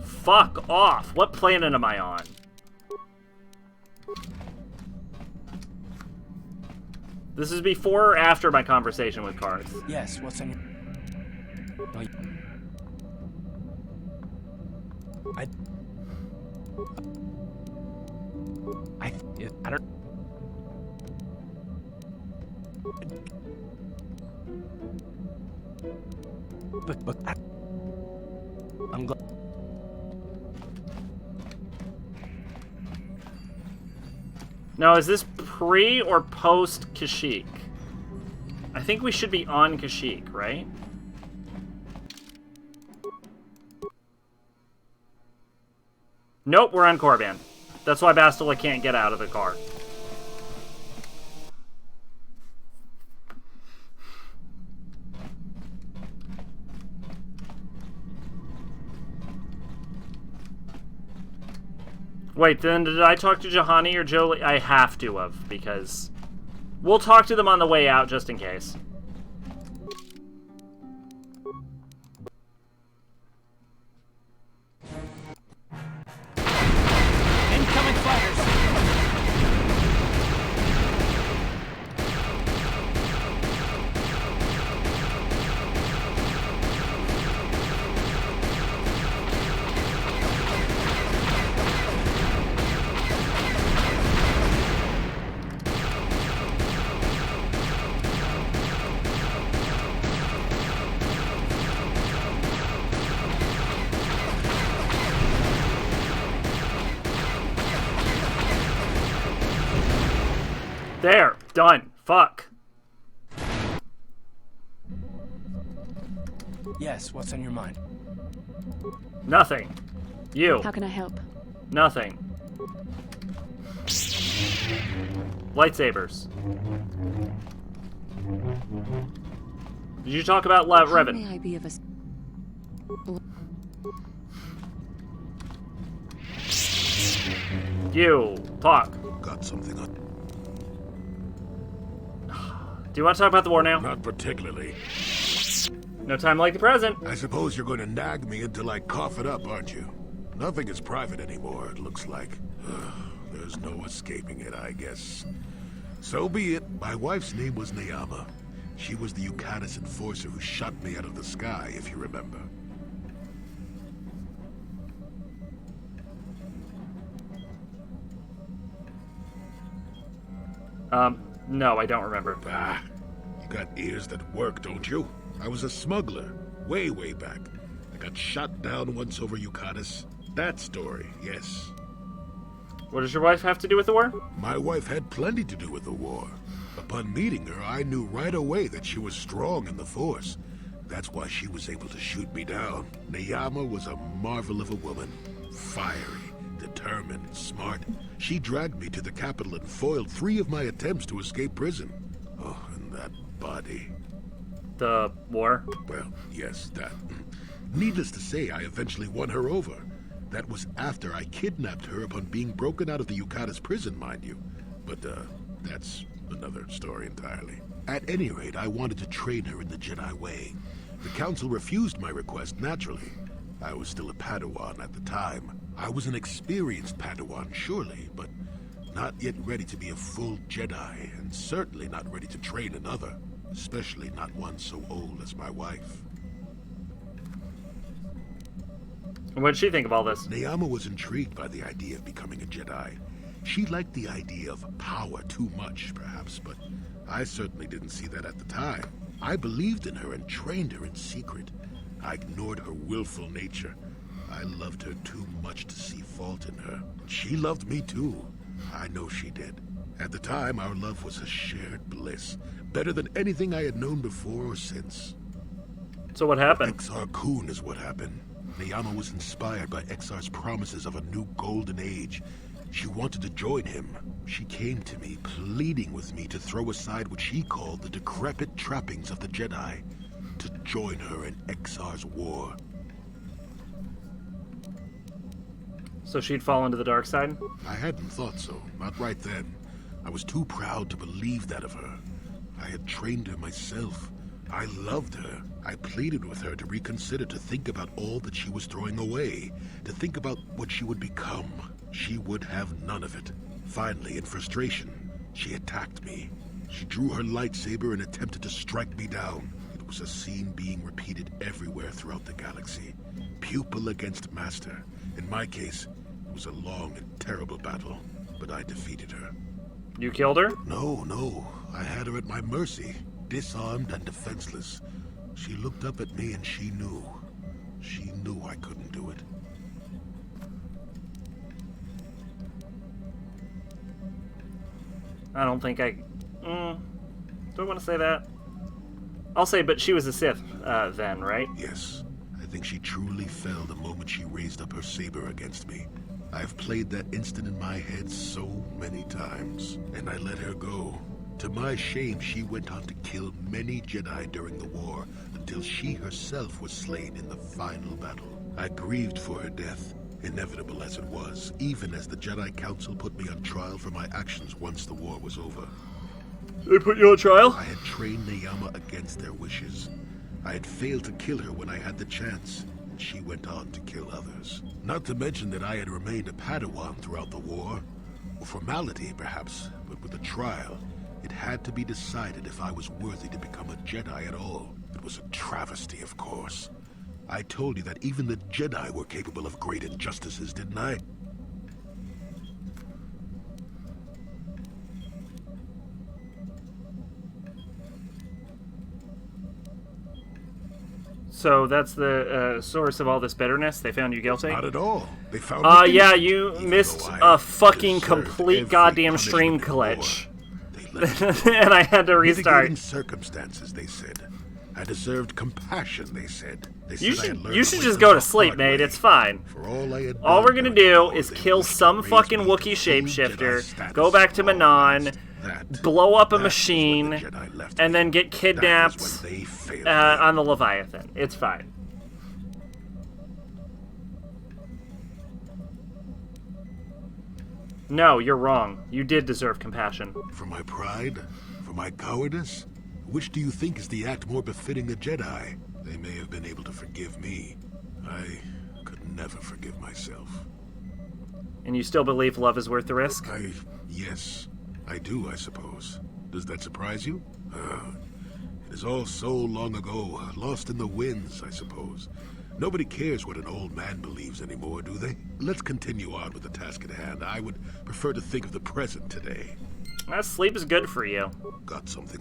Fuck off. What planet am I on? This is before or after my conversation with Karth? Yes, what's on your... I don't... But I'm glad... Now, is this pre or post Kashyyyk? I think we should be on Kashyyyk, right? Nope, we're on Korriban. That's why Bastila can't get out of the car. Wait, then did I talk to Juhani or Jolie? I have to have, because... We'll talk to them on the way out, just in case. Incoming fighters! There. Done. Fuck. Yes, what's on your mind? Nothing. You. How can I help? Nothing. Lightsabers. Did you talk about Revan? May I be of a... You. Talk. Got something on. Do you want to talk about the war now? Not particularly. No time like the present. I suppose you're going to nag me until I cough it up, aren't you? Nothing is private anymore, it looks like. There's no escaping it, I guess. So be it. My wife's name was Neyama. She was the Yukatis enforcer who shot me out of the sky, if you remember. No, I don't remember. Ah, you got ears that work, don't you? I was a smuggler, way back. I got shot down once over Yukatis. That story, yes. What does your wife have to do with the war? My wife had plenty to do with the war. Upon meeting her, I knew right away that she was strong in the Force. That's why she was able to shoot me down. Neyama was a marvel of a woman. Fiery, determined, smart. She dragged me to the capital and foiled 3 of my attempts to escape prison. Oh, and that body. The war? Well, yes, that. Needless to say, I eventually won her over. That was after I kidnapped her upon being broken out of the Yukatis prison, mind you. But, that's another story entirely. At any rate, I wanted to train her in the Jedi way. The Council refused my request, naturally. I was still a Padawan at the time. I was an experienced Padawan, surely, but not yet ready to be a full Jedi, and certainly not ready to train another, especially not one so old as my wife. What did she think of all this? Neyama was intrigued by the idea of becoming a Jedi. She liked the idea of power too much, perhaps, but I certainly didn't see that at the time. I believed in her and trained her in secret. I ignored her willful nature. I loved her too much to see fault in her. She loved me too. I know she did. At the time, our love was a shared bliss. Better than anything I had known before or since. So what happened? Exar Kun is what happened. Neyama was inspired by Exar's promises of a new golden age. She wanted to join him. She came to me, pleading with me to throw aside what she called the decrepit trappings of the Jedi, to join her in Exar's war. So she'd fall into the dark side? I hadn't thought so, not right then. I was too proud to believe that of her. I had trained her myself. I loved her. I pleaded with her to reconsider, to think about all that she was throwing away, to think about what she would become. She would have none of it. Finally, in frustration, she attacked me. She drew her lightsaber and attempted to strike me down. It was a scene being repeated everywhere throughout the galaxy. Pupil against master. In my case, it was a long and terrible battle, but I defeated her. You killed her? No. I had her at my mercy, disarmed and defenseless. She looked up at me and she knew. She knew I couldn't do it. I don't think I... do I want to say that? I'll say, but she was a Sith, then, right? Yes. I think she truly fell the moment she raised up her saber against me. I've played that instant in my head so many times, and I let her go. To my shame, she went on to kill many Jedi during the war, until she herself was slain in the final battle. I grieved for her death, inevitable as it was, even as the Jedi Council put me on trial for my actions once the war was over. They put you on trial? I had trained Neyama against their wishes. I had failed to kill her when I had the chance, and she went on to kill others. Not to mention that I had remained a Padawan throughout the war. A formality, perhaps, but with a trial, it had to be decided if I was worthy to become a Jedi at all. It was a travesty, of course. I told you that even the Jedi were capable of great injustices, didn't I? So that's the source of all this bitterness? They found you guilty? Not at all. They found me yeah, you missed a fucking complete goddamn stream glitch. and I had to restart. Mitigating circumstances, they said. I deserved compassion, they said. You should just go to sleep, mate. It's fine. All we're gonna do is kill some fucking Wookiee shapeshifter, go back to Manon, blow up a machine, and then get kidnapped on the Leviathan. It's fine. No, you're wrong. You did deserve compassion. For my pride? For my cowardice? Which do you think is the act more befitting the Jedi? They may have been able to forgive me. I could never forgive myself. And you still believe love is worth the risk? Yes, I do, I suppose. Does that surprise you? It is all so long ago, lost in the winds, I suppose. Nobody cares what an old man believes anymore, do they? Let's continue on with the task at hand. I would prefer to think of the present today. Sleep is good for you. Got something?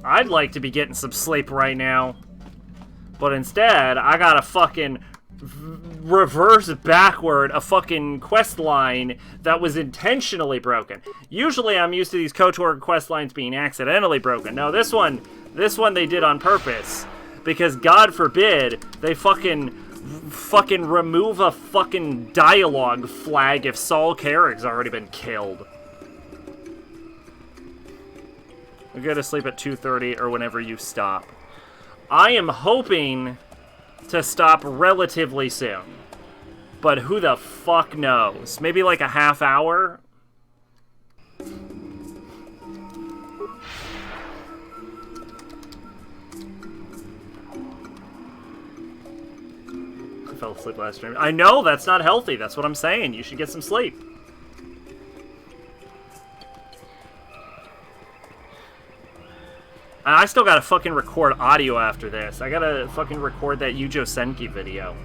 I'd like to be getting some sleep right now. But instead, I gotta fucking reverse backward a fucking quest line that was intentionally broken. Usually I'm used to these KOTOR quest lines being accidentally broken. No, this one they did on purpose. Because God forbid they fucking remove a fucking dialogue flag if Saul Carrick's already been killed. We go to sleep at 2:30 or whenever you stop. I am hoping to stop relatively soon. But who the fuck knows? Maybe like a half hour? I fell asleep last stream. I know, that's not healthy. That's what I'm saying. You should get some sleep. And I still gotta fucking record audio after this. I gotta fucking record that Yujo Senki video.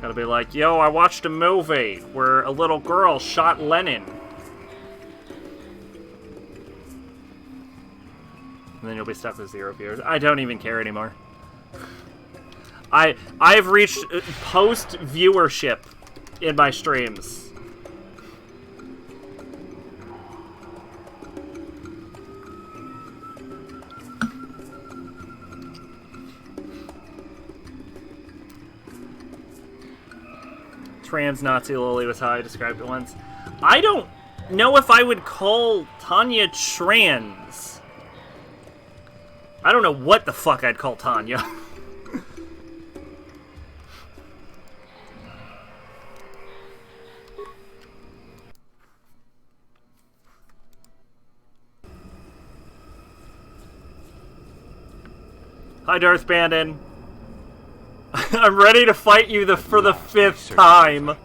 Gotta be like, yo, I watched a movie where a little girl shot Lenin. And then you'll be stuck with 0 viewers. I don't even care anymore. I've reached post viewership in my streams. Trans-Nazi loli was how I described it once. I don't know if I would call Tanya trans. I don't know what the fuck I'd call Tanya. Hi, Darth Bandon. I'm ready to fight you for the 5th time.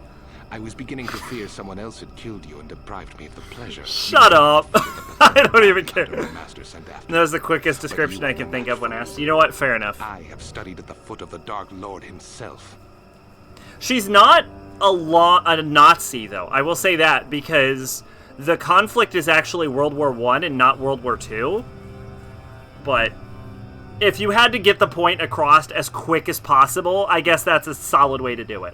I was beginning to fear someone else had killed you and deprived me of the pleasure. Shut up. I don't even care. That was the quickest description I can think of when asked. You know what? Fair enough. I have studied at the foot of the Dark Lord himself. She's not a Nazi, though. I will say that, because the conflict is actually World War I and not World War II. But if you had to get the point across as quick as possible, I guess that's a solid way to do it.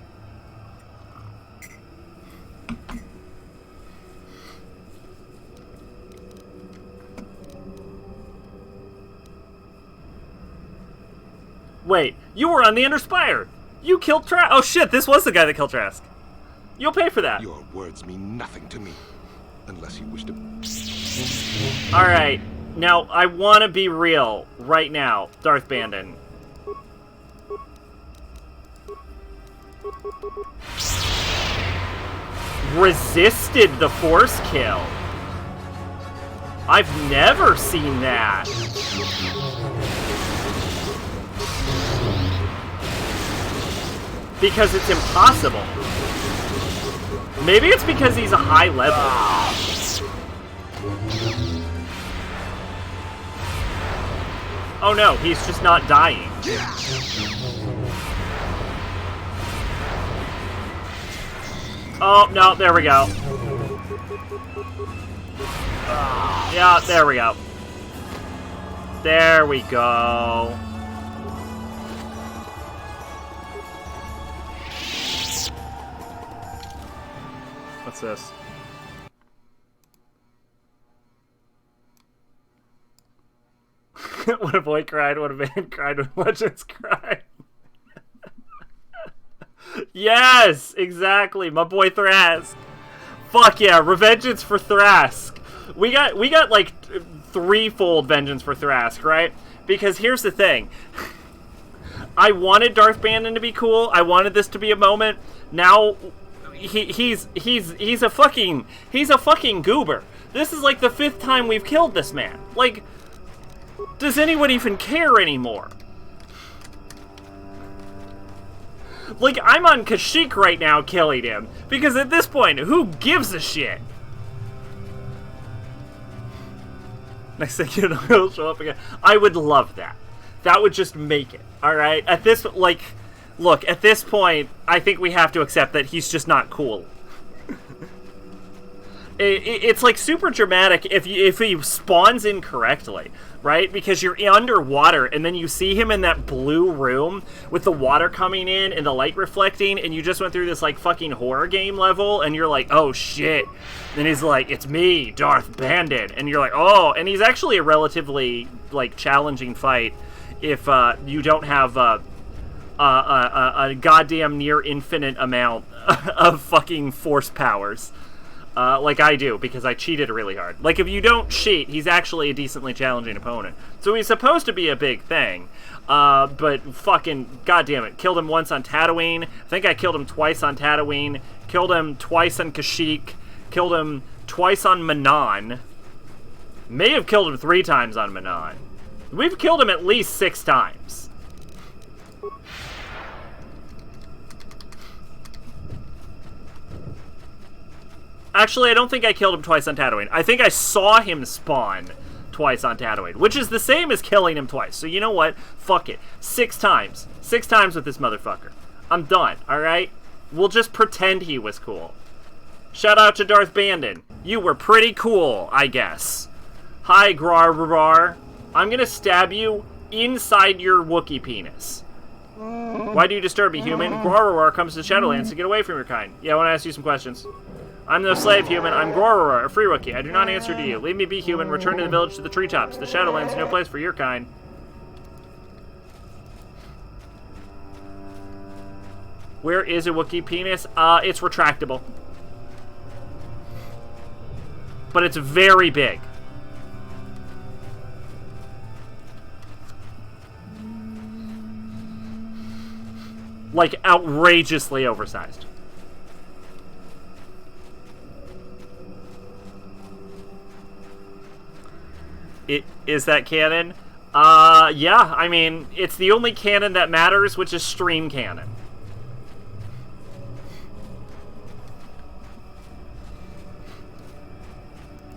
Wait, you were on the Inner Spire. You killed Trask. Oh shit, this was the guy that killed Trask. You'll pay for that. Your words mean nothing to me, unless you wish to... Alright, now I want to be real right now, Darth Bandon. Resisted the Force kill. I've never seen that. Because it's impossible. Maybe it's because he's a high level. Oh no, he's just not dying. Oh, no, there we go. Yeah, there we go. There we go. What's this? When a boy cried, when a man cried, when legends cried. Yes, exactly. My boy Thrask. Fuck yeah, revengeance for Thrask. We got like threefold vengeance for Thrask, right? Because here's the thing. I wanted Darth Bandon to be cool. I wanted this to be a moment. Now he's a fucking goober. This is like the 5th time we've killed this man. Like, does anyone even care anymore? Like, I'm on Kashyyyk right now killing him, because at this point, who gives a shit? Next thing you know, he'll show up again. I would love that. That would just make it, alright? At this, like, look, at this point, I think we have to accept that he's just not cool. It's like super dramatic if he spawns incorrectly, right? Because you're underwater and then you see him in that blue room with the water coming in and the light reflecting, and you just went through this like fucking horror game level and you're like, oh shit. And he's like, it's me, Darth Bandit. And you're like, oh, and he's actually a relatively like challenging fight if you don't have a goddamn near infinite amount of fucking force powers. Like I do, because I cheated really hard. Like, if you don't cheat, he's actually a decently challenging opponent. So he's supposed to be a big thing. But fucking, goddammit, killed him once on Tatooine. I think I killed him twice on Tatooine. Killed him twice on Kashyyyk. Killed him twice on Manon. May have killed him 3 times on Manon. We've killed him at least 6 times. Actually, I don't think I killed him twice on Tatooine. I think I saw him spawn twice on Tatooine, which is the same as killing him twice. So you know what? Fuck it. 6 times. 6 times with this motherfucker. I'm done, alright? We'll just pretend he was cool. Shout out to Darth Bandon. You were pretty cool, I guess. Hi, Grar. I'm gonna stab you inside your Wookiee penis. Why do you disturb me, human? Grar comes to Shadowlands to get away from your kind. Yeah, I want to ask you some questions. I'm no slave, human. I'm Grar, a free Wookiee. I do not answer to you. Leave me be, human. Return to the village to the treetops. The Shadowlands is no place for your kind. Where is a Wookiee penis? It's retractable. But it's very big. Like, outrageously oversized. Is that canon? Yeah, I mean, it's the only canon that matters, which is stream canon.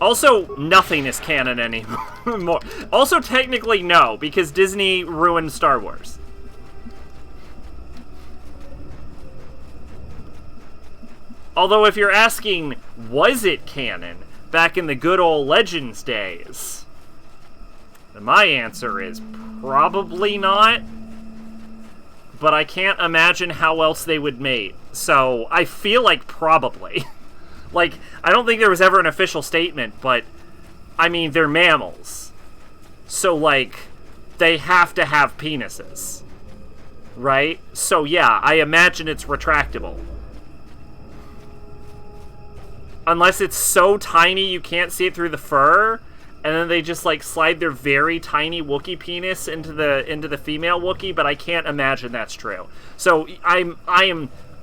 Also, nothing is canon anymore. Also, technically, no, because Disney ruined Star Wars. Although, if you're asking, was it canon back in the good old Legends days? And my answer is probably not. But I can't imagine how else they would mate. So, I feel like probably. Like, I don't think there was ever an official statement, but, I mean, they're mammals. So, like, they have to have penises. Right? So, yeah, I imagine it's retractable. Unless it's so tiny you can't see it through the fur, and then they just, like, slide their very tiny Wookiee penis into the female Wookiee, but I can't imagine that's true. So, I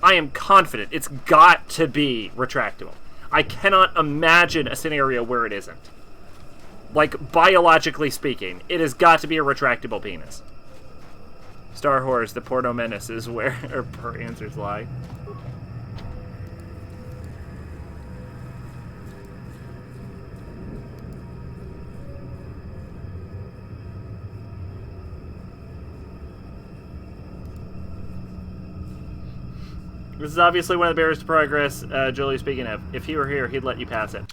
am confident it's got to be retractable. I cannot imagine a scenario where it isn't. Like, biologically speaking, it has got to be a retractable penis. Star Wars, the porno menace is where her answers lie. This is obviously one of the barriers to progress, Julie, speaking of. If he were here, he'd let you pass it.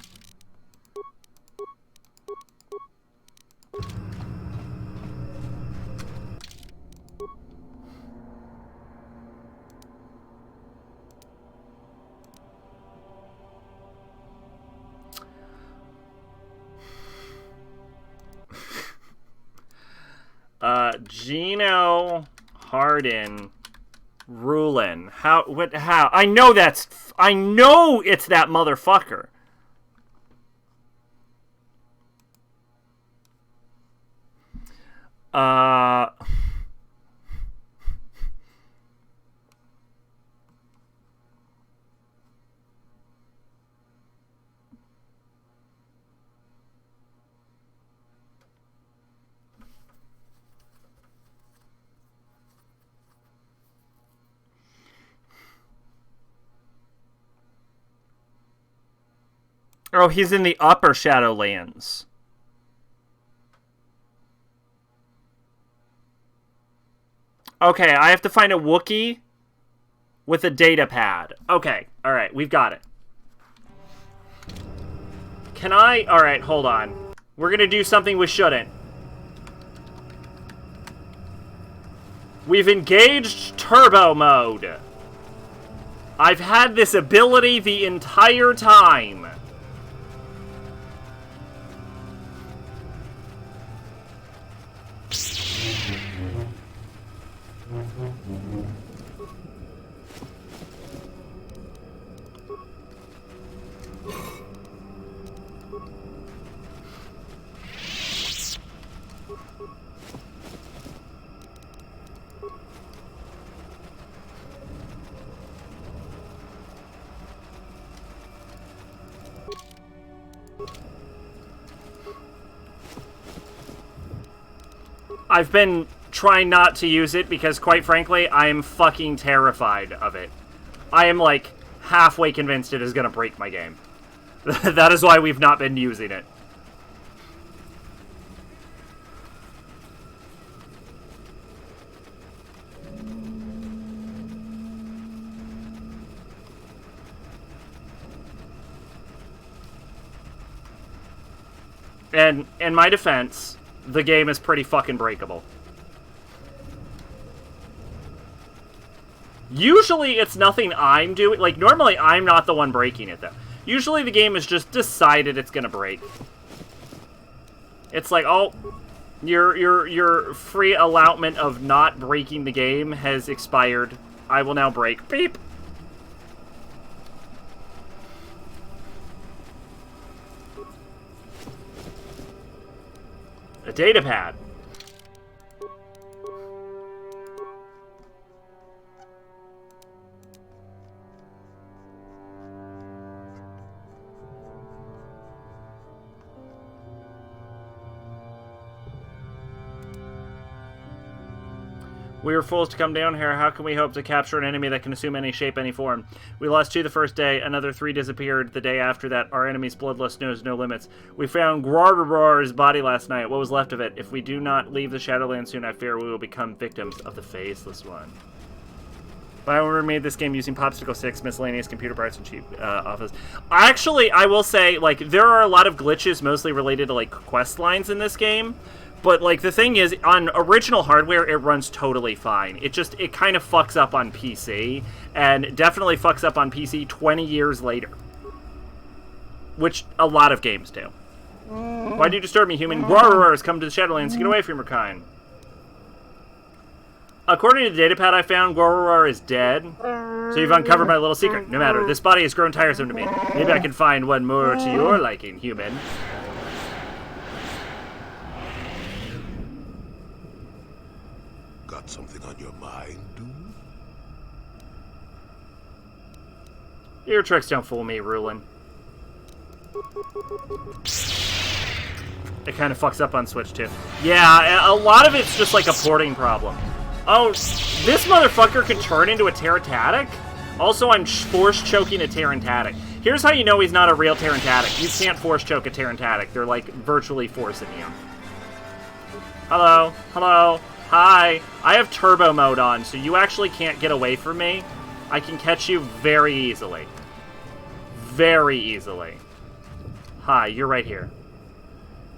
Gino Hardin Rulin. How? What? How? I know it's that motherfucker. Oh, he's in the upper Shadowlands. Okay, I have to find a Wookiee with a data pad. Okay, alright, we've got it. Can I... Alright, hold on. We're gonna do something we shouldn't. We've engaged turbo mode. I've had this ability the entire time. I've been trying not to use it because, quite frankly, I am fucking terrified of it. I am, like, halfway convinced it is going to break my game. That is why we've not been using it. And in my defense, the game is pretty fucking breakable. Usually it's nothing I'm doing. Like, normally I'm not the one breaking it, though. Usually the game has just decided it's gonna break. It's like, oh, your free allotment of not breaking the game has expired. I will now break. Beep! A data pad. We were fools to come down here. How can we hope to capture an enemy that can assume any shape, any form? We lost 2 the first day. Another 3 disappeared the day after that. Our enemy's bloodlust knows no limits. We found Grarbar's body last night. What was left of it? If we do not leave the Shadowlands soon, I fear we will become victims of the Faceless One. BioWare made this game using Popsicle 6, miscellaneous computer parts, and cheap office. Actually, I will say, like, there are a lot of glitches mostly related to, like, quest lines in this game. But, like, the thing is, on original hardware, it runs totally fine. It kind of fucks up on PC, and definitely fucks up on PC 20 years later. Which a lot of games do. Why do you disturb me, human? Warriors come to the Shadowlands to get away from your kind. According to the datapad I found, Goror is dead. So you've uncovered my little secret. No matter, this body has grown tiresome to me. Maybe I can find one more to your liking, human. Got something on your mind, dude? Your tricks don't fool me, Rulin. It kind of fucks up on Switch, too. Yeah, a lot of it's just like a porting problem. Oh, this motherfucker can turn into a Terratatic? Also, I'm force choking a Terratatic. Here's how you know he's not a real Terratatic. You can't force choke a Terratatic. They're, like, virtually forcing you. Hello? Hello? Hi, I have turbo mode on, so you actually can't get away from me. I can catch you very easily. Very easily. Hi, you're right here.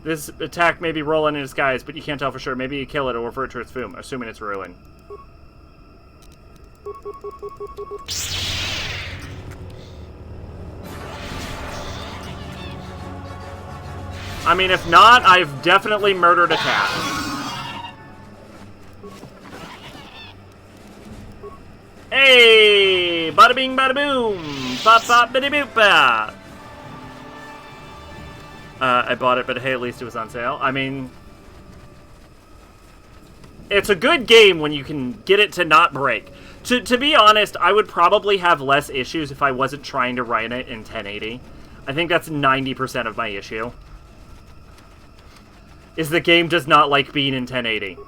This attack may be rolling in disguise, but you can't tell for sure. Maybe you kill it or revert to its form, assuming it's ruin. I mean, if not, I've definitely murdered a cat. Hey! Bada bing, bada boom! Bop, bop, biddy boop, bop! I bought it, but hey, at least it was on sale. I mean, it's a good game when you can get it to not break. To be honest, I would probably have less issues if I wasn't trying to run it in 1080. I think that's 90% of my issue. Is the game does not like being in 1080.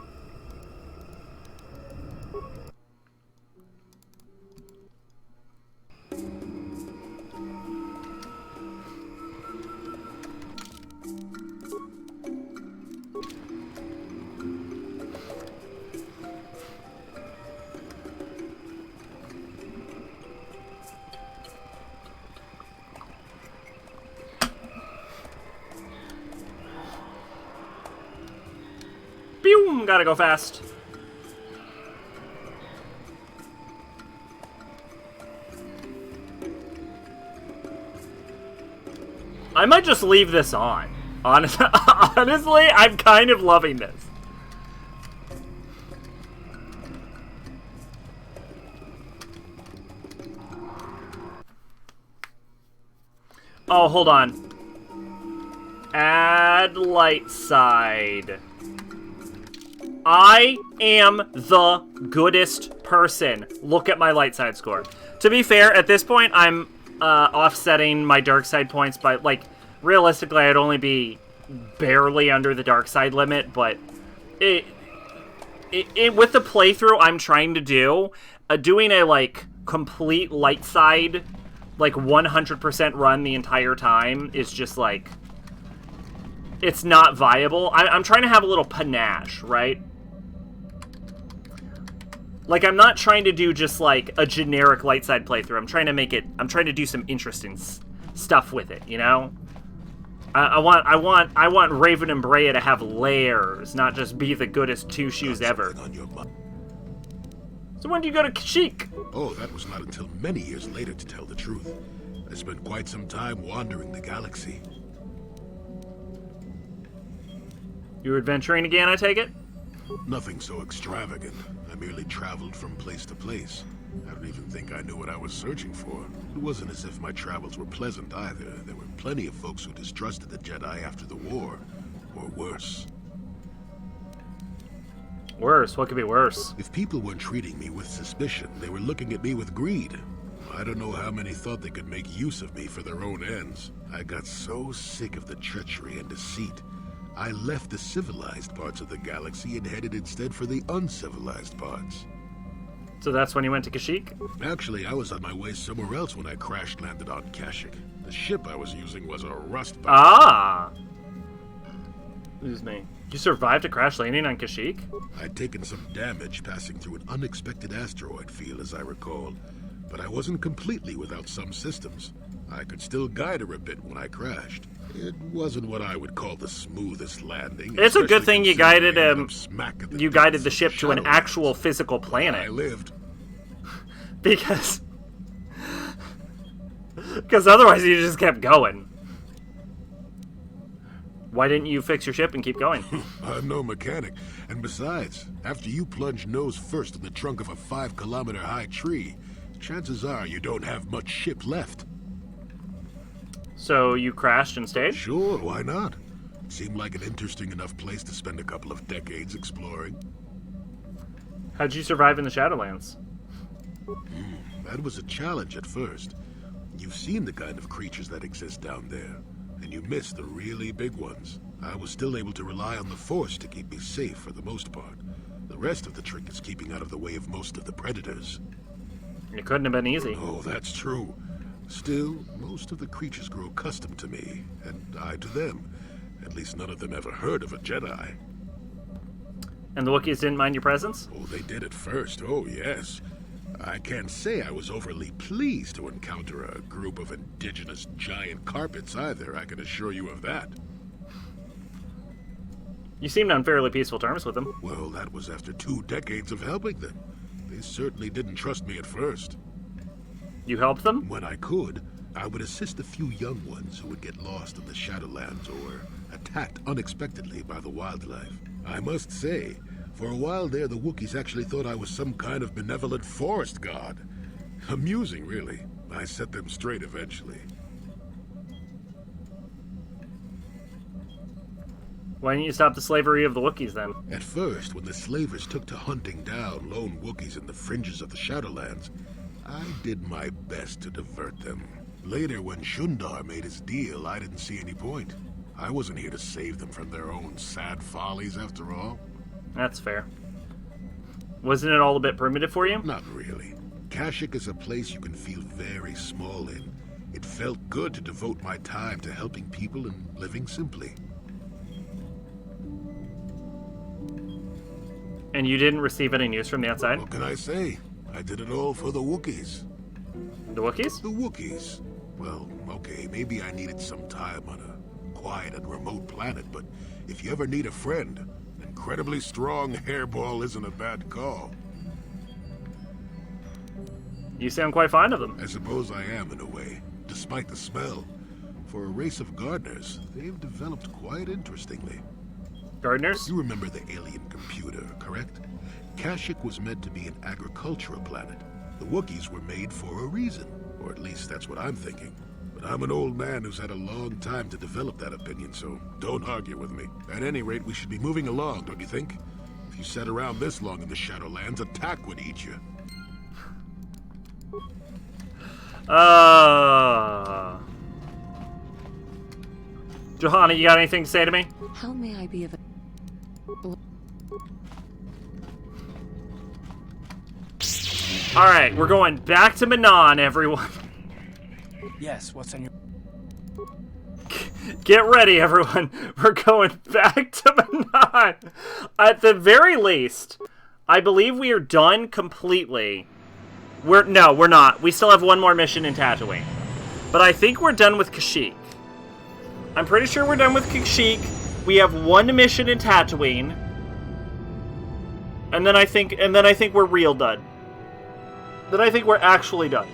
Boom! Gotta go fast. I might just leave this on. Honestly, I'm kind of loving this. Oh, hold on. Add light side. I am the goodest person. Look at my light side score. To be fair, at this point, I'm offsetting my dark side points by, like, realistically, I'd only be barely under the dark side limit, but with the playthrough I'm trying to do, doing a, like, complete light side, like, 100% run the entire time is just, like, it's not viable. I'm trying to have a little panache, right? Like, I'm not trying to do just, like, a generic light side playthrough. I'm trying to do some interesting stuff with it, you know? I want Raven and Brea to have layers, not just be the goodest two shoes ever. So when do you go to Kashyyyk? Oh, that was not until many years later, to tell the truth. I spent quite some time wandering the galaxy. You were adventuring again, I take it? Nothing so extravagant. I merely traveled from place to place. I don't even think I knew what I was searching for. It wasn't as if my travels were pleasant either. There were plenty of folks who distrusted the Jedi after the war. Or worse. Worse? What could be worse? If people weren't treating me with suspicion, they were looking at me with greed. I don't know how many thought they could make use of me for their own ends. I got so sick of the treachery and deceit. I left the civilized parts of the galaxy and headed instead for the uncivilized parts. So that's when you went to Kashyyyk? Actually, I was on my way somewhere else when I crash-landed on Kashyyyk. The ship I was using was a rust bucket. Ah! Excuse me. You survived a crash landing on Kashyyyk? I'd taken some damage passing through an unexpected asteroid field, as I recall. But I wasn't completely without some systems. I could still guide her a bit when I crashed. It wasn't what I would call the smoothest landing. It's a good thing you guided you guided the ship to an actual physical planet. I lived. Because otherwise you just kept going. Why didn't you fix your ship and keep going? I'm no mechanic. And besides, after you plunge nose first in the trunk of a 5-kilometer high tree, chances are you don't have much ship left. So you crashed and stayed? Sure, why not? It seemed like an interesting enough place to spend a couple of decades exploring. How'd you survive in the Shadowlands? That was a challenge at first. You've seen the kind of creatures that exist down there, and you miss the really big ones. I was still able to rely on the Force to keep me safe for the most part. The rest of the trick is keeping out of the way of most of the predators. It couldn't have been easy. Oh, that's true. Still, most of the creatures grew accustomed to me, and I to them. At least none of them ever heard of a Jedi. And the Wookiees didn't mind your presence? Oh, they did at first, oh yes. I can't say I was overly pleased to encounter a group of indigenous giant carpets either, I can assure you of that. You seemed on fairly peaceful terms with them. Well, that was after 2 decades of helping them. They certainly didn't trust me at first. You helped them? When I could, I would assist a few young ones who would get lost in the Shadowlands or attacked unexpectedly by the wildlife. I must say, For a while there, the Wookiees actually thought I was some kind of benevolent forest god. Amusing, really. I set them straight eventually. Why didn't you stop the slavery of the Wookiees then? At first, when the slavers took to hunting down lone Wookiees in the fringes of the Shadowlands, I did my best to divert them. Later, when Shundar made his deal, I didn't see any point. I wasn't here to save them from their own sad follies, after all. That's fair. Wasn't it all a bit primitive for you? Not really. Kashyyyk is a place you can feel very small in. It felt good to devote my time to helping people and living simply. And you didn't receive any news from the outside? What can I say? I did it all for the Wookiees. The Wookiees? The Wookiees. Well, okay, maybe I needed some time on a quiet and remote planet, but if you ever need a friend, an incredibly strong hairball isn't a bad call. You sound quite fond of them. I suppose I am, in a way, despite the smell. For a race of gardeners, they've developed quite interestingly. Gardeners? You remember the alien computer, correct? Kashyyyk was meant to be an agricultural planet. The Wookiees were made for a reason, or at least that's what I'm thinking. But I'm an old man who's had a long time to develop that opinion, so don't argue with me. At any rate, we should be moving along, don't you think? If you sat around this long in the Shadowlands, attack would eat you. Johanna, you got anything to say to me? How may I be of Alright, we're going back to Manon, everyone. Yes, what's on your... Get ready, everyone. We're going back to Manon. At the very least, I believe we are done completely. No, we're not. We still have one more mission in Tatooine. But I think we're done with Kashyyyk. I'm pretty sure we're done with Kashyyyk. We have one mission in Tatooine. And then I think we're real done. Then I think we're actually done.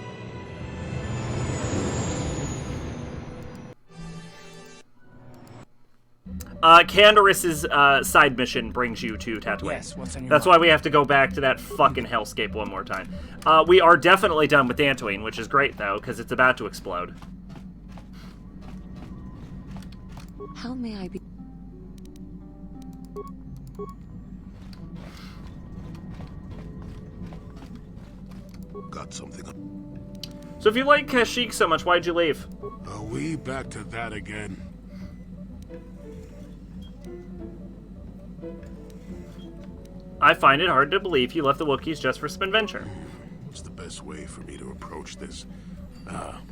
Candaris's side mission brings you to Tatooine. Yes, what's on your That's mind? why we have to go back to that fucking hellscape one more time. We are definitely done with Tatooine, which is great, though, because it's about to explode. How may I be? Got something. So if you like Kashyyyk so much, why'd you leave? Are we back to that again? I find it hard to believe you left the Wookiees just for some adventure. What's the best way for me to approach this?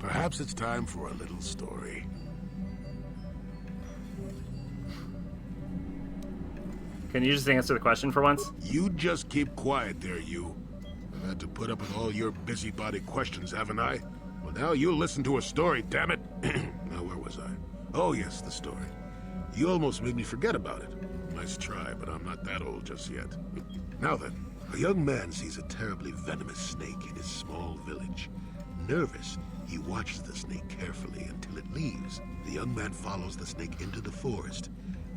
Perhaps it's time for a little story. Can you just answer the question for once? You just keep quiet there, you. I've had to put up with all your busybody questions, haven't I? Well, now you'll listen to a story, damn it. Now, where was I? Oh, yes, the story. You almost made me forget about it. Nice try, but I'm not that old just yet. Now then, a young man sees a terribly venomous snake in his small village. Nervous, he watches the snake carefully until it leaves. The young man follows the snake into the forest.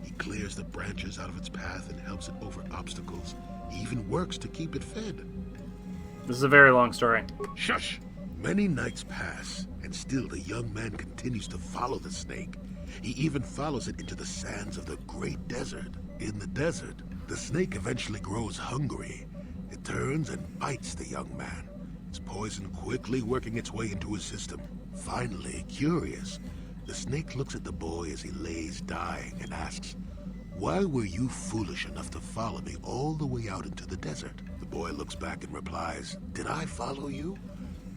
He clears the branches out of its path and helps it over obstacles. He even works to keep it fed. This is a very long story. Shush! Many nights pass, and still the young man continues to follow the snake. He even follows it into the sands of the great desert. In the desert, the snake eventually grows hungry. It turns and bites the young man, its poison quickly working its way into his system. Finally, curious, the snake looks at the boy as he lays dying and asks, "Why were you foolish enough to follow me all the way out into the desert?" The boy looks back and replies, "Did I follow you?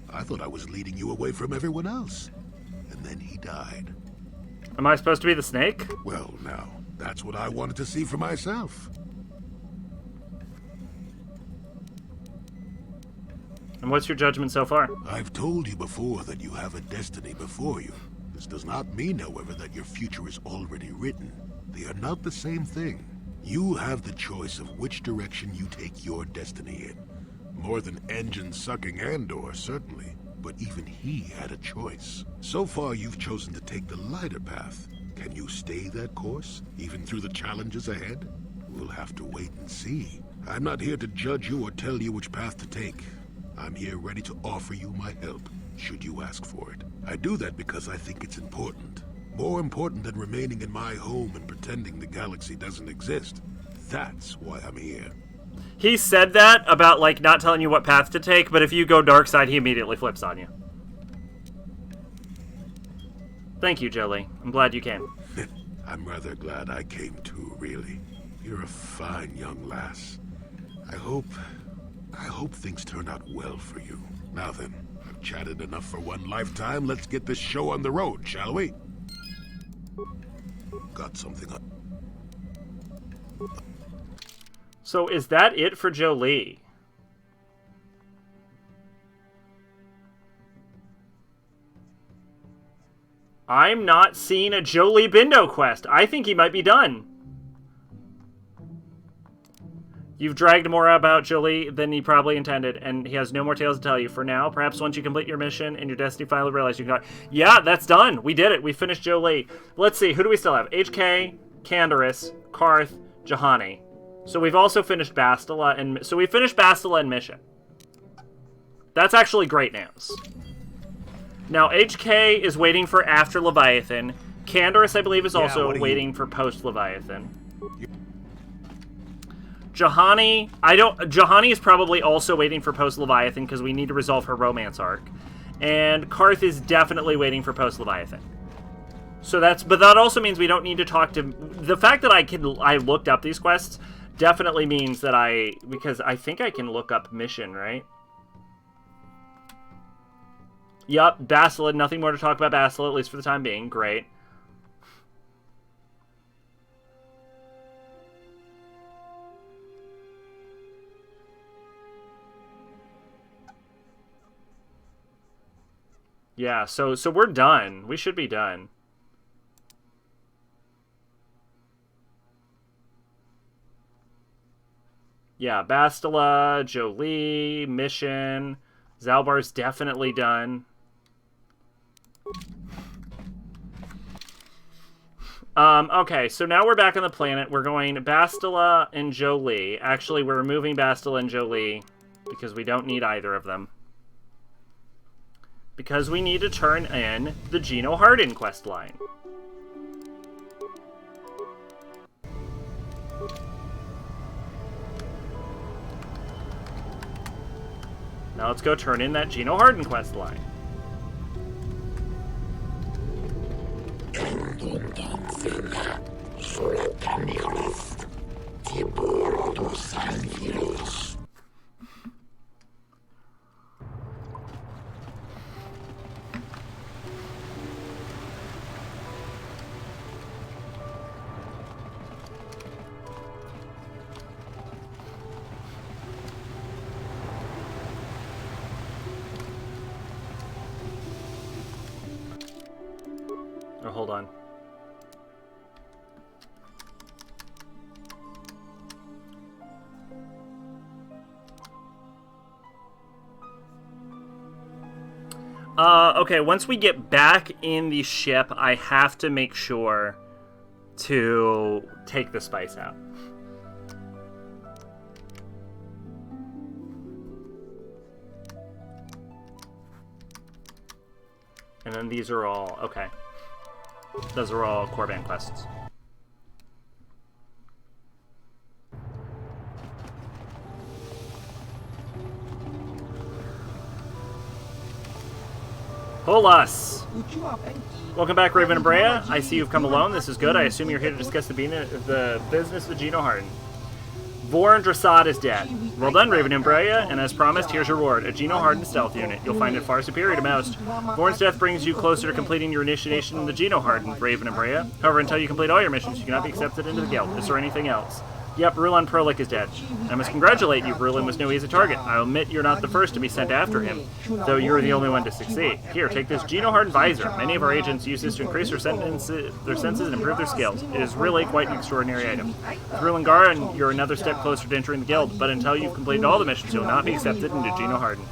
I thought I was leading you away from everyone else." And then he died. Am I supposed to be the snake? Well, now, that's what I wanted to see for myself. And what's your judgment so far? I've told you before that you have a destiny before you. This does not mean, however, that your future is already written. They are not the same thing. You have the choice of which direction you take your destiny in. More than engine-sucking Andor, certainly. But even he had a choice. So far, you've chosen to take the lighter path. Can you stay that course, even through the challenges ahead? We'll have to wait and see. I'm not here to judge you or tell you which path to take. I'm here ready to offer you my help, should you ask for it. I do that because I think it's important. More important than remaining in my home and pretending the galaxy doesn't exist. That's why I'm here. He said that about, like, not telling you what path to take, but if you go dark side, he immediately flips on you. Thank you, Jolie. I'm glad you came. I'm rather glad I came too, really. You're a fine young lass. I hope things turn out well for you. Now then, I've chatted enough for one lifetime. Let's get this show on the road, shall we? Got something up. So is that it for Jolie? I'm not seeing a Jolie Bindo quest. I think he might be done. You've dragged more about Jolie than he probably intended, and he has no more tales to tell you. For now, perhaps once you complete your mission and your destiny finally realize you can... Yeah, that's done. We did it. We finished Jolie. Let's see. Who do we still have? HK, Candaris, Karth, Juhani. So we've also finished Bastila, and... So we finished Bastila and Mission. That's actually great news. Now, HK is waiting for after Leviathan. Candaris, I believe, is also waiting for post-Leviathan. Juhani, Juhani is probably also waiting for post-Leviathan because we need to resolve her romance arc. And Karth is definitely waiting for post-Leviathan. So but that also means we don't need to talk to... The fact that I looked up these quests definitely means that because I think I can look up Mission, right? Yup, Bastila, nothing more to talk about Bastila, at least for the time being. Great. Yeah, so we're done. We should be done. Yeah, Bastila, Jolie, Mission. Zalbar's definitely done. Okay, so now we're back on the planet. We're going Bastila and Jolie. Actually, we're removing Bastila and Jolie because we don't need either of them. Because we need to turn in the Gino Hardin questline. Now let's go turn in that Gino Hardin questline. Oh, hold on. Okay, once we get back in the ship, I have to make sure to take the spice out. And then these are all... Okay. Those are all Korban quests. Holas! Welcome back, Raven and Brea. I see you've come alone. This is good. I assume you're here to discuss the business of Gino Hardin. Vorn Drassad is dead. Well done, Raven and Brea, and as promised, here's your reward. A Gino Hardin stealth unit. You'll find it far superior to most. Vorn's death brings you closer to completing your initiation in the Gino Hardin, Raven and Brea. However, until you complete all your missions, you cannot be accepted into the guild. Is there anything else? Yep, Rulon Prolik is dead. I must congratulate you. Rulon was no easy target. I'll admit you're not the first to be sent after him, though you're the only one to succeed. Here, take this Gino Hardin visor. Many of our agents use this to increase their senses and improve their skills. It is really quite an extraordinary item. With Rulon Garan, you're another step closer to entering the guild, but until you've completed all the missions, you will not be accepted into Gino Hardin.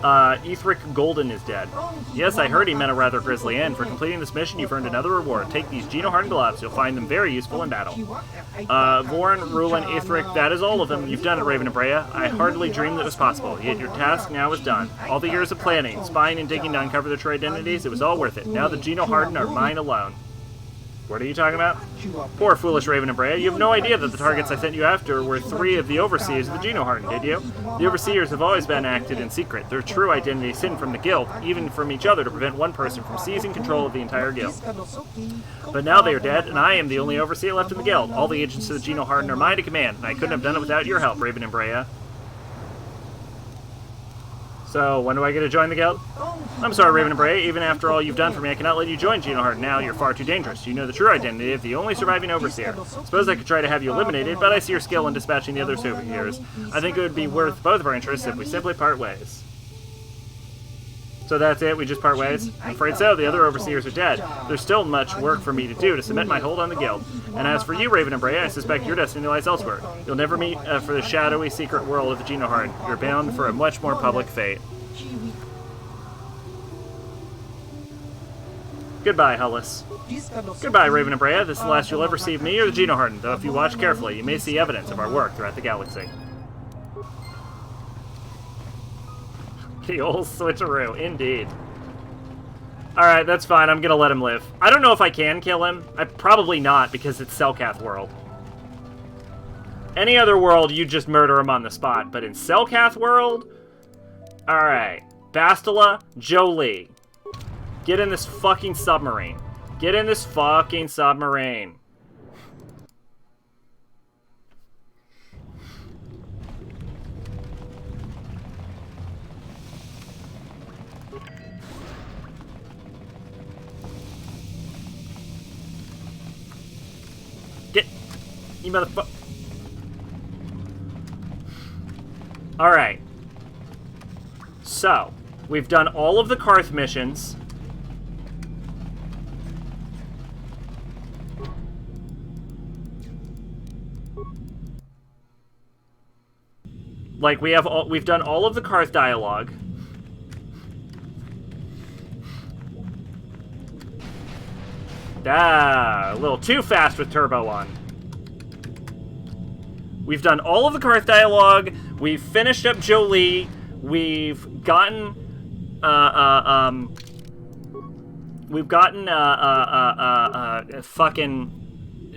Ethric Golden is dead. Yes, I heard he meant a rather grisly end. For completing this mission, you've earned another reward. Take these Genoharden gloves. You'll find them very useful in battle. Vorn, Rulin, Ithric, that is all of them. You've done it, Raven and Brea. I hardly dreamed that was possible, yet your task now is done. All the years of planning, spying, and digging to uncover the true identities, it was all worth it. Now the Genoharden are mine alone. What are you talking about? Poor foolish Raven and Brea. You have no idea that the targets I sent you after were 3 of the Overseers of the Genoharden, did you? The Overseers have always been acted in secret. Their true identity is hidden from the Guild, even from each other, to prevent one person from seizing control of the entire Guild. But now they are dead, and I am the only Overseer left in the Guild. All the agents of the Genoharden are mine to command, and I couldn't have done it without your help, Raven and Brea. So, when do I get to join the Guild? I'm sorry, Raven and Brea. Even after all you've done for me, I cannot let you join Genoharden now. You're far too dangerous. You know the true identity of the only surviving Overseer. Suppose I could try to have you eliminated, but I see your skill in dispatching the other superheroes. I think it would be worth both of our interests if we simply part ways. So that's it? We just part ways? I'm afraid so. The other Overseers are dead. There's still much work for me to do to cement my hold on the Guild. And as for you, Raven and Brea, I suspect your destiny lies elsewhere. You'll never meet for the shadowy secret world of the Genoharden. You're bound for a much more public fate. Goodbye, Hullis. Goodbye, Raven and Brea. This is the last you'll ever see of me or the Genoharden, though if you watch carefully, you may see evidence of our work throughout the galaxy. The old switcheroo, indeed. Alright, that's fine. I'm gonna let him live. I don't know if I can kill him. Probably not, because it's Selkath world. Any other world, you just murder him on the spot. But in Selkath world? Alright. Bastila, Jolie. Get in this fucking submarine. Get in this fucking submarine. Get... You motherfucker... Alright. So, we've done all of the Karth missions. Like, we've done all of the Karth dialogue. Ah, a little too fast with turbo on. We've done all of the Karth dialogue. We've finished up Jolie. We've gotten, fucking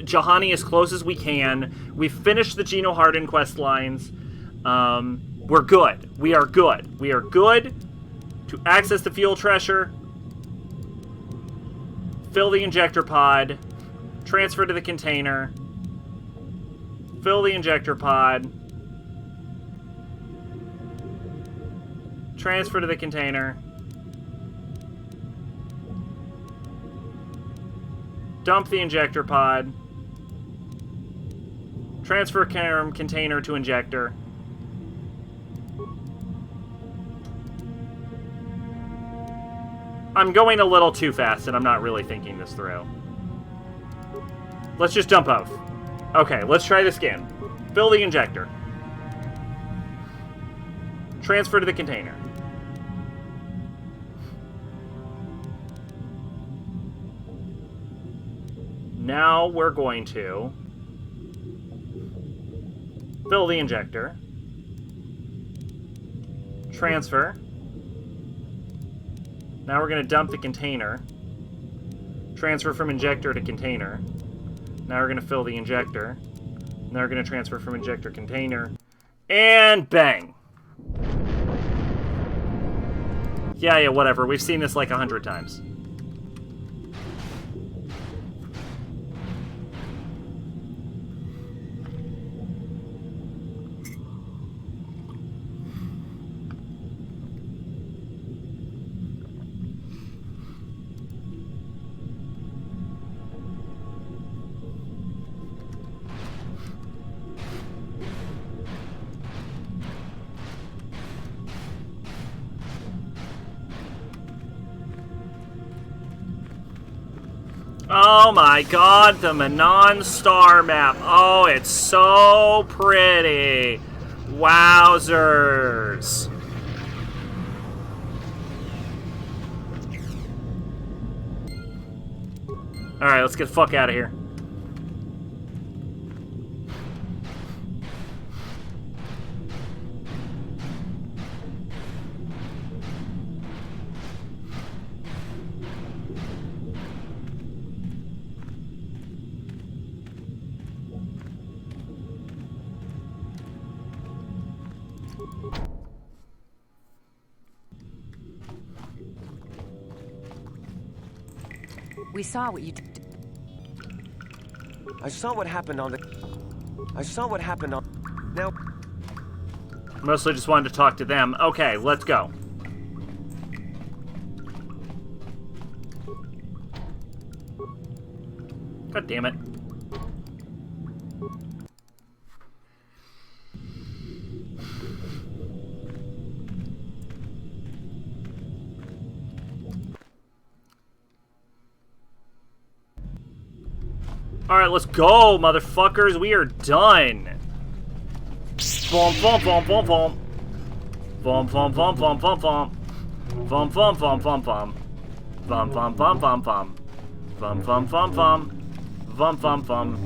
Juhani as close as we can. We've finished the Genoharden quest lines. We're good. We are good. We are good to access the fuel treasure, fill the injector pod, transfer to the container, fill the injector pod, transfer to the container, dump the injector pod, transfer container to injector. I'm going a little too fast, and I'm not really thinking this through. Let's just dump both. Okay, let's try this again. Fill the injector. Transfer to the container. Now we're going to fill the injector. Transfer. Now we're going to dump the container. Transfer from injector to container. Now we're going to fill the injector. Now we're going to transfer from injector container. And bang! Yeah, whatever. We've seen this like 100 times. Oh my god, the Manon star map. Oh, it's so pretty. Wowzers. Alright, let's get the fuck out of here. We saw what you did. I saw what happened on the... Now... Mostly just wanted to talk to them. Okay, let's go. God damn it. Alright, let's go, motherfuckers. We are done. Bom, bom, bom, bom, bom. Bom, bom, bom, bom, bom, bom. Bom, bom, bom, bom, bom. Bom, bom, bom, bom, bom. Bom, bom, bom, bom. Bom, bom, bom.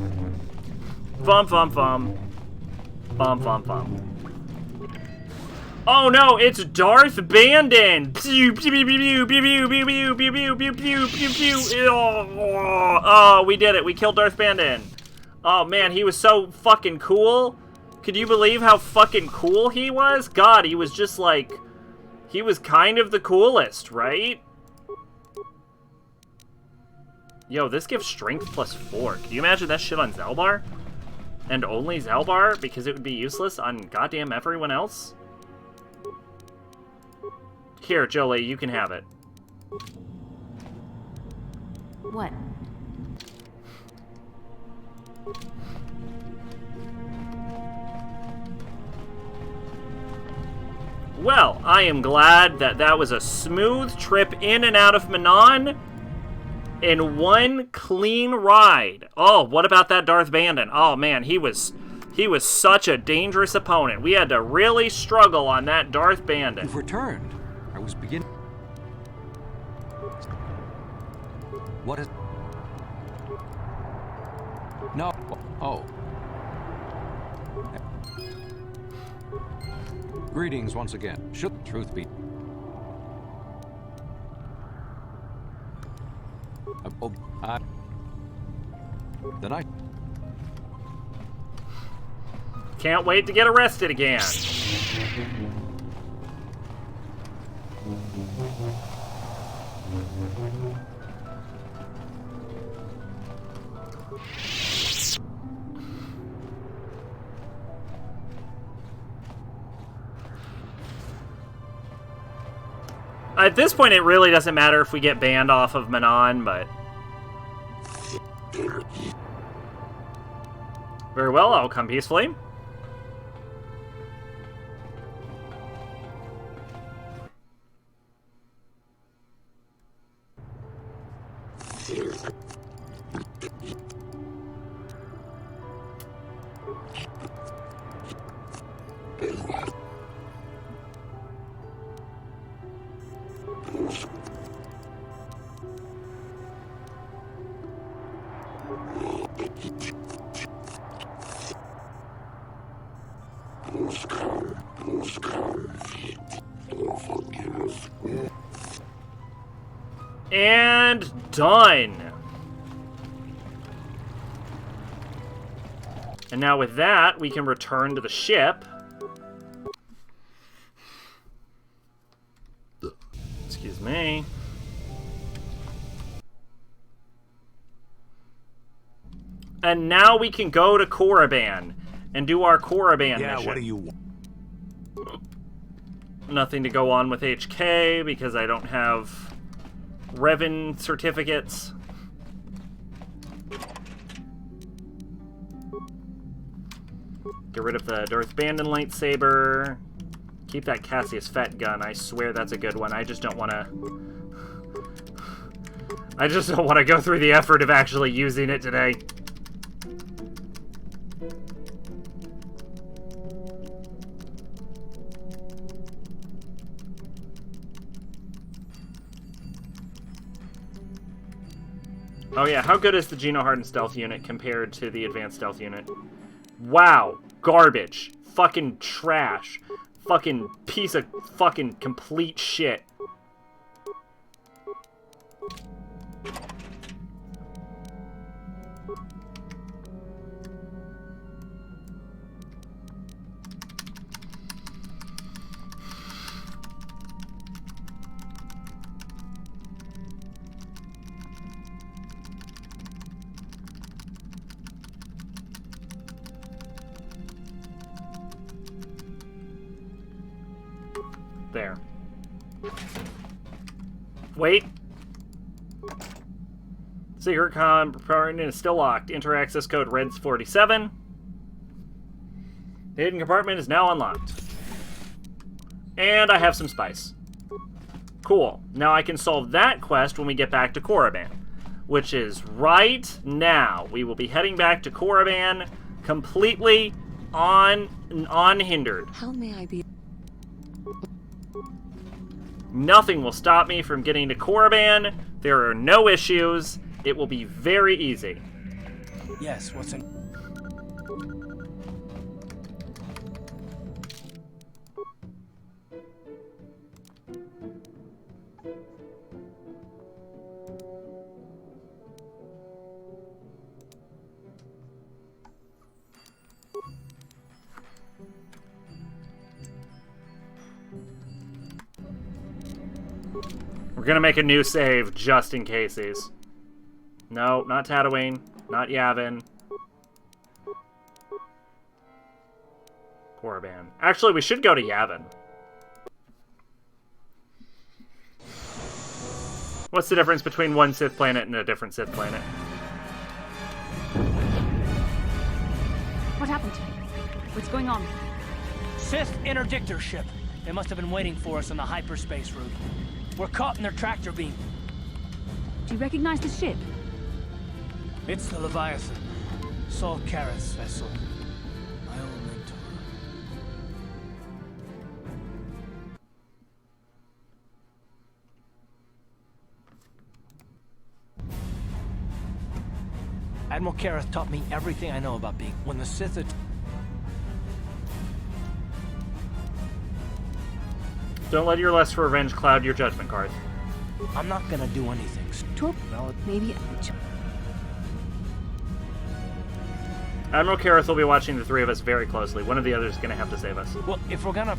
Bom, bom, bom. Bom, bom, bom. Oh no, it's Darth Bandon! Pew, pew, pew, pew, pew, pew, pew, pew, pew, pew, pew, pew, pew, pew. Oh, we did it. We killed Darth Bandon. Oh man, he was so fucking cool. Could you believe how fucking cool he was? God, he was just like... He was kind of the coolest, right? Yo, this gives strength +4. Can you imagine that shit on Zalbar? And only Zalbar? Because it would be useless on goddamn everyone else? Here, Jolie, you can have it. What? Well, I am glad that that was a smooth trip in and out of Manon in one clean ride. Oh, what about that Darth Bandon? Oh man, he was such a dangerous opponent. We had to really struggle on that Darth Bandon. You've returned. I was beginning. What is... No. Oh. Greetings once again. Should the truth be... Then I... Can't wait to get arrested again. At this point, it really doesn't matter if we get banned off of Manon, but... Very well, I'll come peacefully. And done. And now with that, we can return to the ship. Excuse me. And now we can go to Korriban and do our Korriban mission. Yeah, what do you want? Nothing to go on with HK because I don't have Revan certificates. Get rid of the Darth Bandon lightsaber. Keep that Cassius Fett gun. I swear that's a good one. I just don't want to... I just don't want to go through the effort of actually using it today. Oh yeah, how good is the Geno Hardened stealth unit compared to the advanced stealth unit? Wow, garbage. Fucking trash. Fucking piece of fucking complete shit. There. Wait. Secret compartment is still locked. Enter access code REDS47. The hidden compartment is now unlocked. And I have some spice. Cool. Now I can solve that quest when we get back to Korriban, which is right now. We will be heading back to Korriban completely unhindered. How may I be? Nothing will stop me from getting to Korriban. There are no issues. It will be very easy. Yes, what's in... We're gonna make a new save just in cases. No, not Tatooine, not Yavin. Korriban. Actually, we should go to Yavin. What's the difference between one Sith planet and a different Sith planet? What happened? What's going on? Sith interdictor ship. They must have been waiting for us on the hyperspace route. We're caught in their tractor beam. Do you recognize the ship? It's the Leviathan. Saul Karath's vessel. My old mentor. Admiral Karath taught me everything I know about being... When the Sith... Don't let your lust for revenge cloud your judgment, Karth. I'm not gonna do anything. Well, maybe... Admiral Karath will be watching the three of us very closely. One of the others is going to have to save us. Well, if we're gonna...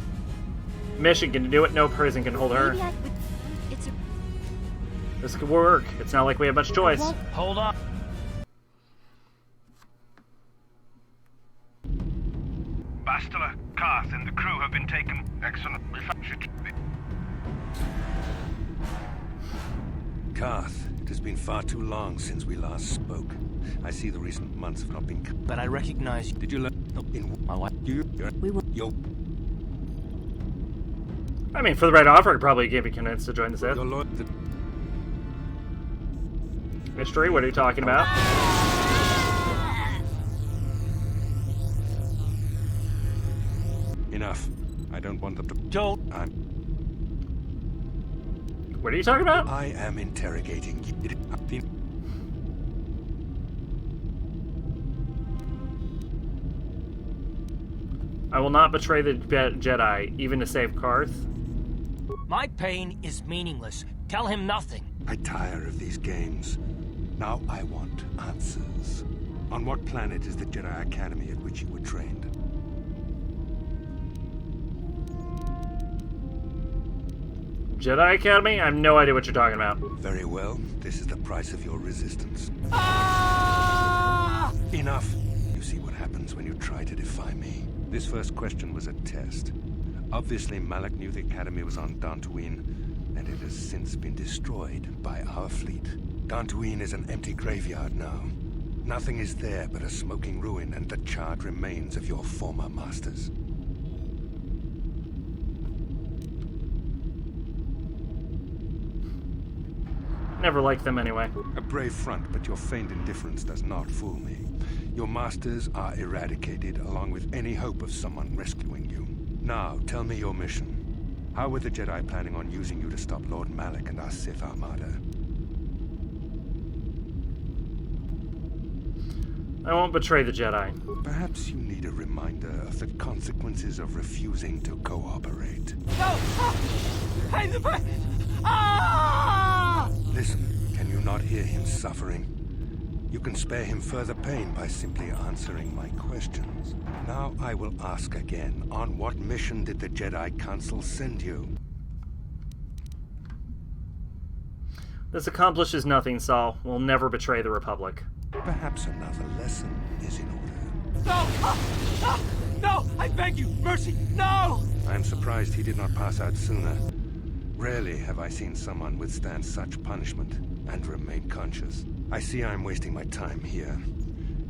Mission can do it. No prison can hold her. Maybe I could... It's a... This could work. It's not like we have much choice. Hold on. Bastila, Karth, and the crew have been taken. Excellent. Karth, it has been far too long since we last spoke. I see the recent months have not been... But I recognize... Did you learn... No, in my wife? We will... Yo. I mean, for the right offer, I'd probably give you convinced to join the Sith. Mystery, what are you talking about? Enough. I don't want them to... Don't... What are you talking about? I am interrogating you. I will not betray the Jedi, even to save Karth. My pain is meaningless. Tell him nothing. I tire of these games. Now I want answers. On what planet is the Jedi Academy at which you were trained? Jedi Academy? I have no idea what you're talking about. Very well. This is the price of your resistance. Enough. You see what happens when you try to defy me. This first question was a test. Obviously, Malak knew the Academy was on Dantooine, and it has since been destroyed by our fleet. Dantooine is an empty graveyard now. Nothing is there but a smoking ruin and the charred remains of your former masters. Never liked them anyway. A brave front, but your feigned indifference does not fool me. Your masters are eradicated, along with any hope of someone rescuing you. Now, tell me your mission. How were the Jedi planning on using you to stop Lord Malak and our Sith Armada? I won't betray the Jedi. Perhaps you need a reminder of the consequences of refusing to cooperate. No! Ah! Listen, can you not hear him suffering? You can spare him further pain by simply answering my questions. Now I will ask again, on what mission did the Jedi Council send you? This accomplishes nothing, Saul. We'll never betray the Republic. Perhaps another lesson is in order. No! No! I beg you! Mercy! No! I am surprised he did not pass out sooner. Rarely have I seen someone withstand such punishment and remain conscious. I see I am wasting my time here.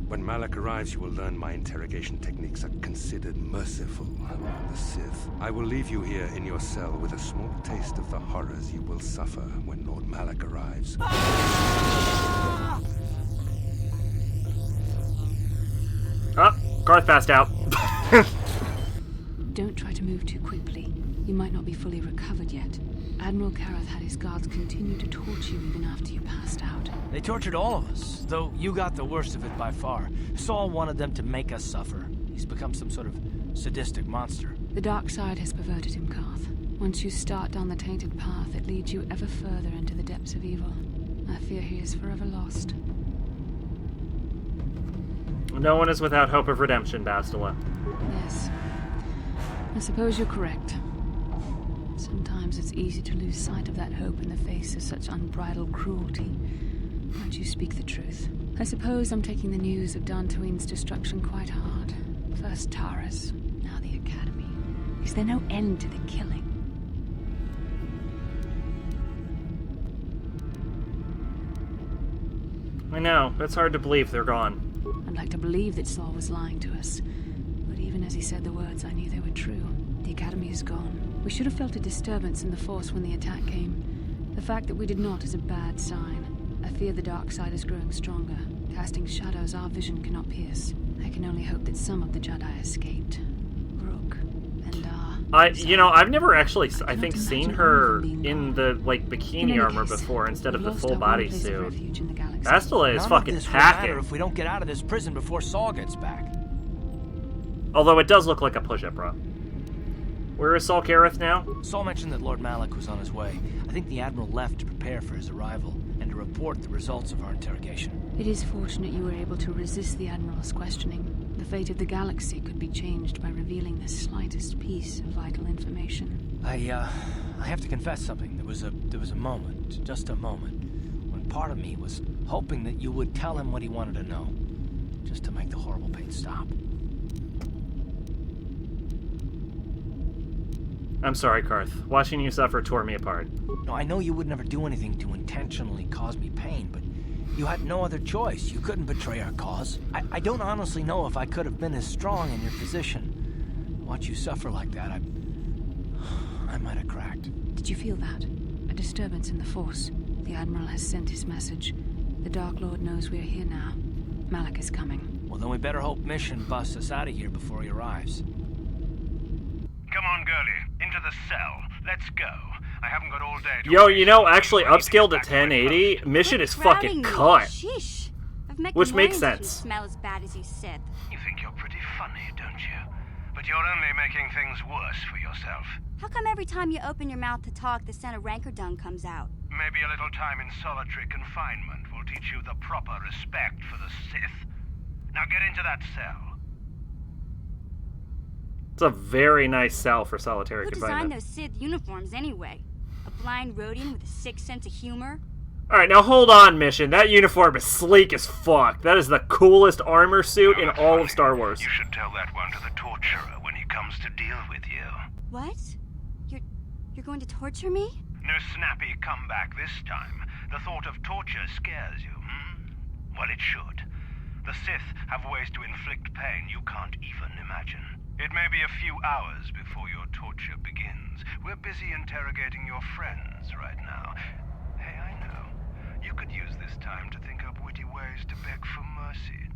When Malak arrives, you will learn my interrogation techniques are considered merciful among the Sith. I will leave you here in your cell with a small taste of the horrors you will suffer when Lord Malak arrives. Ah, Garth passed out. Don't try to move too quickly. You might not be fully recovered yet. Admiral Kareth had his guards continue to torture you even after you passed out. They tortured all of us, though you got the worst of it by far. Saul wanted them to make us suffer. He's become some sort of sadistic monster. The dark side has perverted him, Karth. Once you start down the tainted path, it leads you ever further into the depths of evil. I fear he is forever lost. No one is without hope of redemption, Bastila. Yes. I suppose you're correct. Sometimes it's easy to lose sight of that hope in the face of such unbridled cruelty. But you speak the truth. I suppose I'm taking the news of Dantooine's destruction quite hard. First Taras, now the Academy. Is there no end to the killing? I know. It's hard to believe they're gone. I'd like to believe that Saul was lying to us. But even as he said the words, I knew they were true. The Academy is gone. We should have felt a disturbance in the Force when the attack came. The fact that we did not is a bad sign. I fear the dark side is growing stronger, casting shadows our vision cannot pierce. I can only hope that some of the Jedi escaped. Rook and I've never actually, I think, seen her in the, like, bikini armor before instead of the full body suit. Bastila is fucking packing. If we don't get out of this prison before Saul gets back. Although it does look like a push-up bra. Where is Saul Kareth now? Saul mentioned that Lord Malak was on his way. I think the Admiral left to prepare for his arrival and to report the results of our interrogation. It is fortunate you were able to resist the Admiral's questioning. The fate of the galaxy could be changed by revealing the slightest piece of vital information. I have to confess something. There was a moment, just a moment, when part of me was hoping that you would tell him what he wanted to know, just to make the horrible pain stop. I'm sorry, Karth. Watching you suffer tore me apart. No, I know you would never do anything to intentionally cause me pain, but you had no other choice. You couldn't betray our cause. I don't honestly know if I could have been as strong in your position. Watch you suffer like that, I might have cracked. Did you feel that? A disturbance in the Force. The Admiral has sent his message. The Dark Lord knows we're here now. Malak is coming. Well, then we better hope Mission busts us out of here before he arrives. Come on, girlie. Into the cell. Let's go. I haven't got all day to... Yo, actually upscaled to 1080, Mission is fucking cut. Sheesh. Which makes sense. You smell as bad as you said. You think you're pretty funny, don't you? But you're only making things worse for yourself. How come every time you open your mouth to talk, the scent of rancor dung comes out? Maybe a little time in solitary confinement will teach you the proper respect for the Sith. Now get into that cell. It's a very nice cell for solitary confinement. Who designed those Sith uniforms anyway? A blind Rhodian with a sick sense of humor? Alright, now hold on, Mission. That uniform is sleek as fuck. That is the coolest armor suit in all of Star Wars. You should tell that one to the torturer when he comes to deal with you. What? You're going to torture me? No snappy comeback this time. The thought of torture scares you, hmm? Well, it should. The Sith have ways to inflict pain you can't even imagine. It may be a few hours before your torture begins. We're busy interrogating your friends right now. Hey, I know. You could use this time to think up witty ways to beg for mercy.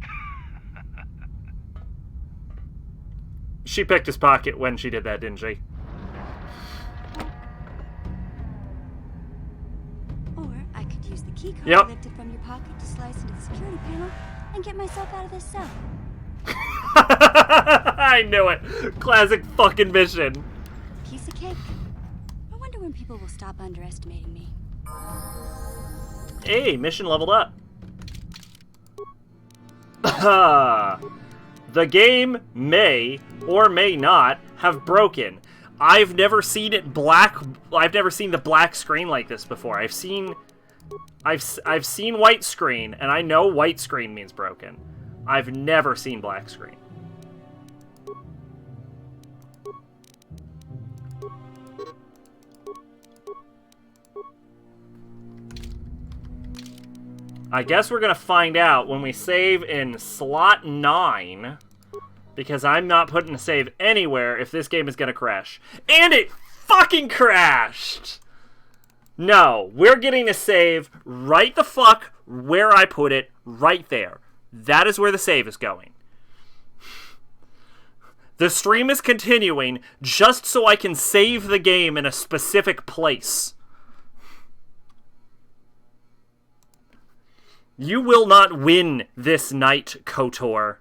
She picked his pocket when she did that, didn't she? Or I could use the key card Yep. lifted from your pocket to slice into the security panel and get myself out of this cell. I knew it. Classic fucking mission. Piece of cake. I wonder when people will stop underestimating me. Hey, mission leveled up. The game may or may not have broken. I've never seen it black. I've never seen the black screen like this before. I've seen white screen, and I know white screen means broken. I've never seen black screen. I guess we're gonna find out when we save in slot 9, because I'm not putting a save anywhere if this game is gonna crash. And it fucking crashed! No, we're getting a save right the fuck where I put it, right there. That is where the save is going. The stream is continuing just so I can save the game in a specific place. You will not win this night, KOTOR.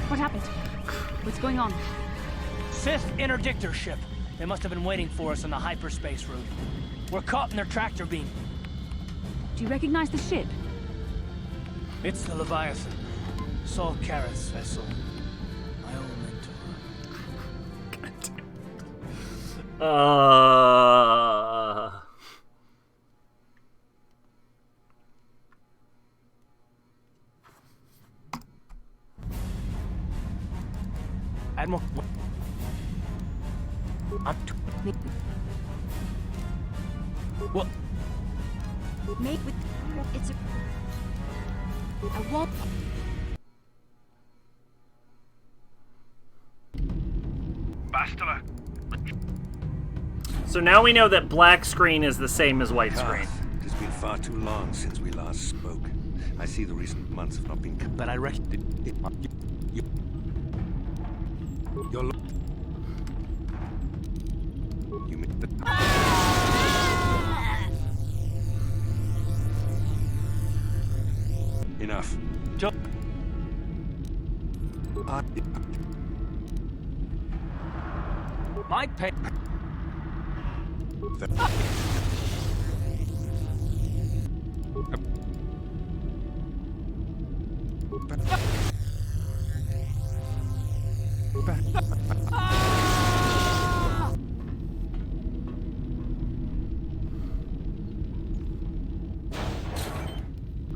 What happened? What's going on? Sith interdictor ship. They must have been waiting for us on the hyperspace route. We're caught in their tractor beam. Do you recognize the ship? It's the Leviathan. Saul Karath's vessel. My old mentor. Admiral... What? Make with... It's a... I won't... Bastila. So now we know that black screen is the same as white screen. It has been far too long since we last spoke. I see the recent months have not been... But I reckon... You're... You mean... Enough. My pay...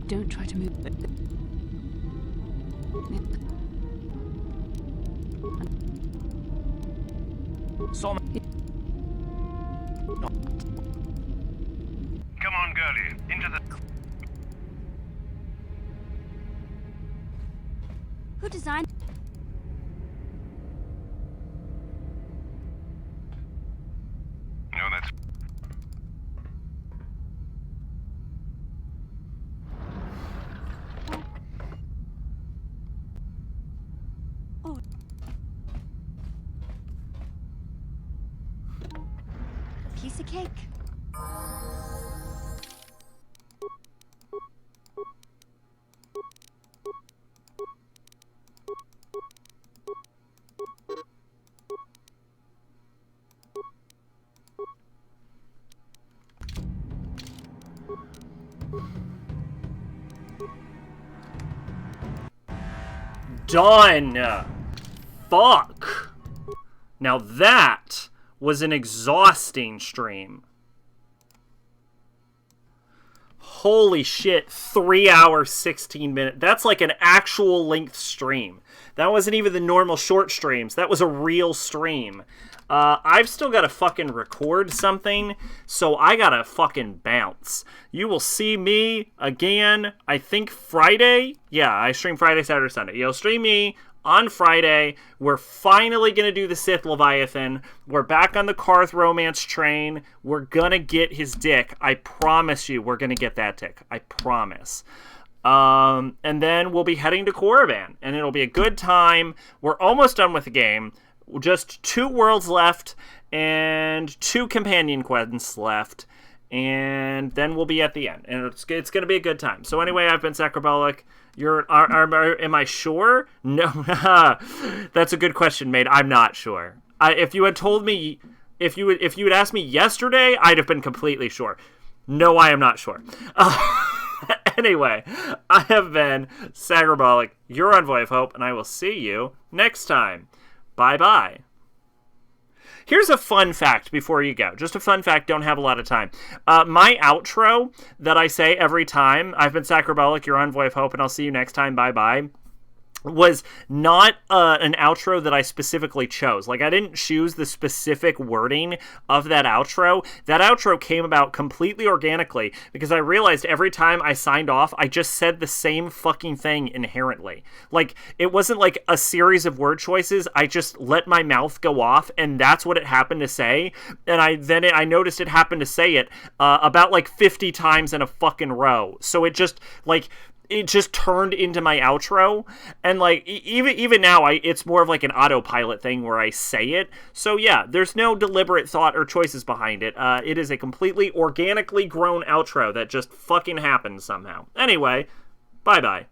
Don't try to move. Saw me. Come on, girlie. Into the... Who designed... No, that's... Oh. Piece of cake. Done. Fuck. Now that was an exhausting stream. Holy shit, 3 hours, 16 minutes. That's like an actual length stream. That wasn't even the normal short streams. That was a real stream. I've still got to fucking record something, so I gotta fucking bounce. You will see me again, I think Friday. Yeah, I stream Friday, Saturday, Sunday. You'll stream me on Friday. We're finally gonna do the Sith Leviathan. We're back on the Karth romance train. We're gonna get his dick. I promise you, we're gonna get that dick. I promise. And then we'll be heading to Korriban, and it'll be a good time. We're almost done with the game. Just 2 worlds left, and 2 companion quests left, and then we'll be at the end, and it's going to be a good time. So anyway, I've been sacrabalic. Am I sure? No, that's a good question, mate. I'm not sure. If you had told me, if you had asked me yesterday, I'd have been completely sure. No, I am not sure. Anyway, I have been sacrabalic, your envoy of hope, and I will see you next time. Bye-bye. Here's a fun fact before you go. Just a fun fact, don't have a lot of time. My outro that I say every time, I've been sacrabalic, your envoy of hope, and I'll see you next time, bye-bye, was not an outro that I specifically chose. Like, I didn't choose the specific wording of that outro. That outro came about completely organically because I realized every time I signed off, I just said the same fucking thing inherently. Like, it wasn't like a series of word choices. I just let my mouth go off, and that's what it happened to say. And I noticed it happened to say it about like 50 times in a fucking row. So it just turned into my outro, and like even now it's more of like an autopilot thing where I say it. So yeah, there's no deliberate thought or choices behind it. It is a completely organically grown outro that just fucking happened somehow. Anyway, bye bye.